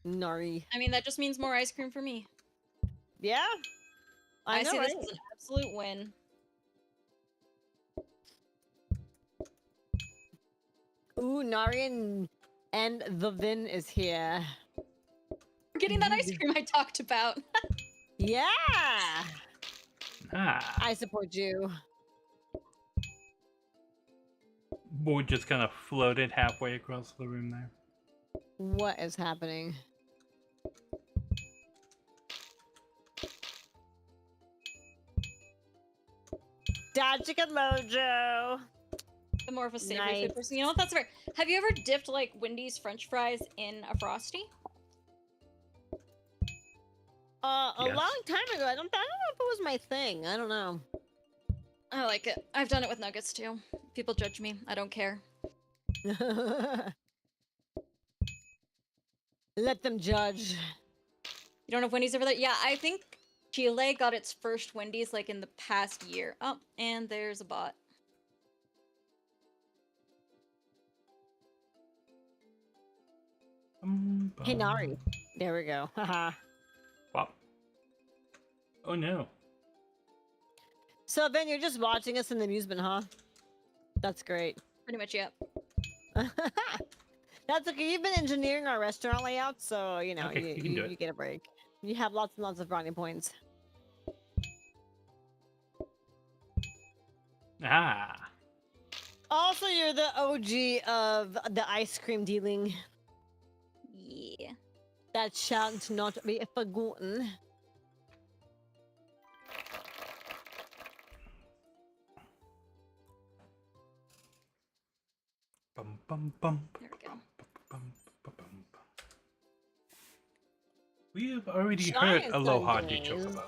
Nari. I mean, that just means more ice cream for me. Yeah? I know, see this right? as an absolute win. Ooh, Nari and the Vin is here. We're getting that ice cream I talked about. Yeah! Ah, I support you. board just kind of floated halfway across the room there. What is happening? Dad Chicken Mojo! I'm more of a savory Nice. food person. You know what? That's fair. Have you ever dipped like Wendy's French fries in a Frosty? A Yes. long time ago. I don't know if it was my thing. I don't know. I like it. I've done it with nuggets too. People judge me. I don't care. Let them judge. You don't have Wendy's over there? Yeah, I think Chile got its first Wendy's like in the past year. Oh, and there's a bot. Hey, Nari. There we go. Haha. Wow. Oh no. So, Ben, you're just watching us in the amusement, huh? That's great. Pretty much, yeah. That's okay. You've been engineering our restaurant layout, so, you know, Okay, you can do it. you get a break. You have lots and lots of brownie points. Ah. Also, you're the OG of the ice cream dealing. Yeah. That shall not be forgotten. Bum, bum, bum, There we go. bum, bum, bum. We have already Giant heard Aloha Sundays. de Chocobo.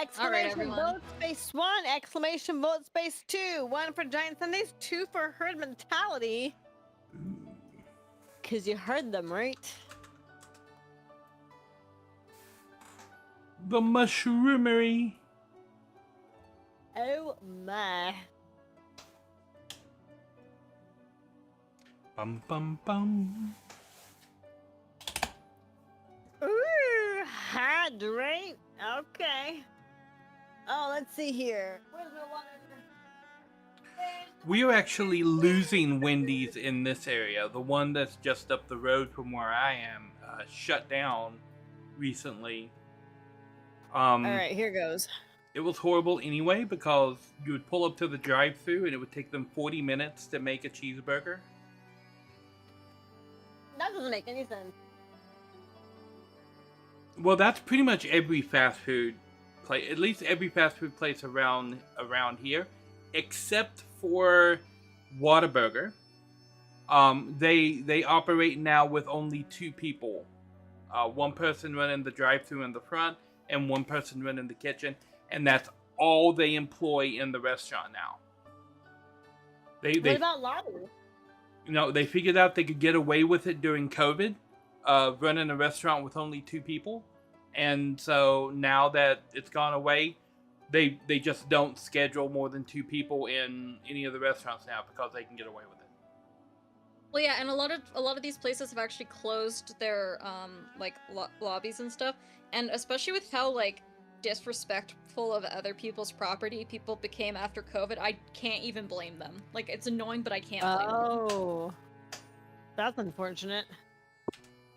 Exclamation everyone. vote space 1, exclamation vote space 2. 1 for Giant Sundays, 2 for Herd Mentality. Cause you heard them, right? The mushroomery. Oh my. Bum bum bum. Ooh, hydrate. Okay. Oh, let's see here. Where's my water? We are actually losing Wendy's in this area. The one that's just up the road from where I am shut down recently. All right, here goes. It was horrible anyway because you would pull up to the drive-thru and it would take them 40 minutes to make a cheeseburger. That doesn't make any sense. Well, that's pretty much every fast food place, at least every fast food place around here, except for Whataburger. They operate now with only 2 people. One person running the drive-thru in the front, and one person running the kitchen, and that's all they employ in the restaurant now. What about lobby? They figured out they could get away with it during COVID, running a restaurant with only 2 people, and so now that it's gone away, they just don't schedule more than 2 people in any of the restaurants now because they can get away with it. Well, yeah, and a lot of these places have actually closed their lobbies and stuff, and especially with how like disrespectful of other people's property people became after COVID, I can't even blame them. Like, it's annoying, but I can't blame them. Oh, that's unfortunate.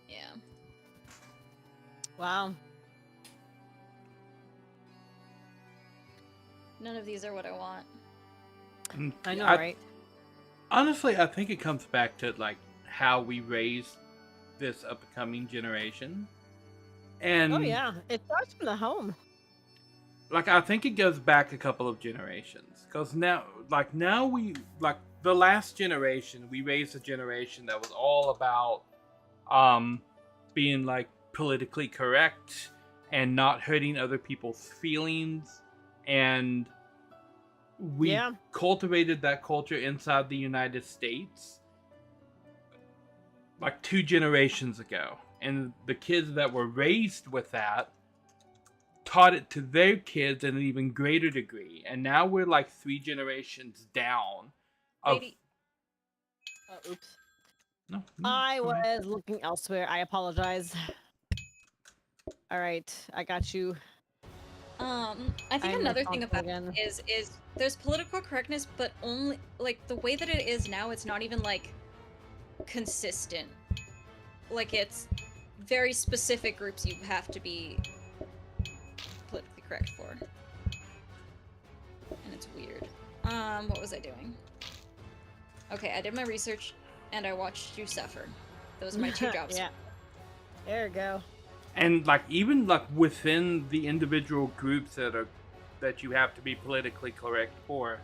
Yeah. Wow. None of these are what I want. I know, right? Honestly, I think it comes back to like how we raise this upcoming generation. And oh yeah, it starts from the home. Like, I think it goes back a couple of generations, because now we, like, the last generation, we raised a generation that was all about being like politically correct and not hurting other people's feelings, and we cultivated that culture inside the United States like 2 generations ago, and the kids that were raised with that taught it to their kids in an even greater degree, and now we're like 3 generations down. Oops. No, I was looking elsewhere. I apologize. All right, I got you. I think another thing about it is there's political correctness, but only like the way that it is now, it's not even like consistent. Like, it's very specific groups you have to be politically correct for. And it's weird. What was I doing? Okay, I did my research and I watched you suffer. Those are my 2 jobs. Yeah. There we go. And like, even like within the individual groups that you have to be politically correct for,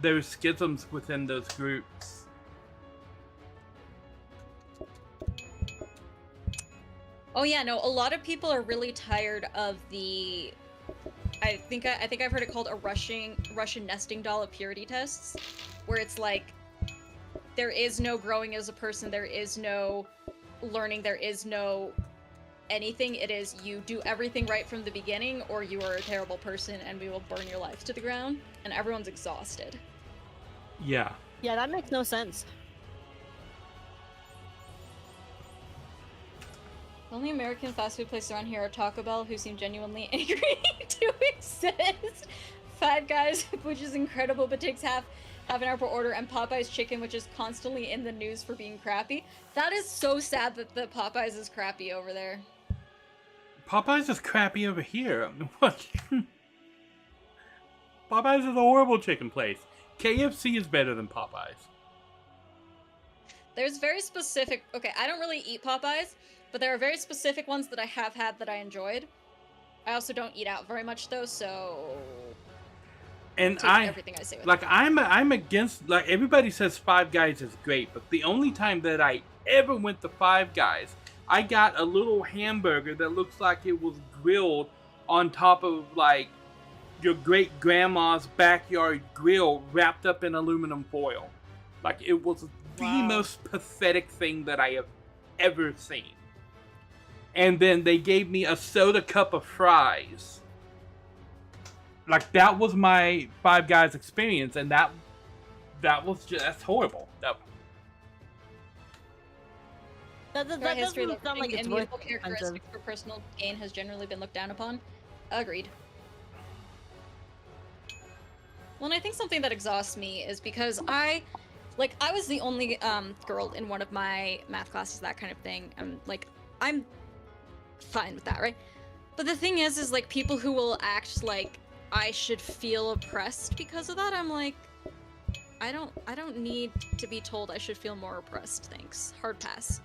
there's schisms within those groups. Oh yeah, no, a lot of people are really tired of the I think I've heard it called a Russian nesting doll of purity tests, where it's like there is no growing as a person, there is no learning, there is no anything. It is you do everything right from the beginning, or you are a terrible person and we will burn your life to the ground, and everyone's exhausted. Yeah. Yeah, that makes no sense. The only American fast food places around here are Taco Bell, who seem genuinely angry to exist. Five Guys, which is incredible but takes half an hour per order, and Popeye's Chicken, which is constantly in the news for being crappy. That is so sad that the Popeye's is crappy over there. Popeye's is crappy over here. What? Popeye's is a horrible chicken place. KFC is better than Popeye's. There's very specific... Okay, I don't really eat Popeye's, but there are very specific ones that I have had that I enjoyed. I also don't eat out very much, though, so... And everything I say with like, I'm against, like, everybody says Five Guys is great, but the only time that I ever went to Five Guys, I got a little hamburger that looks like it was grilled on top of, like, your great-grandma's backyard grill wrapped up in aluminum foil. Like, it was the most pathetic thing that I have ever seen. And then they gave me a soda cup of fries. Like, that was my Five Guys experience, and that was just, that's horrible. That history of sound like it's immutable characteristics for personal gain has generally been looked down upon. Agreed. Well, and I think something that exhausts me is because I was the only girl in one of my math classes, that kind of thing. I'm fine with that, right? But the thing is like, people who will act like I should feel oppressed because of that, I'm like, I don't need to be told I should feel more oppressed, thanks. Hard pass.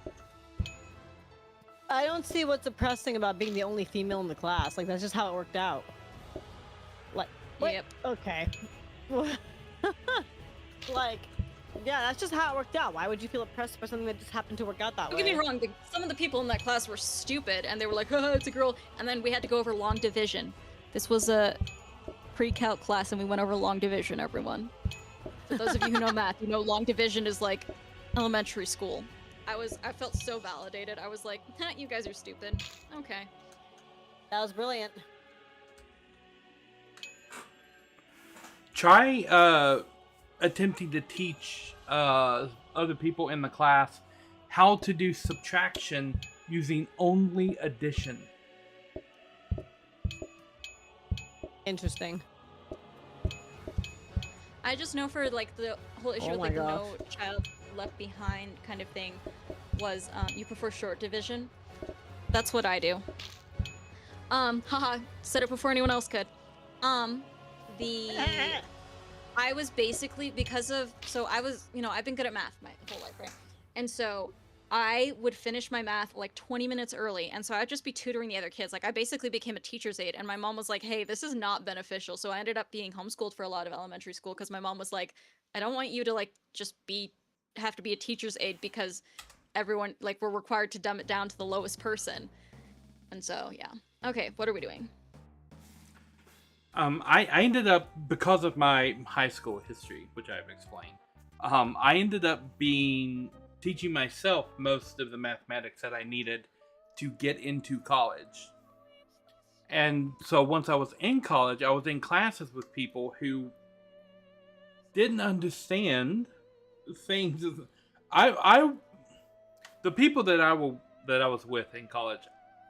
I don't see what's oppressing about being the only female in the class. Like, that's just how it worked out. Like, what? Yep. Okay. Like, Yeah, that's just how it worked out. Why would you feel oppressed by something that just happened to work out that Don't way? get me wrong, some of the people in that class were stupid, and they were like, oh, it's a girl, and then we had to go over long division. This was a pre-calc class, and we went over long division, everyone. For those of you who know math, you know long division is like elementary school. I felt so validated. I was like, you guys are stupid. Okay. That was brilliant. Try attempting to teach other people in the class how to do subtraction using only addition. Interesting. I just know for like the whole issue Oh with my like gosh. no child left behind kind of thing was you prefer short division. That's what I do. Haha, said it before anyone else could. I was basically I was, I've been good at math my whole life, right? And so I would finish my math like 20 minutes early, and so I'd just be tutoring the other kids. Like I basically became a teacher's aide, and my mom was like, hey, this is not beneficial. So I ended up being homeschooled for a lot of elementary school because my mom was like, I don't want you to like just have to be a teacher's aide because everyone like we're required to dumb it down to the lowest person. And so yeah. Okay, what are we doing? I ended up, because of my high school history, which I've explained, I ended up teaching myself most of the mathematics that I needed to get into college. And so once I was in college, I was in classes with people who didn't understand things. The people that I was with in college,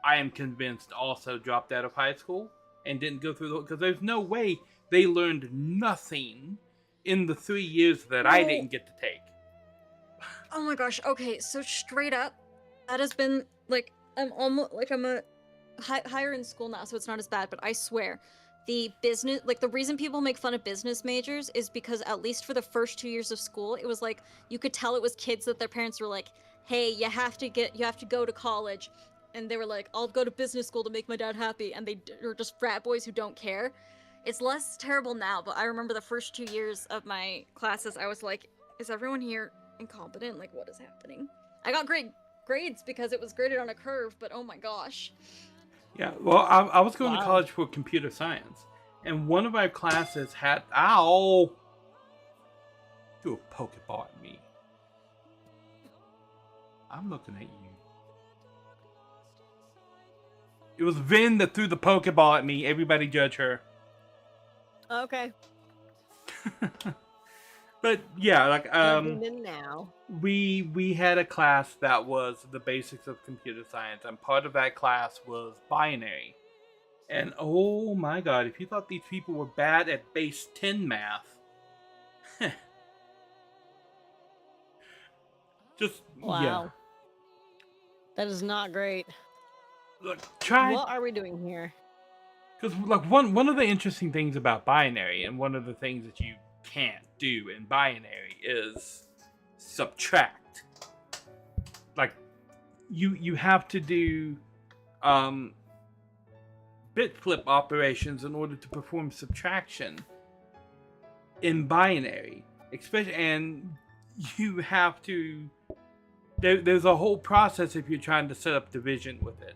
I am convinced also dropped out of high school and didn't go through because there's no way they learned nothing in the 3 years that I didn't get to take. Oh my gosh. Okay, so straight up, that has been like I'm a higher in school now, so it's not as bad. But I swear, the reason people make fun of business majors is because at least for the first 2 years of school, it was like you could tell it was kids that their parents were like, "Hey, you have to go to college," and they were like, "I'll go to business school to make my dad happy," and they are just frat boys who don't care. It's less terrible now, but I remember the first 2 years of my classes, I was like, "Is everyone here incompetent? Like, what is happening?" I got great grades because it was graded on a curve, but oh my gosh. Yeah, well, I was going to college for computer science, and one of our classes had threw a Pokeball at me. I'm looking at you. It was Vin that threw the Pokeball at me. Everybody judge her. Okay. But yeah, like now. we had a class that was the basics of computer science, and part of that class was binary. And oh my god, if you thought these people were bad at base 10 math, just Wow. yeah. That is not great. Look, try. What are we doing here? Because like one of the interesting things about binary, and one of the things that you can't do in binary, is subtract. Like you have to do bit flip operations in order to perform subtraction in binary, especially, and you have to. There's a whole process if you're trying to set up division with it.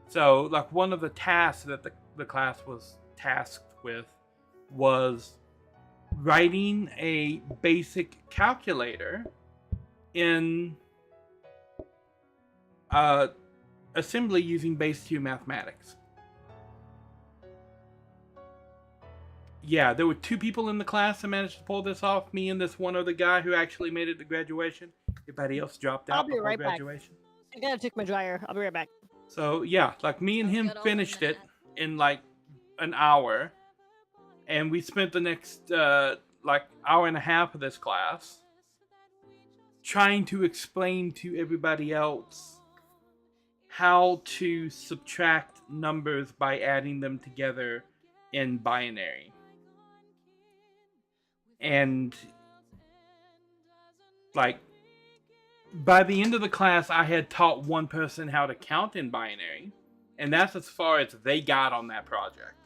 So, like, one of the tasks that the class was tasked with was writing a basic calculator in assembly using base 2 mathematics. Yeah, there were 2 people in the class that managed to pull this off. Me and this one other guy who actually made it to graduation. Everybody else dropped out I'll be before right graduation. Back. I gotta take my dryer. I'll be right back. So yeah, like me and him finished it in like an hour, and we spent the next like hour and a half of this class trying to explain to everybody else how to subtract numbers by adding them together in binary. And like by the end of the class, I had taught one person how to count in binary, and that's as far as they got on that project.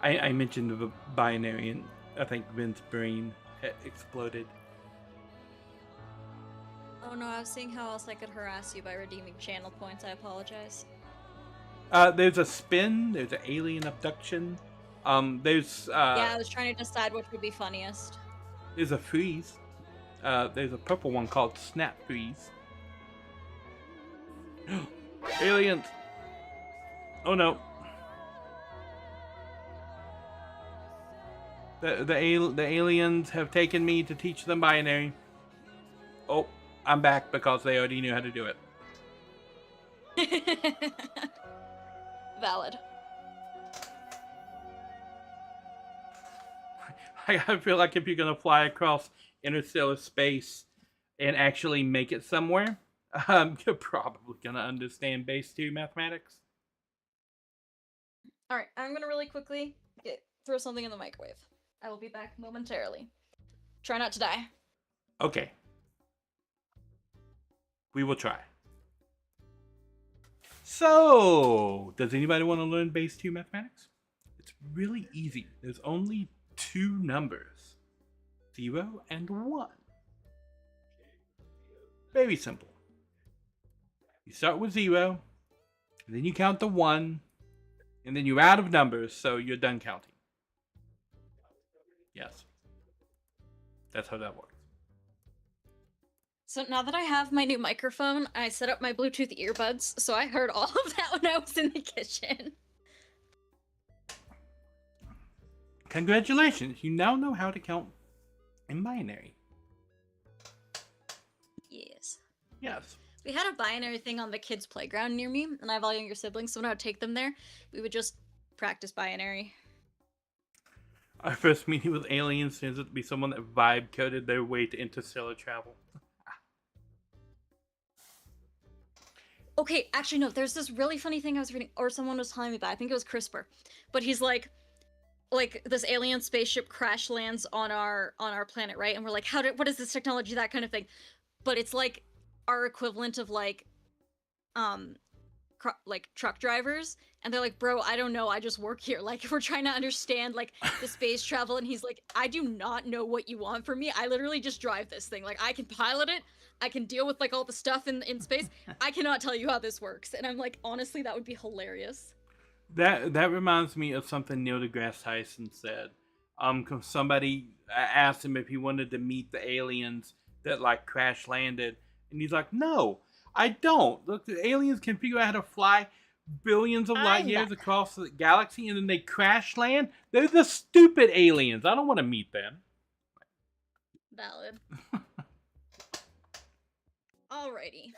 I mentioned the binary, and I think Vin's brain had exploded. Oh no, I was seeing how else I could harass you by redeeming channel points. I apologize. There's a spin. There's an alien abduction. There's Yeah, I was trying to decide which would be funniest. there's a freeze. There's a purple one called Snap Freeze. Aliens! Oh no. The aliens have taken me to teach them binary. Oh, I'm back because they already knew how to do it. Valid. I feel like if you're gonna fly across interstellar space and actually make it somewhere, you're probably gonna understand base 2 mathematics. Alright, I'm gonna really quickly throw something in the microwave. I will be back momentarily. Try not to die. Okay. We will try. So, does anybody want to learn base 2 mathematics? It's really easy. There's only 2 numbers. 0 and 1. Very simple. You start with 0, and then you count to 1, and then you're out of numbers, so you're done counting. Yes. That's how that works. So now that I have my new microphone, I set up my Bluetooth earbuds, so I heard all of that when I was in the kitchen. Congratulations, you now know how to count in binary. Yes. Yes. We had a binary thing on the kids' playground near me, and I have all younger siblings, so when I would take them there, we would just practice binary. Our first meeting with aliens turns out to be someone that vibe coded their way to interstellar travel. Okay, actually no, there's this really funny thing I was reading, or someone was telling me about, I think it was CRISPR, but he's like this alien spaceship crash lands on our planet, right? And we're like, what is this technology, that kind of thing. But it's like our equivalent of like truck drivers, and they're like, bro, I don't know, I just work here. Like, we're trying to understand like the space travel, and he's like, I do not know what you want from me. I literally just drive this thing. Like, I can pilot it, I can deal with like all the stuff in space. I cannot tell you how this works. And I'm like, honestly, that would be hilarious. That reminds me of something Neil deGrasse Tyson said. Somebody asked him if he wanted to meet the aliens that like crash landed, and he's like, no, I don't. Look, the aliens can figure out how to fly billions of light years across the galaxy, and then they crash land. They're the stupid aliens. I don't want to meet them. Valid. Alrighty.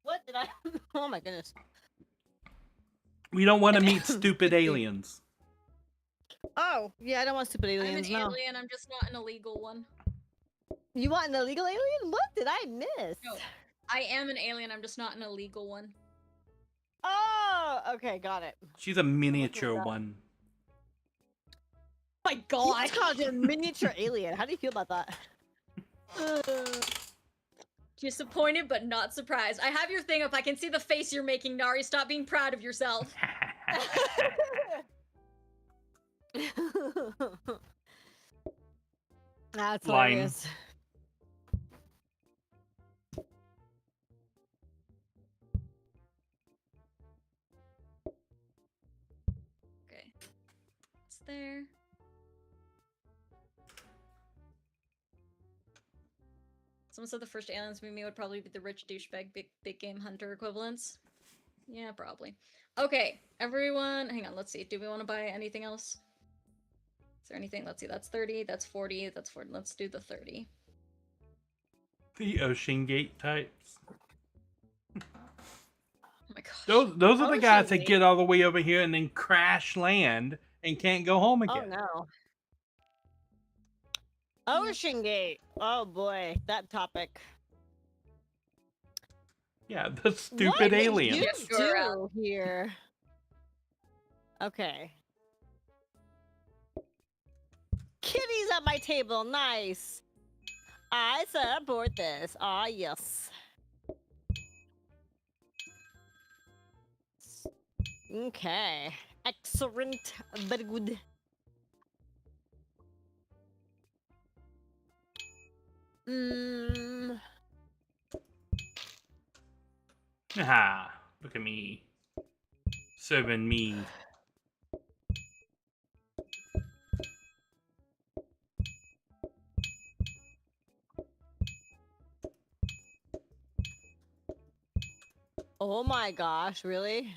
What did I? Oh my goodness. We don't want to meet stupid aliens. Oh, yeah, I don't want stupid aliens. I'm an no. alien, I'm just not an illegal one. You want an illegal alien? What did I miss? No, I am an alien, I'm just not an illegal one. Oh, okay, got it. She's a miniature one. My god! You called it a miniature alien. How do you feel about that? Disappointed but not surprised. I have your thing up. I can see the face you're making, Nari. Stop being proud of yourself. That's Line. hilarious. Okay. It's there. Someone said the first aliens we meet would probably be the rich douchebag big game hunter equivalents. Yeah, probably. Okay, everyone, hang on, let's see. Do we want to buy anything else? Is there anything? Let's see, that's 30, that's 40, that's 40. Let's do the 30. The Ocean Gate types. Oh my gosh. Those are the guys that Gate. get all the way over here and then crash land and can't go home again. Oh no. Ocean Gate. Oh boy, that topic. Yeah, the What stupid did aliens. you Yes, go do here? Okay. Kitty's at my table. Nice. I support this. Ah, yes. Okay. Excellent. Very good. Mm. Ah, look at me. Serving me. Oh my gosh, really?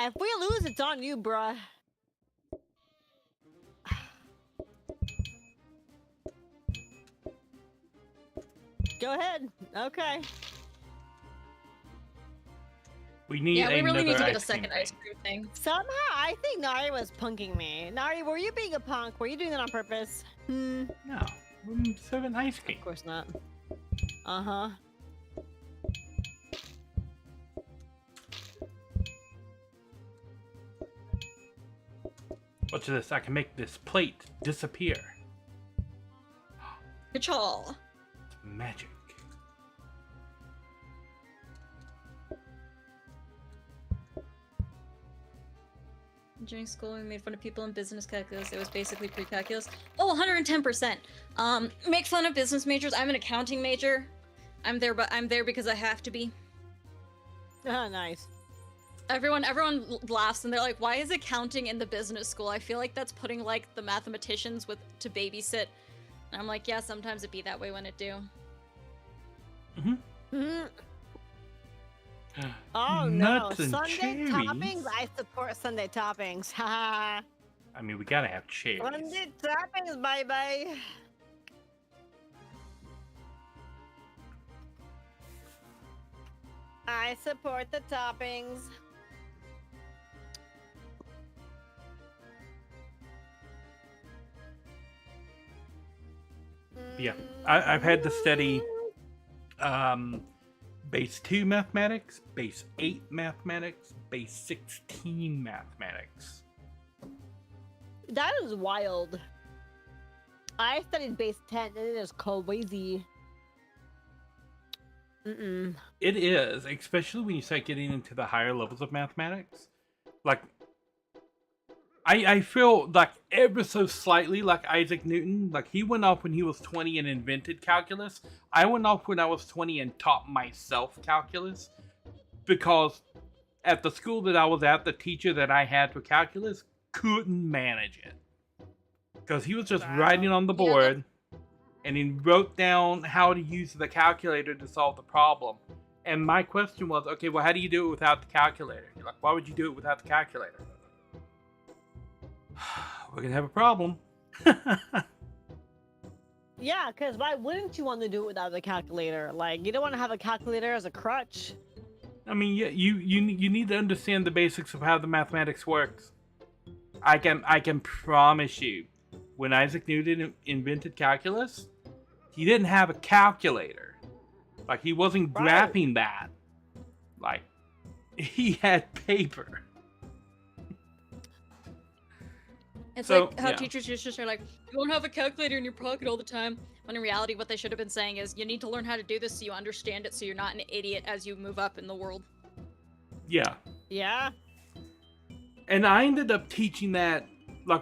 If we lose, it's on you, bruh. Go ahead. Okay. We need Yeah, we really need to get a ice cream second thing. ice cream thing. Somehow, I think Nari was punking me. Nari, were you being a punk? Were you doing that on purpose? Hmm. No, we're serving ice cream. Of course not. Uh-huh. Watch this. I can make this plate disappear. Ka-chaw. It's magic. During school, we made fun of people in business calculus. It was basically pre-calculus. Oh, 110%. Make fun of business majors. I'm an accounting major. I'm there because I have to be. Oh, nice. Everyone laughs and they're like, "Why is accounting in the business school?" I feel like that's putting like the mathematicians to babysit. And I'm like, yeah, sometimes it be that way when it do. Mm. Oh no, Nuts and Sunday cherries. toppings? I support Sunday toppings. Haha. I mean, we gotta have cherries. Sunday toppings, bye-bye. I support the toppings. Yeah, I've had to study base 2 mathematics, base 8 mathematics, base 16 mathematics. That is wild. I studied base 10 and it is crazy. Mm-mm. It is, especially when you start getting into the higher levels of mathematics. Like, I feel like ever so slightly like Isaac Newton. Like, he went off when he was 20 and invented calculus. I went off when I was 20 and taught myself calculus. Because at the school that I was at, the teacher that I had for calculus couldn't manage it. Because he was just writing on the board, and he wrote down how to use the calculator to solve the problem. And my question was, okay, well, how do you do it without the calculator? You're like, why would you do it without the calculator? We're gonna have a problem. Yeah, because why wouldn't you want to do it without the calculator? Like, you don't want to have a calculator as a crutch. I mean, yeah, you need to understand the basics of how the mathematics works. I can promise you, when Isaac Newton invented calculus, he didn't have a calculator. Like, he wasn't graphing that. Like, he had paper. It's So, like how yeah. teachers used to say, like, you won't have a calculator in your pocket all the time. When in reality, what they should have been saying is, you need to learn how to do this so you understand it, so you're not an idiot as you move up in the world. Yeah. Yeah. And I ended up teaching that, like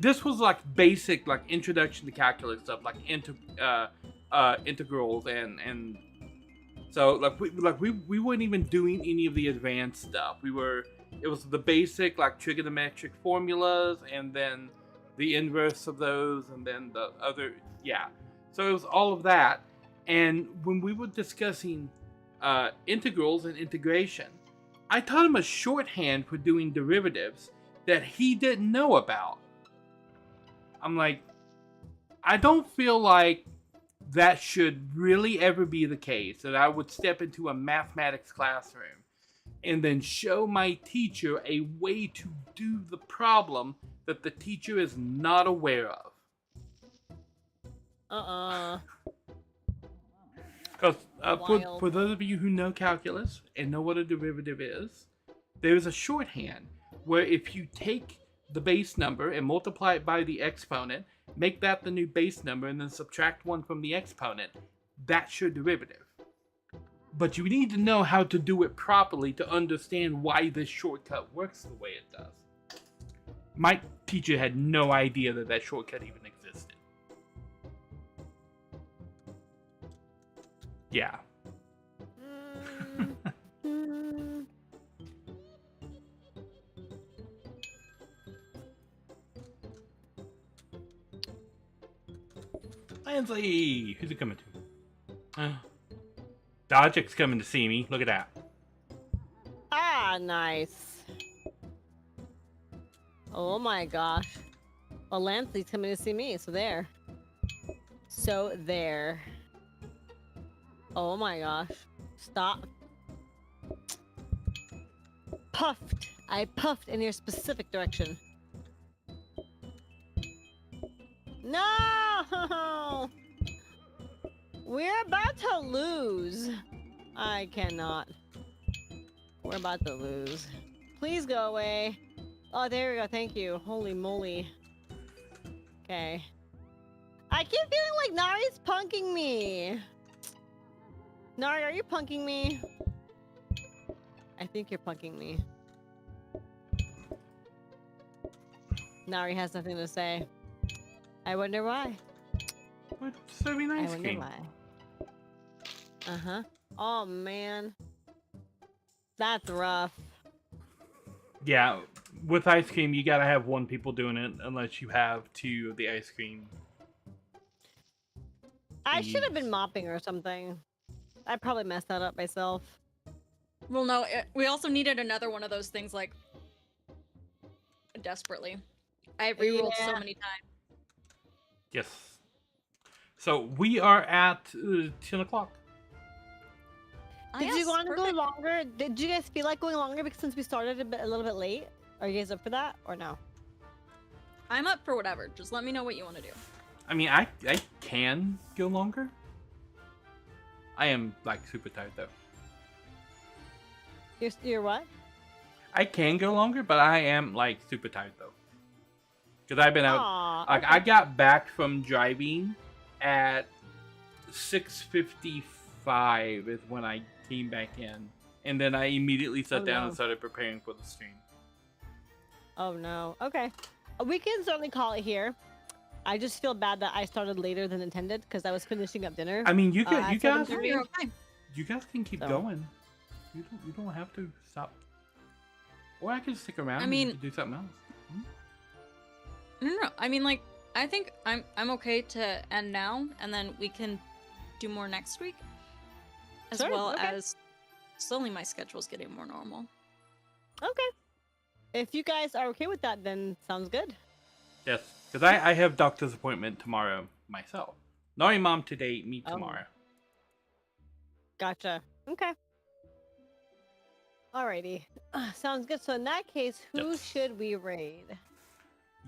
this was like basic, like introduction to calculus stuff, like integrals and so we weren't even doing any of the advanced stuff. It was the basic, like, trigonometric formulas, and then the inverse of those, and then the other, yeah. So it was all of that. And when we were discussing integrals and integration, I taught him a shorthand for doing derivatives that he didn't know about. I'm like, I don't feel like that should really ever be the case, that I would step into a mathematics classroom and then show my teacher a way to do the problem that the teacher is not aware of. Because for those of you who know calculus and know what a derivative is, there's a shorthand where if you take the base number and multiply it by the exponent, make that the new base number, and then subtract 1 from the exponent, that's your derivative. But you need to know how to do it properly to understand why this shortcut works the way it does. My teacher had no idea that that shortcut even existed. Yeah. Lansley! Who's it coming to? Dodge's coming to see me. Look at that. Ah, nice. Oh my gosh. Well, Lansley's coming to see me, so there. So there. Oh my gosh. Stop. Puffed. I puffed in your specific direction. No! We're about to lose. I cannot. We're about to lose. Please go away. Oh, there we go. Thank you. Holy moly. Okay. I keep feeling like Nari's punking me. Nari, are you punking me? I think you're punking me. Nari has nothing to say. I wonder why. What's serving I ice wonder cream? why. Uh-huh. Oh, man. That's rough. Yeah, with ice cream, you gotta have one people doing it unless you have two of the ice cream. I should have been mopping or something. I probably messed that up myself. Well, no, we also needed another one of those things, like, desperately. I re-rolled so Yeah. many times. Yes. So we are at 10 o'clock. Ah, Did you yes, want to go perfect. longer? Did you guys feel like going longer because since we started a little bit late? Are you guys up for that or no? I'm up for whatever. Just let me know what you want to do. I mean, I can go longer. I am, like, super tired, though. You're what? I can go longer, but I am, like, super tired, though. Because I've been out... Aw, Like, okay. I got back from driving at 6:55 is when I came back in. And then I immediately sat Oh, down no. and started preparing for the stream. Oh no. Okay. We can certainly call it here. I just feel bad that I started later than intended because I was finishing up dinner. I mean, you at guys... 7:30. You're okay. You guys can keep So. going. You don't have to stop. Or I can stick around I mean- and do something else. No. I mean, like, I think I'm okay to end now, and then we can do more next week, as Sure, well okay. as slowly my schedule's getting more normal. Okay. If you guys are okay with that, then sounds good. Yes, because I have doctor's appointment tomorrow myself. Nari mom today, me Oh. tomorrow. Gotcha. Okay. Alrighty. Sounds good. So in that case, who Yes. should we raid?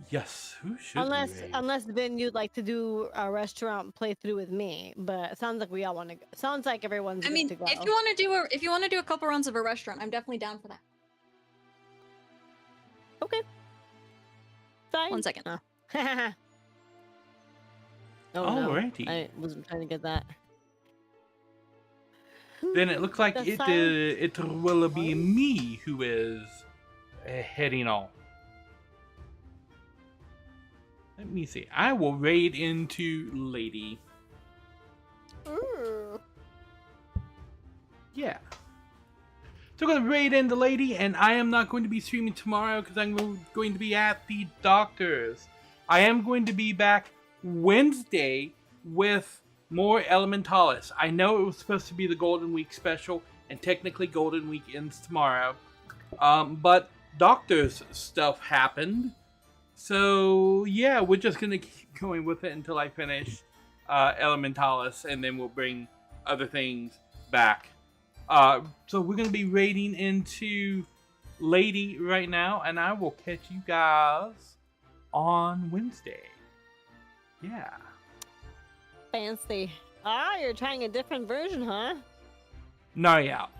Yes, who should Unless we raid? unless Ben, you'd like to do a restaurant playthrough with me, but it sounds like we all want to. Sounds like everyone's I good mean, to go. if you want to do a couple runs of a restaurant, I'm definitely down for that. Okay. Fine. 1 second. Oh. Oh, no. Alrighty. I wasn't trying to get that. Then it looks like The it silence. it will be me who is heading off. Let me see. I will raid into Lady. Ooh. Yeah. So I'm going to raid into Lady, and I am not going to be streaming tomorrow because I'm going to be at the doctor's. I am going to be back Wednesday with more Elementalis. I know it was supposed to be the Golden Week special, and technically Golden Week ends tomorrow. But doctor's stuff happened. So, yeah, we're just going to keep going with it until I finish Elementalis, and then we'll bring other things back. So we're going to be raiding into Lady right now, and I will catch you guys on Wednesday. Yeah. Fancy. Ah, you're trying a different version, huh? Nari out.